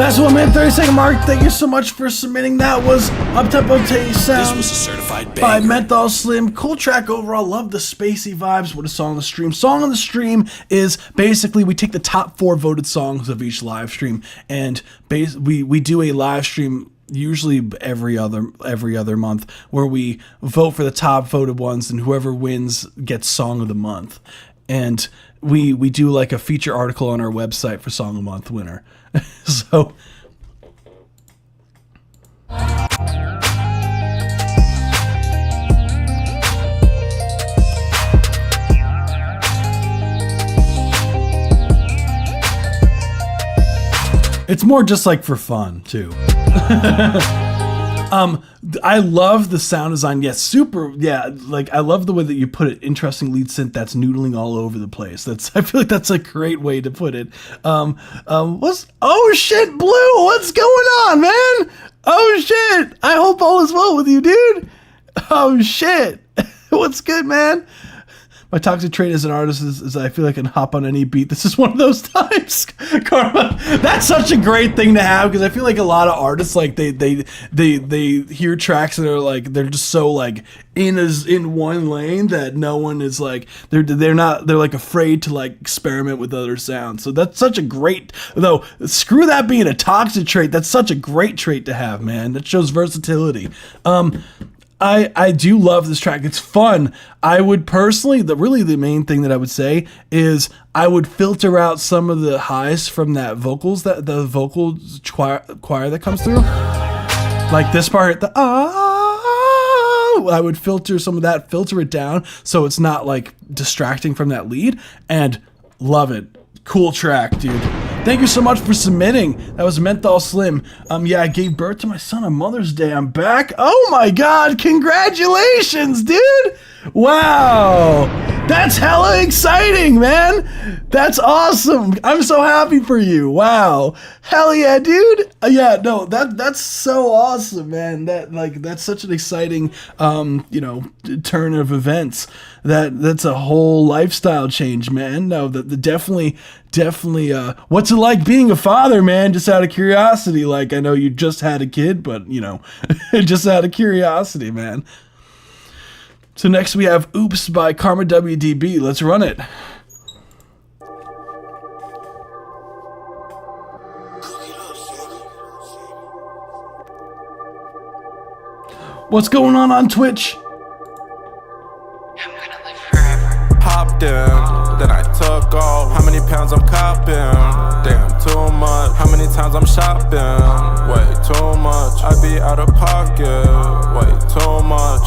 That's 1 minute 30-second mark. Thank you so much for submitting. That was Uptempo Taste Sound. This was a certified by banger. Menthol Slim. Cool track overall. Love the spacey vibes. What a song on the stream. Song on the stream is basically we take the top 4 voted songs of each live stream, and we do a live stream usually every other month where we vote for the top voted ones, and whoever wins gets Song of the Month. And we do like a feature article on our website for Song of the Month winner. So it's more just like for fun too. I love the sound design. Yes, super. Yeah, like I love the way that you put it. Interesting lead synth that's noodling all over the place. I feel like that's a great way to put it. Oh shit, Blue, what's going on, man? Oh shit, I hope all is well with you, dude. Oh shit, what's good, man? My toxic trait as an artist is I feel like I can hop on any beat. This is one of those times. Karma, that's such a great thing to have, because I feel like a lot of artists, like they hear tracks that are like they're just so like in one lane that no one is like they're like afraid to like experiment with other sounds. So that's such a great, though screw that being a toxic trait, that's such a great trait to have, man. That shows versatility. I do love this track. It's fun. I would personally, the main thing that I would say is I would filter out some of the highs from the vocals choir that comes through. Like this part, I would filter some of that, filter it down so it's not like distracting from that lead, and love it. Cool track, dude. Thank you so much for submitting. That was Menthol Slim. Yeah, I gave birth to my son on Mother's Day. I'm back. Oh my God, congratulations, dude. Wow. That's hella exciting, man. That's awesome. I'm so happy for you. Wow. Hell yeah, dude. Yeah, no, that's so awesome, man. That's such an exciting turn of events. That's a whole lifestyle change, man. No, definitely what's it like being a father, man? Just out of curiosity. Like, I know you just had a kid, but just out of curiosity, man. So next we have Oops by Karma WDB. Let's run it. What's going on Twitch? Hopped in, then I took off. How many pounds I'm copping? Damn, too much. How many times I'm shopping? Way too much. I be out of pocket. Way too much.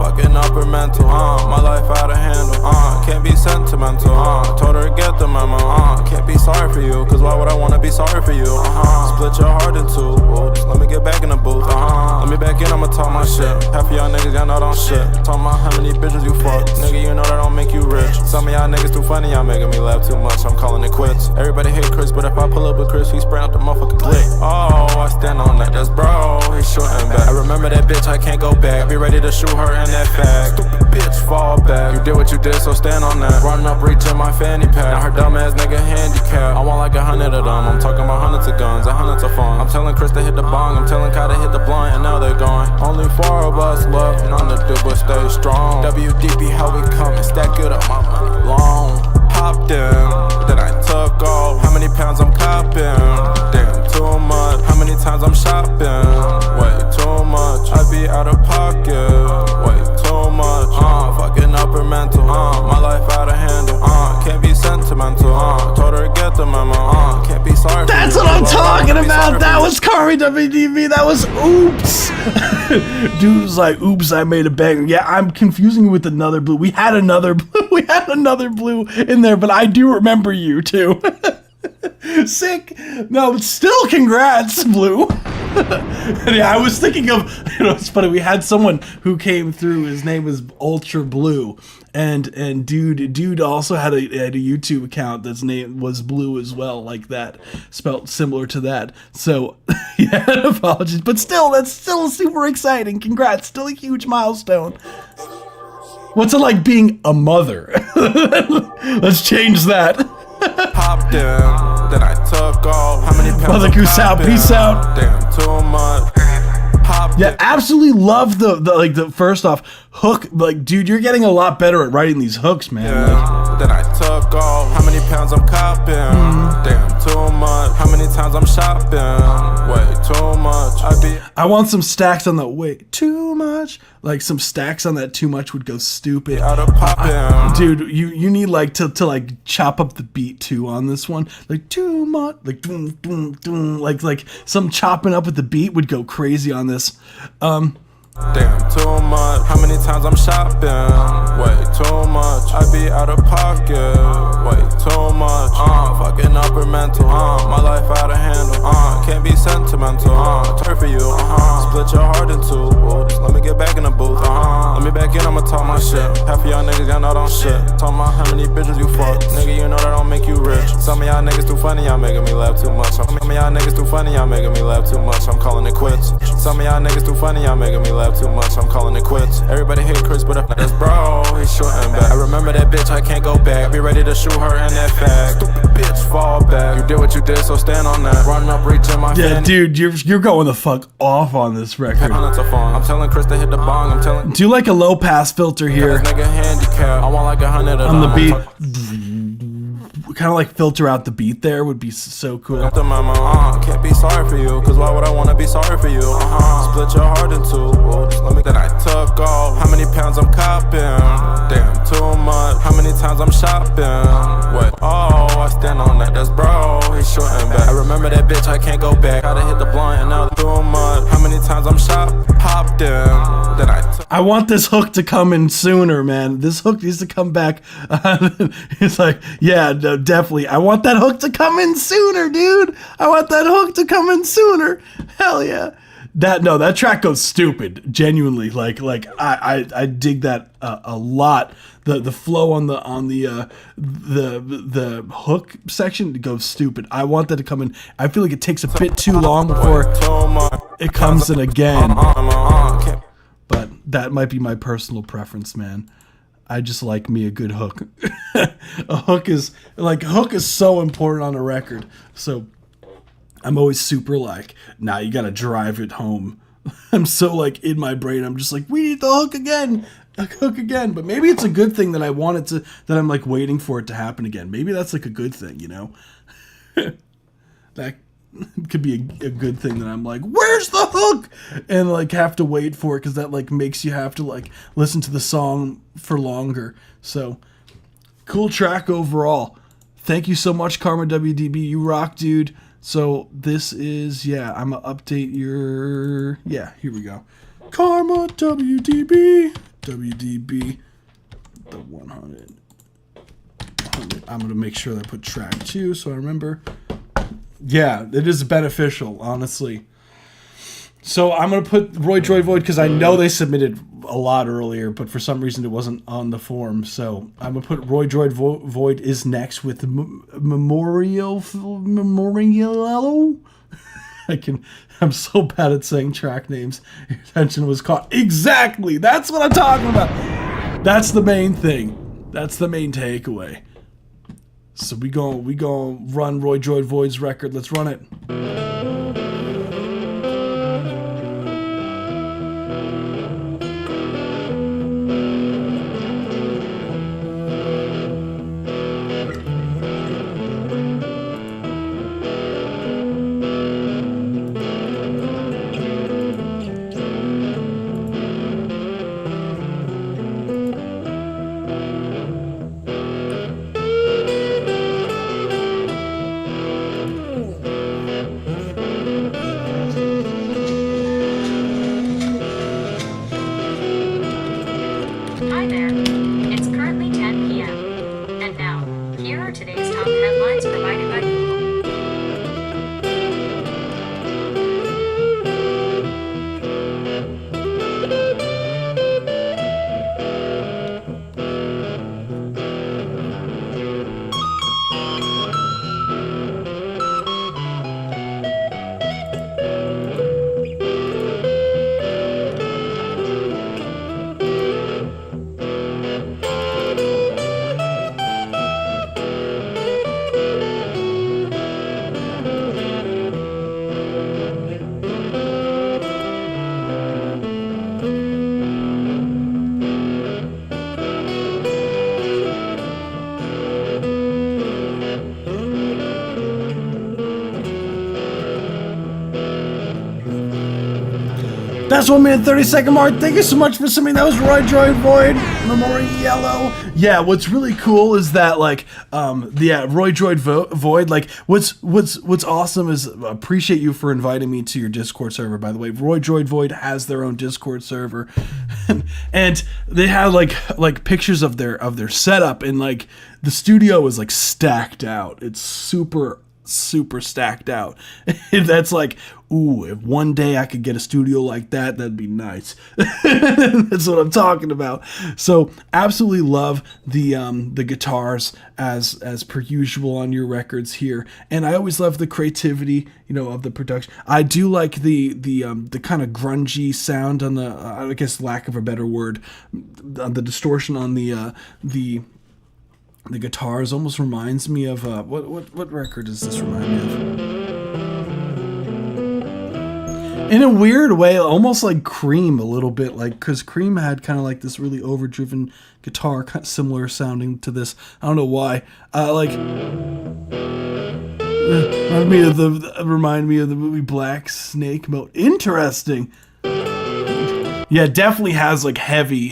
Fucking upper mental. My life out of handle. Can't be sentimental. Told her get the memo. Can't be sorry for you, cause why would I wanna be sorry for you? Split your heart in two. Oops, let me get back in the booth. Let me back in, I'ma talk my shit. Half of y'all niggas got not on shit. Talk about how many bitches you fuck. Nigga, you know that don't make you rich. Some of y'all niggas too funny, y'all making me laugh too much. I'm calling it quits. Everybody hate Chris, but if I pull up with Chris, he spray out the motherfucking click. Oh, I stand on that, that's bro. He's shooting back. I remember that bitch, I can't go back. Be ready to shoot her in that fact. Stupid bitch, fall back. You did what you did, so stand on that. Running up, reaching my fanny pack. Now her dumb ass nigga handicapped. I want like 100 of them. I'm talking about hundreds of guns, and hundreds of fun. I'm telling Chris to hit the bong. I'm telling Kai to hit the blunt, and now they're going. Only 4 of us left, none to do but stay strong. WDB, how we coming? Stack it up, my money long. Hopped in, then I took off. How many pounds I'm copping? Damn, too much. How many times I'm shopping? Way too much. I be out of pocket. Way too much. Fucking upper mental. My life out of handle. Can't be sentimental. Told her get the memo. Can't be sorry. That's what I'm talking about. That was Kari WDB. That was Oops. Dude was like, oops, I made a banger. Yeah, I'm confusing you with another Blue. We had another Blue. We had another Blue in there, but I do remember you too. Sick. No, but still congrats, Blue. Yeah, I was thinking of, it's funny, we had someone who came through, his name was Ultra Blue, and dude also had a YouTube account that's name was Blue as well, like that, spelt similar to that. So yeah, apologies, but still, that's still super exciting. Congrats, still a huge milestone. What's it like being a mother? Let's change that. Popped in, then I took took off. How many pounds Mother I'm Goose out, copping? peace out. Damn, too much. Yeah, absolutely love the first off hook. Like, dude, you're getting a lot better at writing these hooks, man. Yeah. Then I took off. How many pounds I'm copping? Damn, too much. How many times I'm shopping? Way too much. I want some stacks on that. Way too much. Like some stacks on that. Too much would go stupid. Out of popping. Dude, you need like to like chop up the beat too on this one. Like too much. Like doom doom doom. Like some chopping up with the beat would go crazy on this. Damn, too much. How many times I'm shopping? Way too much. I be out of pocket. Way too much. Fucking upper mental. My life out of handle. Can't be sentimental. Turn for you. Split your heart in two. Oops. Let me get back in the booth. Let me back in. I'ma talk my shit. Half of y'all niggas got not on shit. Talk about how many bitches you fuck. Nigga, you know that don't make you rich. Some of y'all niggas too funny. Y'all making me laugh too much. Some of y'all niggas too funny. Y'all making me laugh too much. I'm calling it quits. Some of y'all niggas too funny. Y'all making me laugh too much. I'm calling it quits. Everybody hate Chris, but if that's bro, he's shooting back. I remember that bitch, I can't go back. Be ready to shoot her in that fact. Stupid bitch, fall back. You did what you did, so stand on that. Run up, reach in my Yeah, dude, you're going the fuck off on this record. I'm telling Chris to hit the bong. I'm telling. Do like a low pass filter here Nigga handicap. I want like 100 on the beat. Kind of like filter out the beat there would be so cool. Can't be sorry for you, cause why would I wanna be sorry for you? Split your heart in two. Oops, let me. Then I took off. How many pounds I'm copping? Damn, too much. How many times I'm shopping? What? Oh, I stand on that. That's bro. He's shooting back. I remember that bitch. I can't go back. Gotta hit the blunt and now too much. How many times I'm popped in? Then I want this hook to come in sooner, man. This hook needs to come back. It's like, yeah, no, definitely. I want that hook to come in sooner, dude. I want that hook to come in sooner. Hell yeah. That track goes stupid. Genuinely, like I dig that a lot. The flow on the hook section goes stupid. I want that to come in. I feel like it takes a bit too long before it comes in again. But that might be my personal preference, man. I just like me a good hook. A hook is so important on a record. So I'm always super like, nah, you gotta drive it home. I'm so like in my brain, I'm just like, we need the hook again. A hook again. But maybe it's a good thing that I want it to, that I'm like waiting for it to happen again. Maybe that's like a good thing, you know? That could be a good thing that I'm like, where's the hook? And like have to wait for it, because that like makes you have to like listen to the song for longer. So cool track overall. Thank you so much, Karma WDB. You rock, dude. So this is, yeah, I'm gonna update your, yeah, here we go. Karma WDB, the 100. I'm gonna make sure that I put track 2 so I remember. Yeah, it is beneficial, honestly. So I'm going to put Roy Droid Void because I know they submitted a lot earlier, but for some reason it wasn't on the form. So I'm going to put Roy Droid Void is next with Memorial. I'm so bad at saying track names. Your attention was caught. Exactly. That's what I'm talking about. That's the main thing. That's the main takeaway. So we go run Roy Droid Void's record. Let's run it. That's 1 minute 30-second mark. Thank you so much for submitting. That was Roy Droid Void, Memorial Yellow. Yeah, what's really cool is that like Roy Droid Void. Like what's awesome is appreciate you for inviting me to your Discord server. By the way, Roy Droid Void has their own Discord server, and they have like pictures of their setup, and like the studio is like stacked out. It's super stacked out. That's like, ooh, if one day I could get a studio like that, that'd be nice. That's what I'm talking about. So absolutely love the guitars as per usual on your records here, and I always love the creativity, of the production. I do like the kind of grungy sound on the I guess lack of a better word, the distortion on the guitars almost reminds me of what record does this remind me of? In a weird way, almost like Cream a little bit, like because Cream had kind of like this really overdriven guitar, kind of similar sounding to this. I don't know why. Remind me of the movie Black Snake Moan. Interesting. Yeah, definitely has like heavy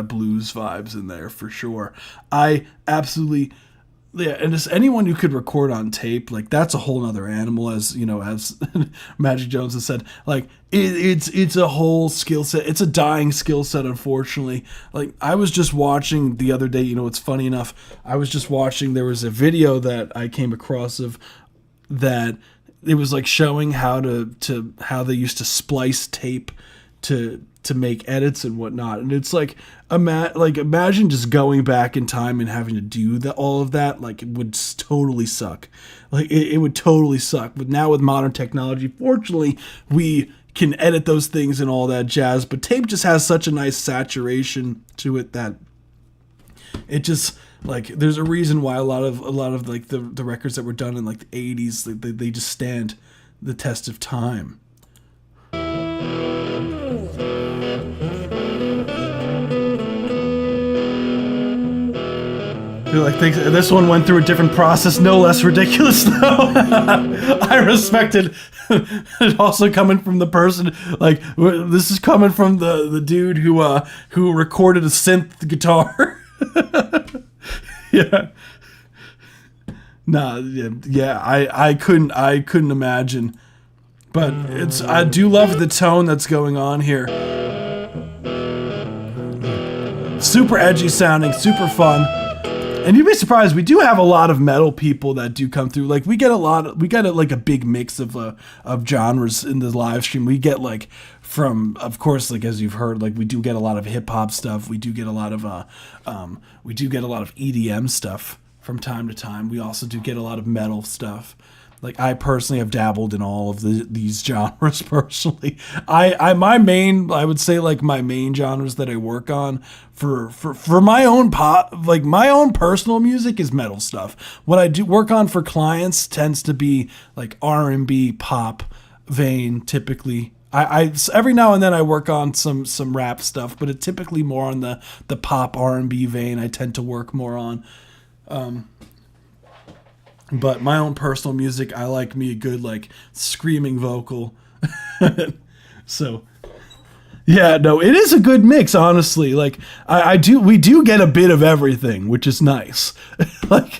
blues vibes in there for sure. I absolutely, and just anyone who could record on tape, like that's a whole nother animal, as Magic Jones has said. Like it's a whole skill set. It's a dying skill set, unfortunately. Like I was just watching the other day. It's funny enough. I was just watching. There was a video that I came across of that. It was like showing how they used to splice tape to make edits and whatnot, and it's like imagine just going back in time and having to do all of that. Like it would totally suck. Like it would totally suck. But now with modern technology, fortunately, we can edit those things and all that jazz. But tape just has such a nice saturation to it that it just like there's a reason why a lot of like the records that were done in like the 80s, they just stand the test of time. Like this one went through a different process, no less ridiculous though. I respected it also coming from the person, like this is coming from the dude who recorded a synth guitar. Yeah. Nah, yeah, I couldn't imagine. But I do love the tone that's going on here. Super edgy sounding, super fun. And you'd be surprised, we do have a lot of metal people that do come through. Like we get a big mix of genres in the live stream. We get like from, of course, like as you've heard, like we do get a lot of hip hop stuff. We do get a lot of EDM stuff from time to time. We also do get a lot of metal stuff. Like I personally have dabbled in all of these genres personally. I would say like my main genres that I work on for my own like my own personal music is metal stuff. What I do work on for clients tends to be like R&B pop vein typically. I every now and then I work on some rap stuff, but it typically more on the pop R&B vein I tend to work more on. But my own personal music, I like me a good like screaming vocal. So yeah, no, it is a good mix, honestly. Like we do get a bit of everything, which is nice. like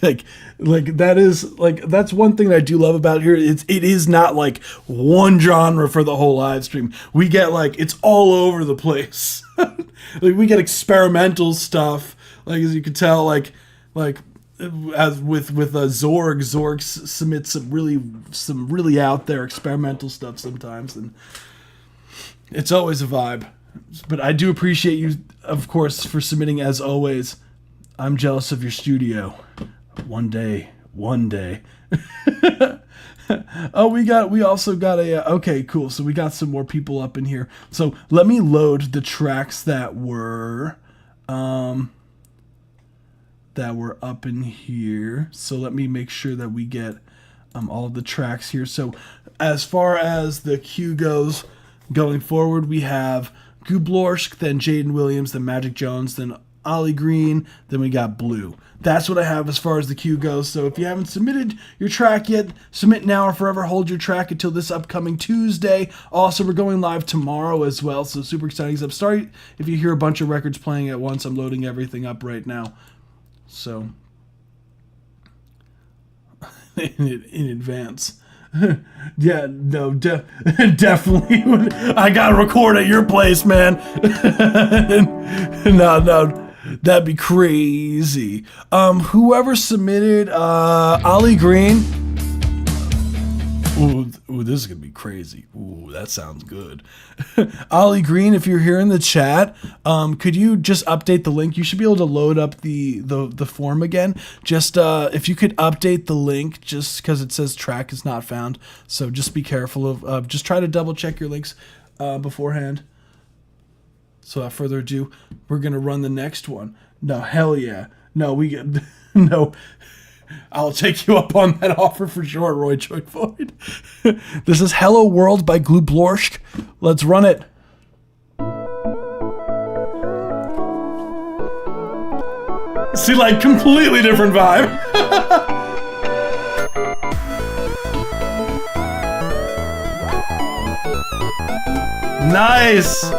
that is like that's one thing that I do love about here. It is not like one genre for the whole live stream. We get like it's all over the place. Like we get experimental stuff, like as you can tell, like as with Zorg submits some really out there experimental stuff sometimes, and it's always a vibe. But I do appreciate you, of course, for submitting as always. I'm jealous of your studio. One day. Oh, we also got a okay, cool. So we got some more people up in here. So let me load the tracks that were up in here. So let me make sure that we get all of the tracks here. So as far as the queue goes, going forward, we have Gublorsk, then Jaden Williams, then Magic Jones, then Ollie Green, then we got Blue. That's what I have as far as the queue goes. So if you haven't submitted your track yet, submit now or forever hold your track until this upcoming Tuesday. Also, we're going live tomorrow as well, so super exciting stuff. Sorry if you hear a bunch of records playing at once. I'm loading everything up right now. So, in advance. Yeah, no, definitely. I gotta record at your place, man. No. That'd be crazy. Whoever submitted Ollie Green. Ooh, this is gonna be crazy. Ooh, that sounds good. Ollie Green, if you're here in the chat, could you just update the link? You should be able to load up the form again. Just if you could update the link, just because it says track is not found. So just be careful of. Just try to double check your links beforehand. So without further ado, we're gonna run the next one. No, hell yeah. No, we get no. I'll take you up on that offer for sure, Roy Joy Void. This is Hello World by Glublorscht. Let's run it. See, like, completely different vibe. Nice.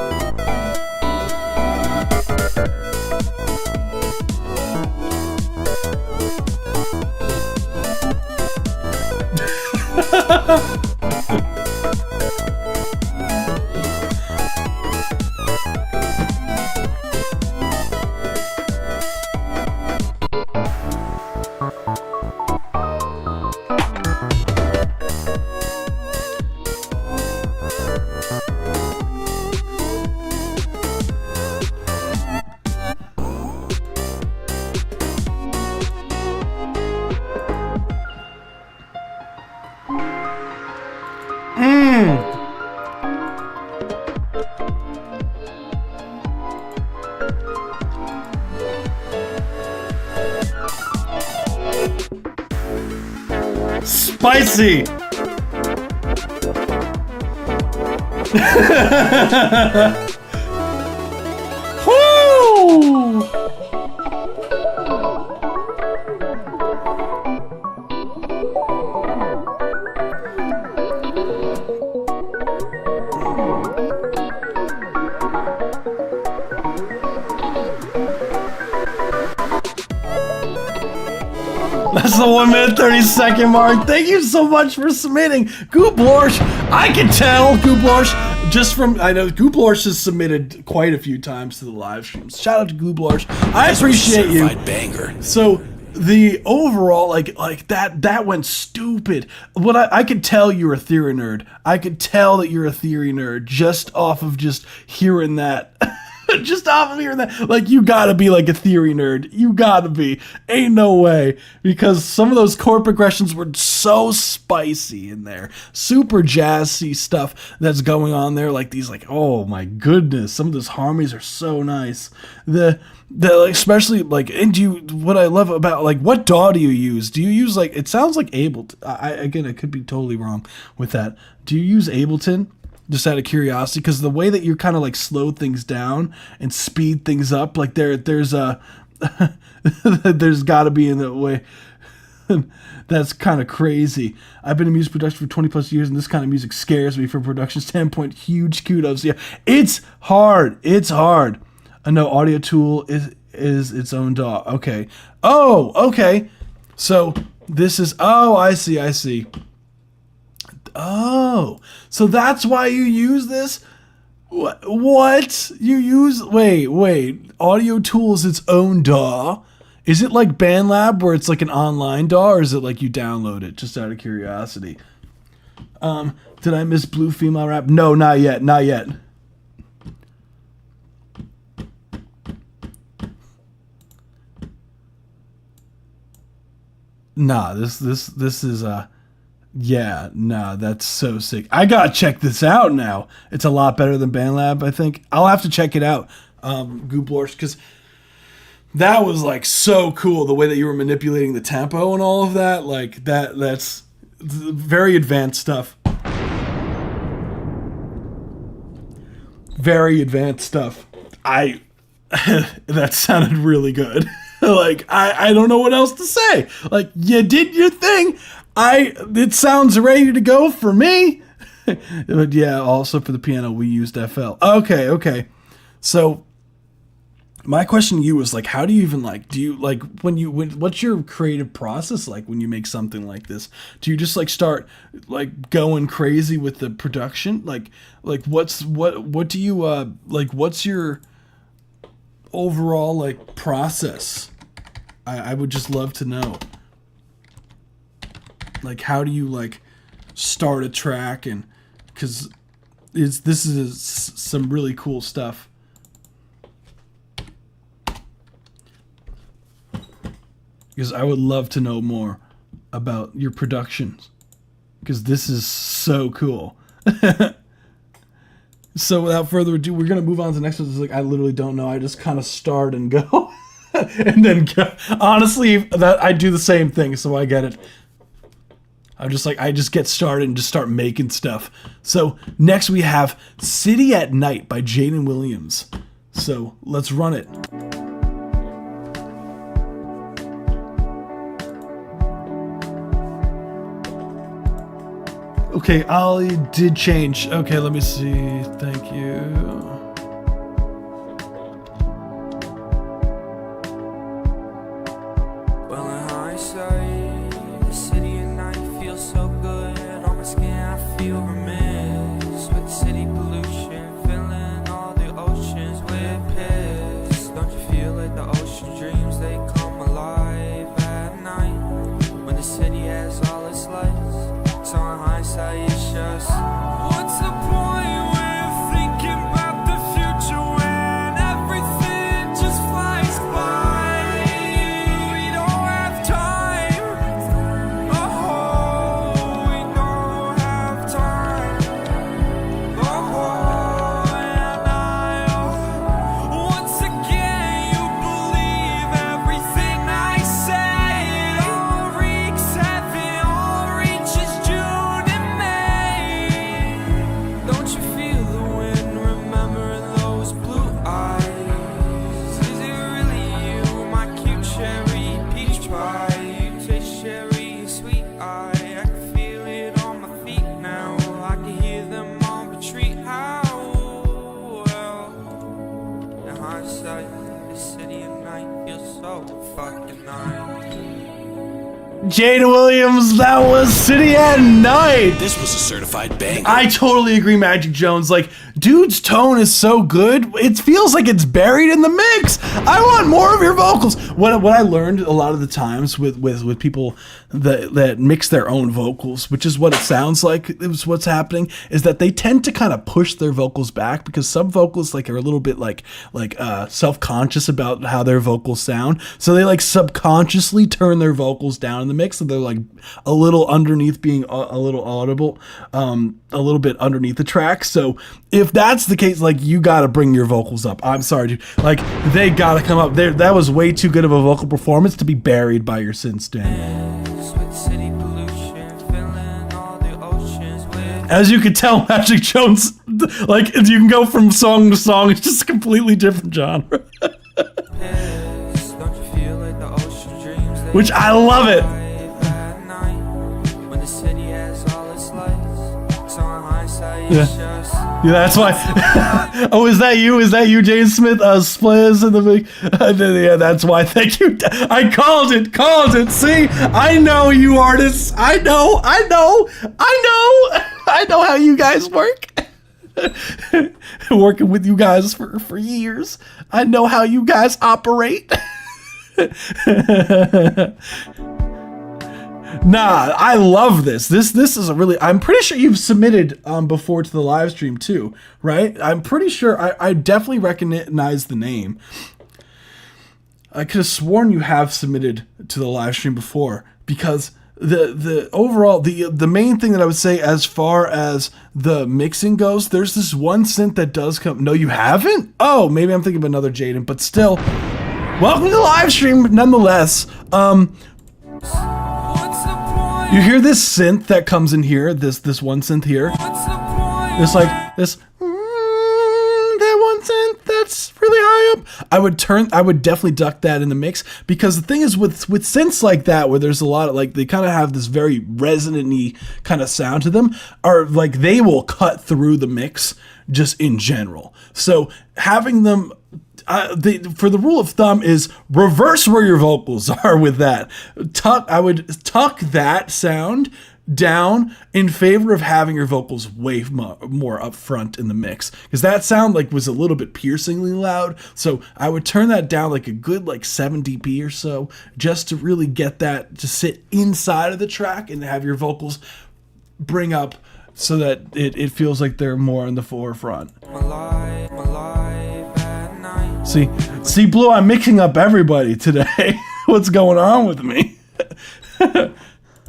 Spicy. Woo! That's the 1 minute 30 second mark. Thank you so much for submitting. Glublorscht, I can tell Glublorscht just from, I know Glublorscht has submitted quite a few times to the live streams. Shout out to Glublorscht. I appreciate you. Banger. So the overall, like that went stupid. What I could tell you're a theory nerd. I could tell that you're a theory nerd just off of just hearing that. Just off of hearing that, like, you gotta be like a theory nerd. You gotta be. Ain't no way. Because some of those chord progressions were so spicy in there. Super jazzy stuff that's going on there. Like these, like, oh my goodness. Some of those harmonies are so nice. The like, especially like, and what I love about, like, what DAW do you use? Do you use, like, it sounds like Ableton. Again, I could be totally wrong with that. Do you use Ableton? Just out of curiosity, because the way that you kind of like slow things down and speed things up, like there's a there's got to be in that way. That's kind of crazy. I've been in music production for 20 plus years, and this kind of music scares me from a production standpoint. Huge kudos. Yeah, it's hard. It's hard. I know Audio Tool is its own DAW. Okay. Oh, okay. So this is. Oh, I see. Oh, so that's why you use this? What? You use... Wait. Audio Tool is its own DAW? Is it like BandLab where it's like an online DAW, or is it like you download it? Just out of curiosity. Did I miss Blue female rap? No, not yet. Nah, this is yeah, nah, that's so sick. I gotta check this out now. It's a lot better than BandLab, I think. I'll have to check it out, Glublorscht, because that was like so cool. The way that you were manipulating the tempo and all of that, like that's very advanced stuff. Very advanced stuff. That sounded really good. Like, I don't know what else to say. Like, you did your thing. It sounds ready to go for me. But yeah, also for the piano, we used FL. Okay. So, my question to you was like, how do you even like, do you like, what's your creative process like when you make something like this? Do you just like start like going crazy with the production? Like what do you, like, what's your overall like process? I would just love to know. Like, how do you like start a track? And because this is some really cool stuff. Because I would love to know more about your productions. Because this is so cool. So without further ado, we're going to move on to the next one. It's like, I literally don't know. I just kind of start and go. And then go. Honestly, that I do the same thing, so I get it. I'm just like, I just get started and just start making stuff. So next we have City at Night by Jaden Williams. So let's run it. Okay, Ollie did change. Okay, let me see. Thank you. Well, in hindsight, the city at night feels so good. On my skin, I feel remiss with city pollution, filling all the oceans with piss. Don't you feel like the ocean dreams, they come alive at night when the city has all its lights? So in hindsight, it's just, what's the point when thinking about the future when everything just flies by? We don't have time. Oh, we don't have time. Oh, and once again, you believe everything I say. It all wreaks heaven, all reaches June and May. Don't you feel the wind remembering those blue eyes? Is it really you, my cute cherry peach pie? You taste cherry sweet eye. I can feel it on my feet now. I can hear them on retreat. How well, in hindsight, the city at night feels so fucking nice. Jaden Williams, that was City at Night. This was a certified banger. I totally agree, Magic Jones. Like, dude's tone is so good. It feels like it's buried in the mix. I want more of your vocals. What I learned a lot of the times with people that mix their own vocals, which is what it sounds like is what's happening, is that they tend to kind of push their vocals back because some vocals like are a little bit like self-conscious about how their vocals sound. So they like subconsciously turn their vocals down in the mix, so they're like a little underneath being a little audible, a little bit underneath the track. So if that's the case, like, you gotta bring your vocals up. I'm sorry, dude. Like, they gotta come up there. That was way too good of a vocal performance to be buried by your synth stand. As you can tell, Magic Jones, like, you can go from song to song. It's just a completely different genre. Which I love it. Yeah, that's why. Oh, is that you? Is that you, James Smith? Spliz in the big. Yeah, that's why. Thank you. I called it. See, I know you artists. I know how you guys work. Working with you guys for years. I know how you guys operate. Nah, I love this. This is a really. I'm pretty sure you've submitted before to the live stream too, right? I'm pretty sure. I definitely recognize the name. I could have sworn you have submitted to the live stream before, because the overall the main thing that I would say as far as the mixing goes, there's this one synth that does come. No, you haven't? Oh, maybe I'm thinking of another Jaden, but still. Welcome to the live stream, nonetheless. You hear this synth that comes in here, this one synth here. It's like this. That one synth that's really high I would definitely duck that in the mix, because the thing is with synths like that, where there's a lot of like, they kind of have this very resonant-y kind of sound to them, are like, they will cut through the mix just in general. So having them, for the rule of thumb is reverse where your vocals are with that. I would tuck that sound down in favor of having your vocals way more up front in the mix, because that sound like was a little bit piercingly loud. So I would turn that down like a good like 7 dB or so, just to really get that to sit inside of the track and have your vocals bring up so that it feels like they're more in the forefront. See, Blue, I'm mixing up everybody today. What's going on with me? The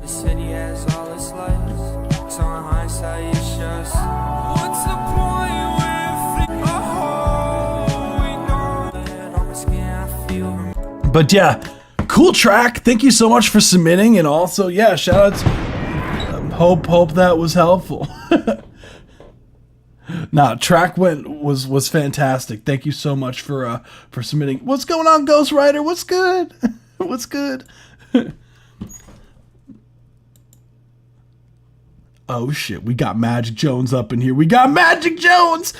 city has all its lights, so in hindsight it's just, what's the point when we know that on my skin I feel. But yeah, cool track. Thank you so much for submitting, and also yeah, shout outs. Hope that was helpful. Nah, track was fantastic. Thank you so much for submitting. What's going on, Ghost Rider? What's good? What's good? Oh shit, we got Magic Jones up in here. We got Magic Jones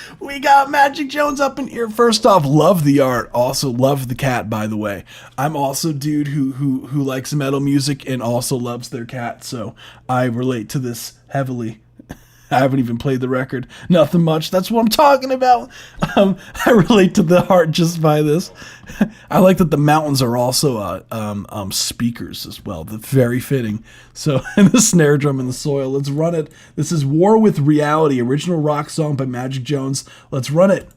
up in here. First off, love the art. Also love the cat, by the way. I'm also a dude who likes metal music and also loves their cat, so I relate to this heavily. I haven't even played the record. Nothing much. That's what I'm talking about. I relate to the art just by this. I like that the mountains are also speakers as well. That's very fitting. So, and the snare drum in the soil. Let's run it. This is War with Reality, original rock song by Magic Jones. Let's run it.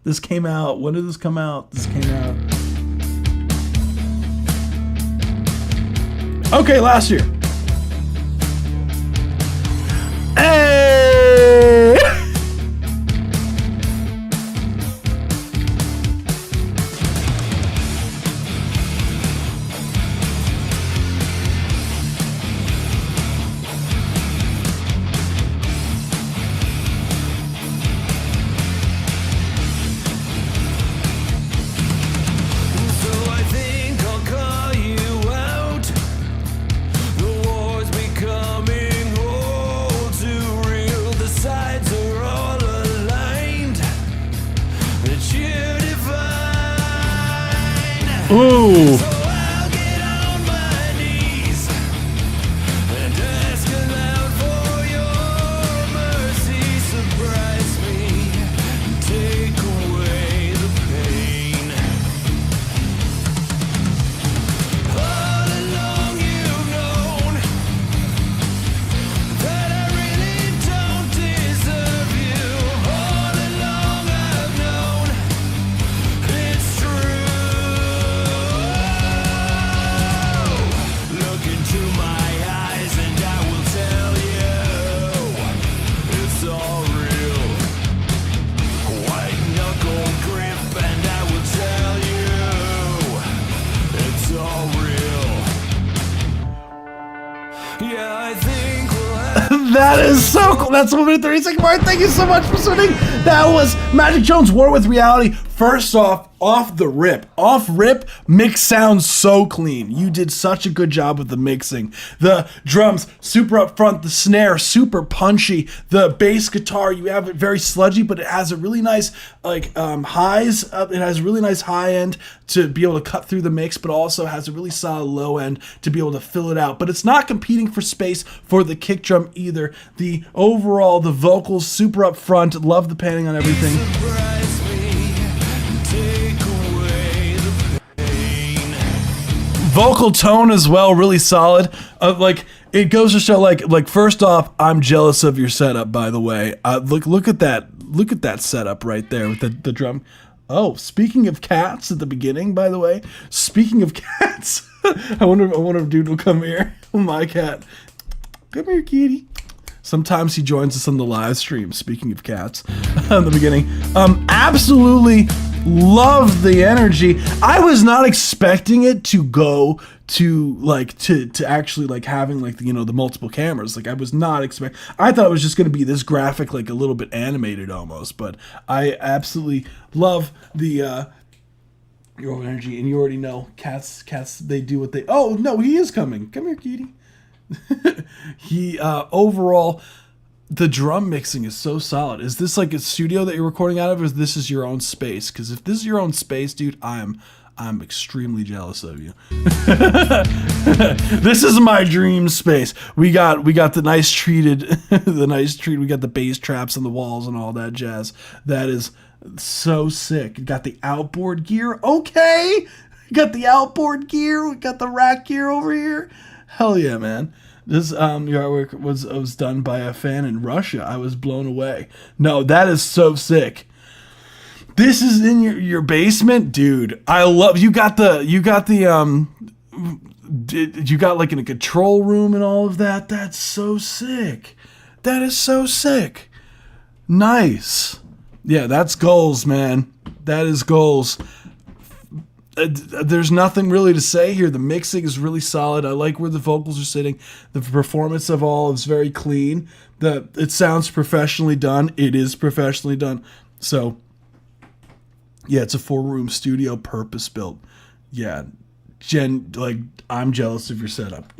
This came out. When did this come out? This came out. Okay, last year. Hey! Ooh. That is so cool. That's 1 minute 30 second mark. Thank you so much for submitting. That was Magic Jones, War with Reality. First off rip, mix sounds so clean. You did such a good job with the mixing. The drums super up front, the snare super punchy, the bass guitar, you have it very sludgy, but it has a really nice highs. It has a really nice high end to be able to cut through the mix, but also has a really solid low end to be able to fill it out. But it's not competing for space for the kick drum either. The vocals super up front. Love the panning on everything. Vocal tone as well, really solid. It goes to show, first off, I'm jealous of your setup, by the way. Look at that setup right there with the drum. Oh, speaking of cats at the beginning, by the way. Speaking of cats, I wonder if dude will come here. My cat, come here, kitty. Sometimes he joins us on the live stream. Speaking of cats, in the beginning, absolutely love the energy. I was not expecting it to go to to actually having the multiple cameras. I was not expecting. I thought it was just going to be this graphic, a little bit animated almost. But I absolutely love the your own energy, and you already know cats. They do what they. Oh no, he is coming. Come here, kitty. He overall, the drum mixing is so solid. Is this like a studio that you're recording out of, or this is your own space? Because if this is your own space, dude, I'm extremely jealous of you. This is my dream space. We got the nice treated, we got the bass traps on the walls and all that jazz. That is so sick. Got the outboard gear. Okay. Got the outboard gear. We got the rack gear over here. Hell yeah, man. This your artwork was done by a fan in Russia. I was blown away. No, that is so sick. This is in your basement, dude. I love you got like in a control room and all of that. That's so sick. That is so sick. Nice. Yeah, that's goals, man. That is goals. There's nothing really to say here. The mixing is really solid. I like where the vocals are sitting. The performance of all is very clean. It sounds professionally done. It is professionally done. So, yeah, it's a 4-room studio, purpose built. Yeah, I'm jealous of your setup.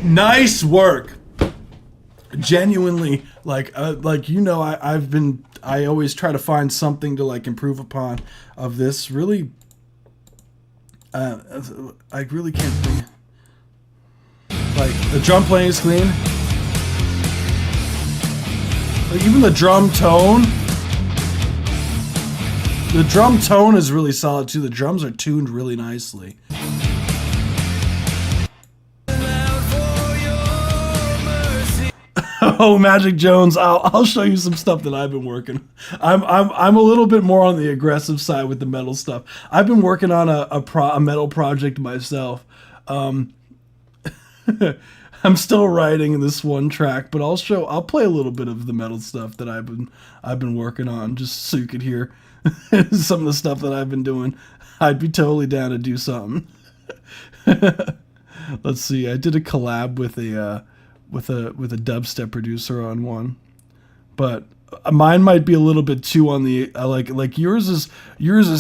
Nice work. Genuinely, I always try to find something to improve upon of this. Really, I really can't think. The drum playing is clean. Even the drum tone. The drum tone is really solid too. The drums are tuned really nicely. Oh, Magic Jones, I'll show you some stuff that I've been working. I'm a little bit more on the aggressive side with the metal stuff. I've been working on a metal project myself. I'm still writing this one track, but I'll play a little bit of the metal stuff that I've been working on, just so you could hear some of the stuff that I've been doing. I'd be totally down to do something. Let's see. I did a collab with a dubstep producer on one, but mine might be a little bit too on the like yours is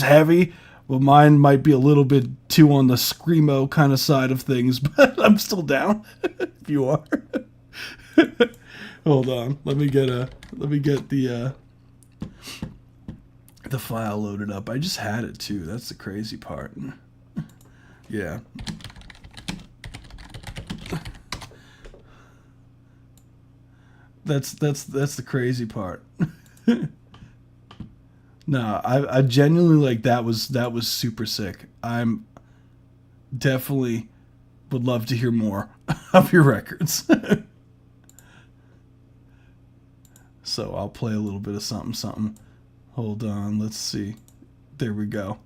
heavy, but mine might be a little bit too on the screamo kind of side of things. But I'm still down if you are. Hold on, let me get the file loaded up. I just had it too. That's the crazy part. Yeah. That's the crazy part. No, I genuinely that was super sick. I'm definitely would love to hear more of your records. So I'll play a little bit of something. Hold on, let's see. There we go.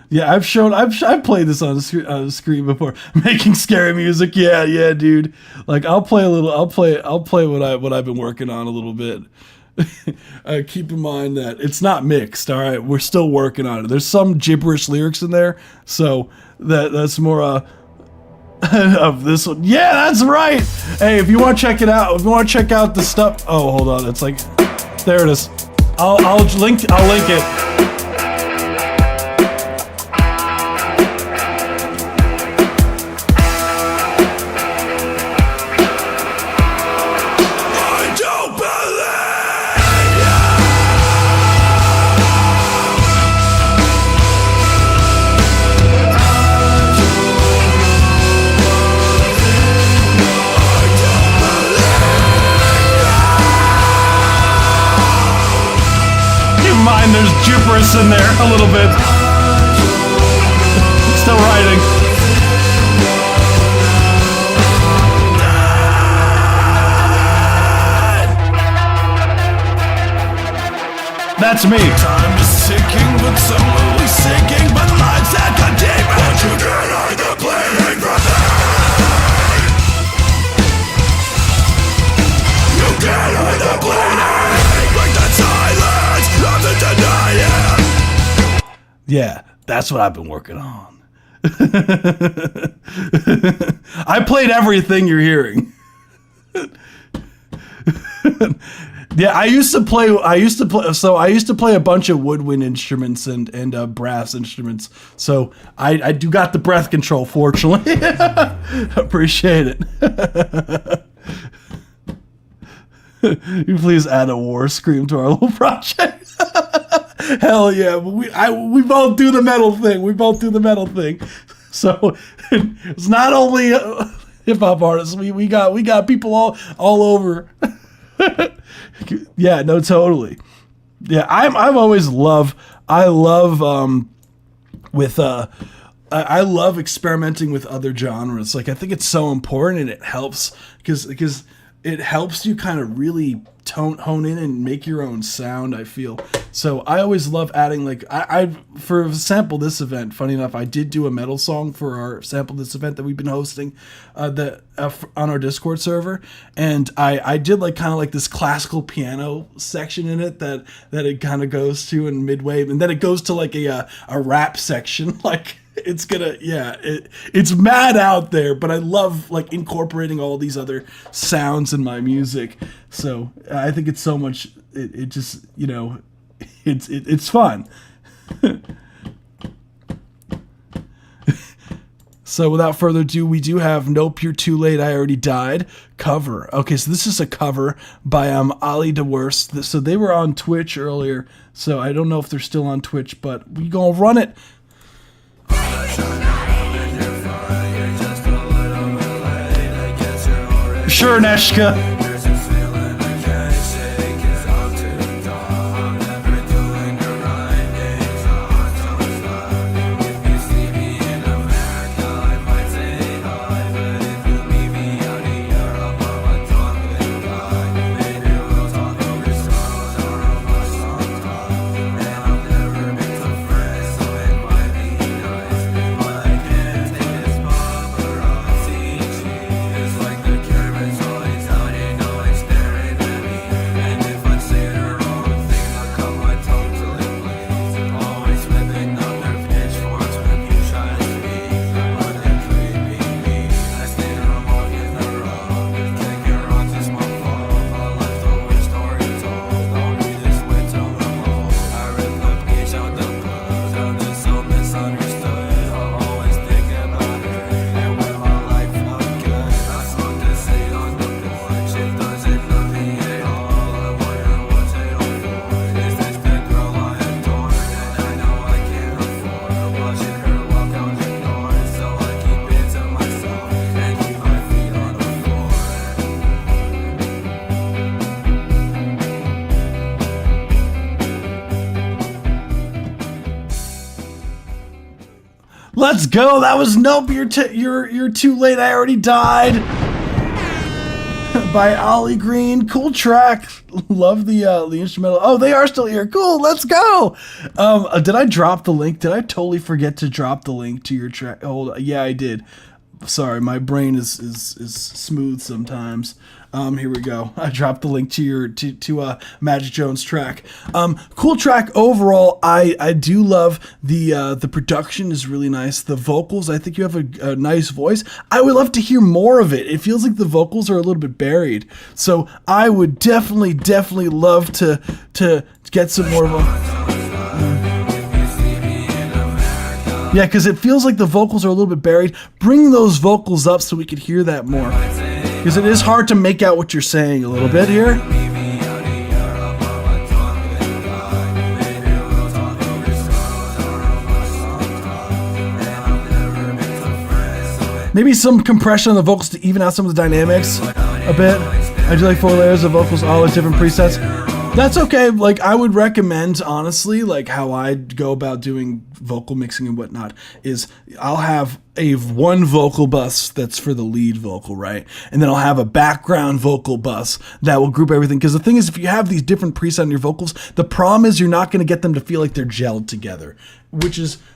Yeah, I've played this on the screen before, making scary music. Yeah, dude. I'll play what I've been working on a little bit. Keep in mind that it's not mixed. All right, we're still working on it. There's some gibberish lyrics in there, so that's more of this one. Yeah, that's right. Hey, if you want to check it out, if you want to check out the stuff. Oh, hold on. It's there it is. I'll link it. There's gibberish in there a little bit. Still writing. That's me. Time is ticking, but slowly sinking. But lights that continue. But you can hide the bleeding from me. You can hide the bleeding. Break that silence. Yeah, that's what I've been working on. I played everything you're hearing. Yeah, I used to play. So I used to play a bunch of woodwind instruments and brass instruments. So I do got the breath control. Fortunately, appreciate it. You please add a war scream to our little project. Hell yeah! We both do the metal thing. So it's not only hip hop artists. We got people all over. Yeah, no, totally. Yeah, I love experimenting with other genres. Like, I think it's so important, and it helps because it helps you kind of really hone in and make your own sound, I feel. So I always love adding, like, I for Sample This event, funny enough, I did do a metal song for our Sample This event that we've been hosting on our Discord server, and I did like kind of like this classical piano section in it that it kind of goes to in midway, and then it goes to like a rap section. Like, it's mad out there, but I love like incorporating all these other sounds in my music. So I think it's so much. It just, it's fun. So without further ado, we do have "Nope, You're Too Late, I Already Died" cover. Okay, so this is a cover by Ali DeWurst. So they were on Twitch earlier. So I don't know if they're still on Twitch, but we gonna run it. Sure, Neshka. Let's go. That was "Nope, You're Too Late, I Already Died" by Ollie Green. Cool track. Love the instrumental. Oh, they are still here. Cool. Let's go. Did I drop the link? Did I totally forget to drop the link to your track? Yeah, I did. Sorry, my brain is smooth sometimes. Here we go. I dropped the link to Magic Jones' track. Cool track overall. I do love the production is really nice. The vocals, I think you have a nice voice. I would love to hear more of it. It feels like the vocals are a little bit buried. So I would definitely love to get some more of them. Yeah, because it feels like the vocals are a little bit buried. Bring those vocals up so we could hear that more. Because it is hard to make out what you're saying a little bit here. Maybe some compression on the vocals to even out some of the dynamics a bit. I do like 4 layers of vocals, all with different presets. That's okay. Like, I would recommend, honestly, like how I go about doing vocal mixing and whatnot is I'll have one vocal bus that's for the lead vocal, right? And then I'll have a background vocal bus that will group everything. Because the thing is, if you have these different presets on your vocals, the problem is you're not going to get them to feel like they're gelled together.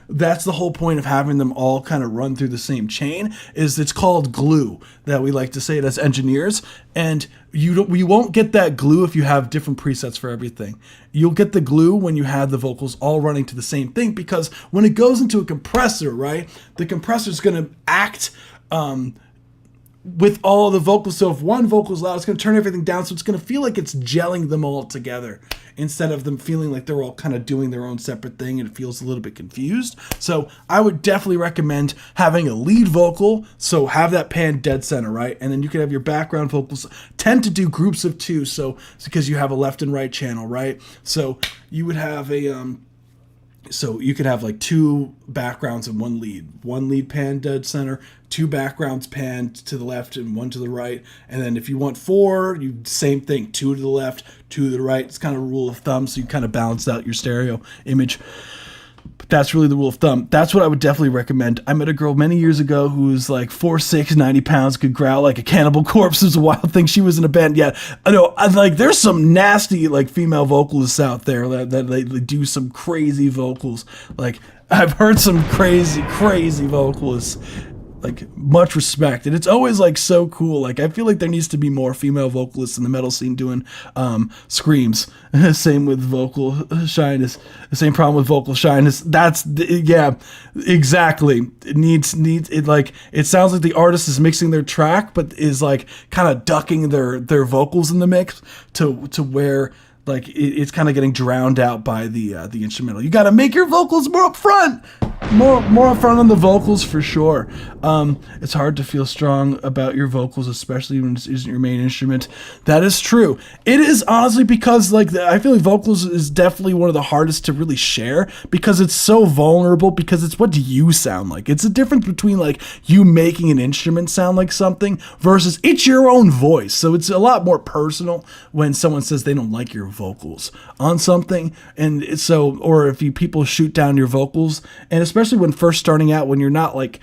That's the whole point of having them all kind of run through the same chain. Is it's called glue, that we like to say it as engineers. And you won't get that glue if you have different presets for everything. You'll get the glue when you have the vocals all running to the same thing, because when it goes into a compressor, right, the compressor is going to act with all the vocals. So if one vocal is loud, it's going to turn everything down. So it's going to feel like it's gelling them all together instead of them feeling like they're all kind of doing their own separate thing and it feels a little bit confused. So I would definitely recommend having a lead vocal. So have that pan dead center, right? And then you can have your background vocals tend to do groups of two. So it's because you have a left and right channel, right? So you would have so you could have like two backgrounds and one lead pan dead center, two backgrounds panned to the left and one to the right. And then if you want 4, you same thing, 2 to the left, 2 to the right. It's kind of a rule of thumb, so you kind of balance out your stereo image. But that's really the rule of thumb. That's what I would definitely recommend. I met a girl many years ago who was like 4'6", 90 pounds, could growl like a cannibal corpse. It was a wild thing. She was in a band. Yeah, I know. Like, there's some nasty like female vocalists out there that they do some crazy vocals. Like, I've heard some crazy vocalists. Like, much respect, and it's always like so cool. Like, I feel like there needs to be more female vocalists in the metal scene doing screams. Same with vocal shyness. The same problem with vocal shyness. Yeah, exactly. It needs it. Like, it sounds like the artist is mixing their track, but is like kind of ducking their vocals in the mix to where like it's kind of getting drowned out by the instrumental. You got to make your vocals more up front. More up front on the vocals for sure. It's hard to feel strong about your vocals, especially when it isn't your main instrument. That is true. It is honestly because like I feel like vocals is definitely one of the hardest to really share because it's so vulnerable, because it's what do you sound like. It's a difference between like you making an instrument sound like something versus it's your own voice. So it's a lot more personal when someone says they don't like your vocals on something. And so, or if people shoot down your vocals, and especially when first starting out, when you're not like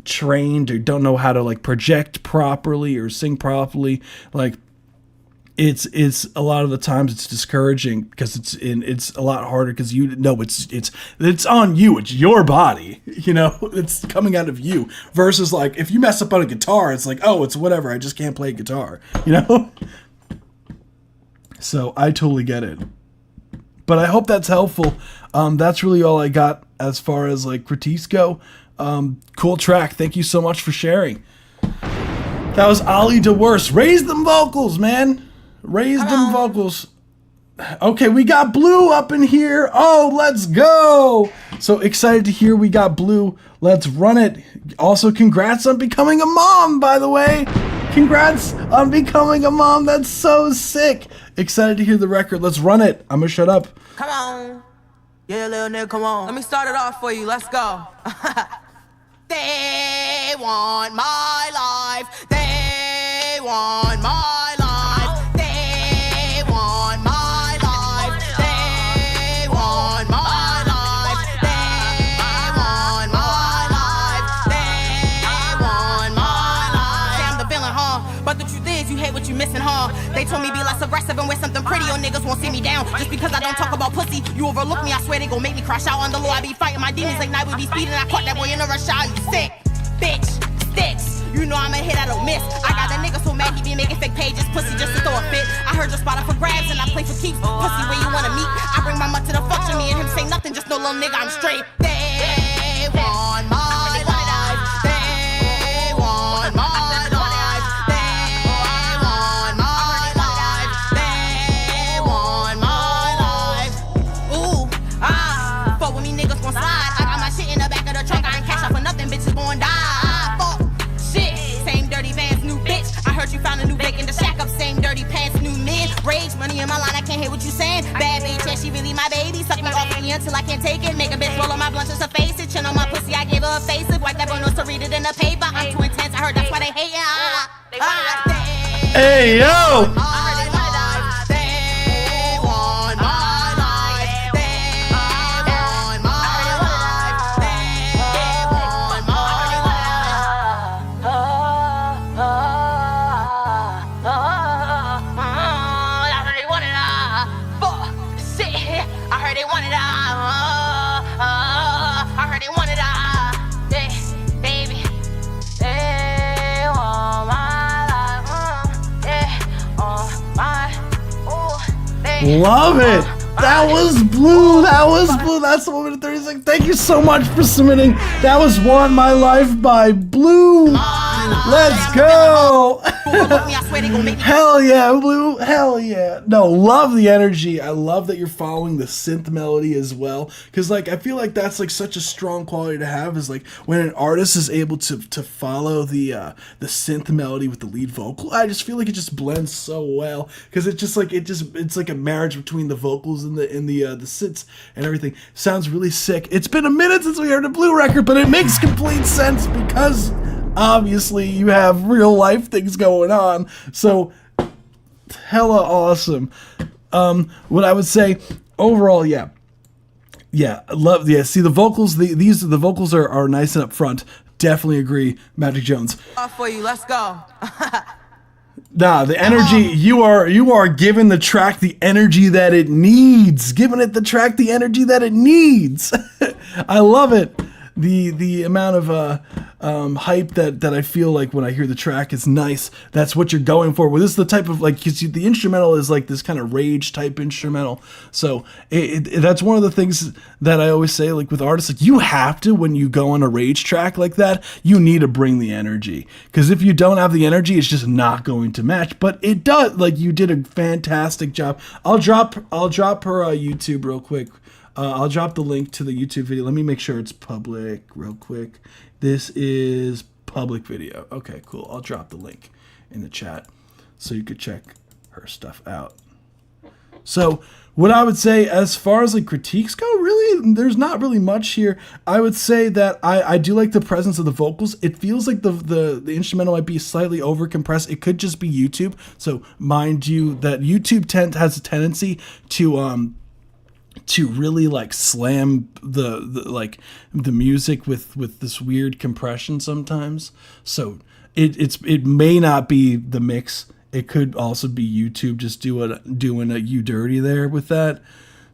trained or don't know how to like project properly or sing properly, like it's a lot of the times it's discouraging because it's a lot harder because you know it's on you, it's your body, you know, it's coming out of you, versus like if you mess up on a guitar, it's like, oh, it's whatever, I just can't play guitar, you know. So I totally get it. But I hope that's helpful. That's really all I got as far as like critiques go. Cool track. Thank you so much for sharing. That was Ollie DeWurst. Raise them vocals, man. Raise them vocals. Okay, we got Blue up in here. Oh, let's go. So excited to hear we got Blue. Let's run it. Also, congrats on becoming a mom, by the way. Congrats on becoming a mom. That's so sick. Excited to hear the record. Let's run it. I'm gonna shut up. Come on. Yeah, little nigga, come on. Let me start it off for you. Let's go. They want my life. They want my life. They want my life. They want my life. They want my life. They want my life. Say I'm the villain, huh? But the truth is, you hate what you missing, huh? They told me be less aggressive and wear something pretty, or niggas won't see me down. Just because I don't talk about pussy, you overlook me, I swear they gon' make me crash out on the low. I be fighting my demons like night we be speeding. I caught that boy in a rush hour, you sick, bitch, sticks. You know I'm a hit, I don't miss. I got a nigga so mad he be making fake pages, pussy just to throw a fit. I heard your spot up for grabs and I play for keeps. Pussy where you wanna meet, I bring my mud to the function. Me and him say nothing, just no little nigga, I'm straight. They want my life. They want my life. Bitches gon' die. Fuck shit. Same dirty vans, new bitch. I heard you found a new bake in the shack up. Same dirty pants, new men. Rage, money in my line, I can't hear what you saying. Bad bitch, yeah, she really my baby. Suck me off of me until I can't take it. Make a bitch roll on my blunt just to face it. Chin on my pussy, I gave her a face it. Wipe that bonus to read it in the paper. I'm too intense, I heard that's why they hate it. Hey, yo! Love it. That was Blue. That was Blue. That's the 1 minute 36. Thank you so much for submitting. That was Want My Life by Blue. Let's go. Hell yeah, Blue. Hell yeah. No, love the energy. I love that you're following the synth melody as well. Because, like, I feel like that's, like, such a strong quality to have is, like, when an artist is able to follow the synth melody with the lead vocal. I just feel like it just blends so well. Because it's like a marriage between the vocals and the synths and everything. Sounds really sick. It's been a minute since we heard a Blue record, but it makes complete sense because obviously you have real life things going on. So hella awesome. What I would say overall, yeah, love. Yeah, see the vocals. The vocals are nice and up front. Definitely agree, Magic Jones. For you, let's go. Nah, the energy, you are giving the track the energy that it needs. Giving it the track the energy that it needs. I love it. The amount of hype that I feel like when I hear the track is nice. That's what you're going for. Well, this is the type of, like, 'cause the instrumental is like this kind of rage type instrumental. So that's one of the things that I always say, like with artists, like you have to, when you go on a rage track like that, you need to bring the energy. Because if you don't have the energy, it's just not going to match. But it does. Like, you did a fantastic job. I'll drop her YouTube real quick. I'll drop the link to the YouTube video. Let me make sure it's public real quick. This is public video. Okay, cool. I'll drop the link in the chat so you could check her stuff out. So what I would say as far as like critiques go, really, there's not really much here. I would say that I do like the presence of the vocals. It feels like the instrumental might be slightly over compressed. It could just be YouTube. So mind you that YouTube has a tendency to really like slam the music with this weird compression sometimes. So it may not be the mix. It could also be YouTube just doing a you dirty there with that.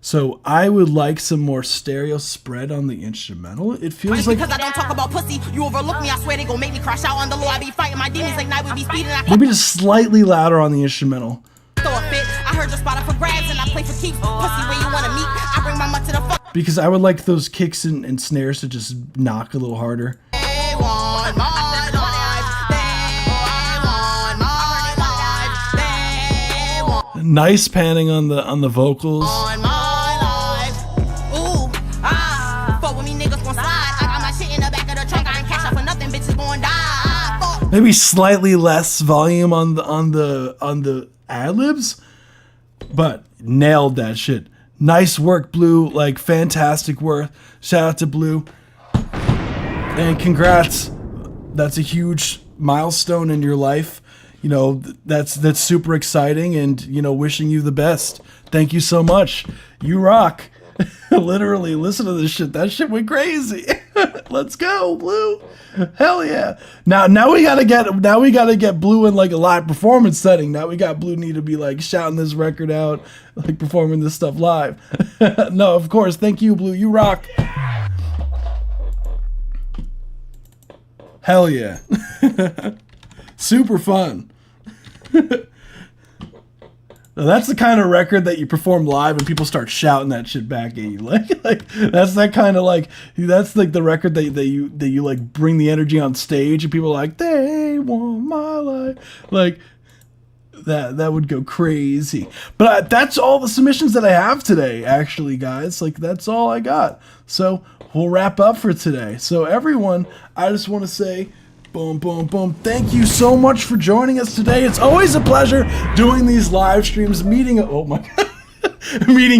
So I would like some more stereo spread on the instrumental. It feels like because I don't talk about pussy, you overlook me. I swear they gon' make me crash out on the low. I be fighting my demons like night we be speeding. Maybe just slightly louder on the instrumental. I heard your spot up for grabs and I play for keeps. Pussy where you wanna meet. I bring my mutt to the fuck. Because I would like those kicks and snares to just knock a little harder. They want my life. They want my life. They want Nice panning on the vocals. my life. Ooh, fuck with me niggas gon' slide. I got my shit in the back of the trunk. I ain't cash out for nothing, bitches gon' die. Fuck. Maybe slightly less volume on the ad-libs, but nailed that shit. Nice work, Blue. Like, fantastic work. Shout out to Blue. And congrats. That's a huge milestone in your life. You know, that's super exciting, and, you know, wishing you the best. Thank you so much. You rock. Literally, listen to this shit. That shit went crazy. Let's go, Blue. Hell yeah. Now we gotta get Blue in like a live performance setting. Now we got Blue need to be like shouting this record out, like performing this stuff live. No, of course. Thank you, Blue. You rock. Hell yeah. Super fun. Now, that's the kind of record that you perform live and people start shouting that shit back at you. Like that's that kind of like, that's like the record that you like bring the energy on stage and people are like, they want my life. Like that would go crazy. But that's all the submissions that I have today, actually, guys. Like, that's all I got. So we'll wrap up for today. So everyone, I just want to say, boom, boom, boom. Thank you so much for joining us today. It's always a pleasure doing these live streams, meeting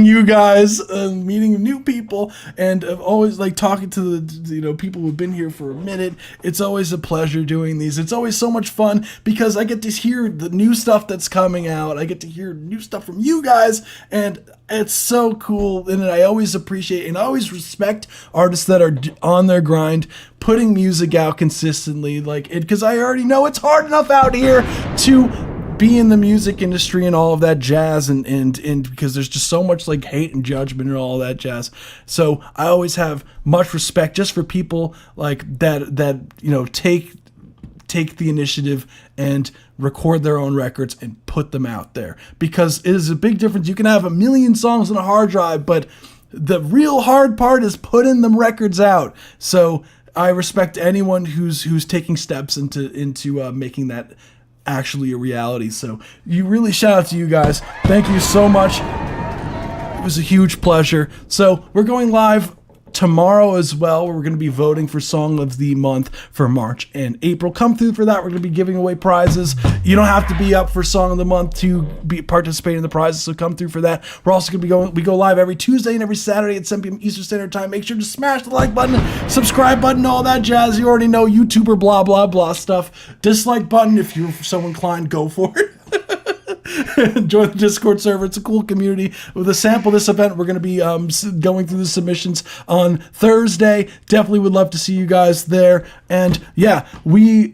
you guys, meeting new people, and always like talking to the people who've been here for a minute. It's always a pleasure doing these. It's always so much fun because I get to hear the new stuff that's coming out. I get to hear new stuff from you guys, and it's so cool. And I always appreciate and I always respect artists that are on their grind, putting music out consistently, like it, because I already know it's hard enough out here to be in the music industry and all of that jazz, and because there's just so much like hate and judgment and all that jazz. So I always have much respect just for people like that take the initiative and record their own records and put them out there, because it is a big difference. You can have 1 million songs on a hard drive, but the real hard part is putting them records out. So I respect anyone who's taking steps into making that actually a reality. So you really shout out to you guys. Thank you so much. It was a huge pleasure. So we're going live tomorrow as well, where we're going to be voting for Song of the Month for March and April. Come through for that. We're going to be giving away prizes. You don't have to be up for Song of the Month to be participating in the prizes, so come through for that. We're also going to be we go live every Tuesday and every Saturday at 7 p.m. Eastern Standard Time. Make sure to smash the like button, subscribe button, all that jazz. You already know, YouTuber blah blah blah stuff. Dislike button if you're so inclined, go for it. Join the Discord server. It's a cool community. With a sample of this event, we're going to be going through the submissions on Thursday. Definitely would love to see you guys there. And yeah,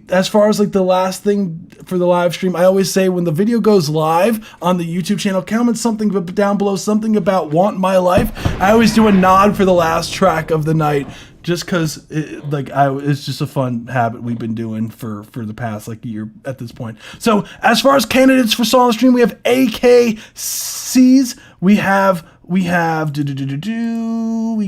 as far as like the last thing for the live stream, I always say when the video goes live on the YouTube channel, comment something down below, something about Want My Life. I always do a nod for the last track of the night, just because it's just a fun habit we've been doing for the past year at this point. So as far as candidates for Song of the Stream, we have AKCs, we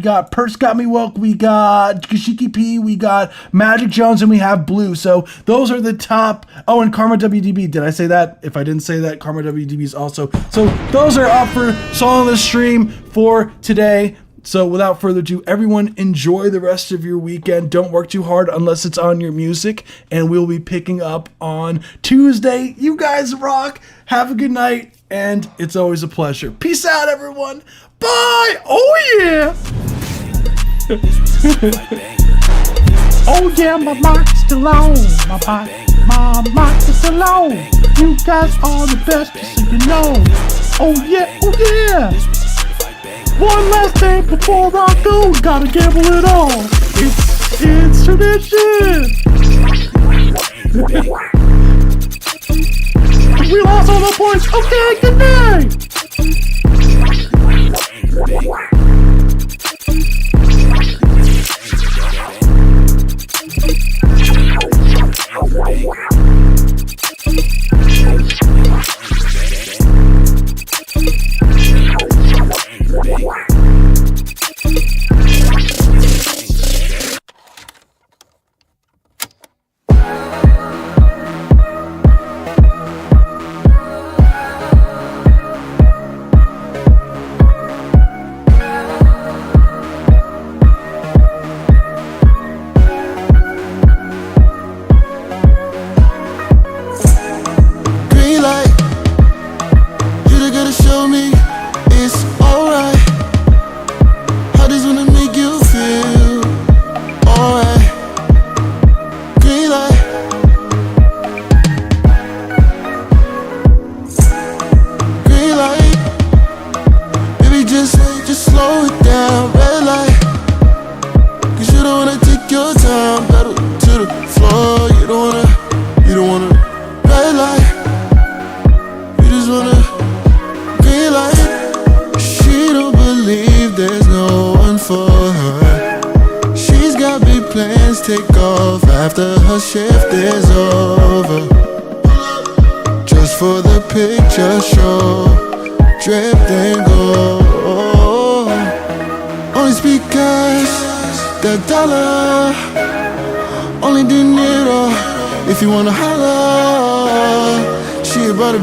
got Purse Got Me Woke, we got Kashiki P, we got Magic Jones, and we have Blue. So those are the top. Oh, and Karma WDB. Did I say that? If I didn't say that, Karma WDB is also. So those are up for Song of the Stream for today. So without further ado, everyone enjoy the rest of your weekend. Don't work too hard unless it's on your music. And we'll be picking up on Tuesday. You guys rock. Have a good night. And it's always a pleasure. Peace out, everyone. Bye. Oh, yeah. Oh, yeah, my mic is still on. My mic is still on. You guys are the best, just so you know. Oh, yeah. Oh, yeah. One last thing before I go, gotta gamble it all. It's tradition. We lost all the points. Okay, good If you wanna holler, she about to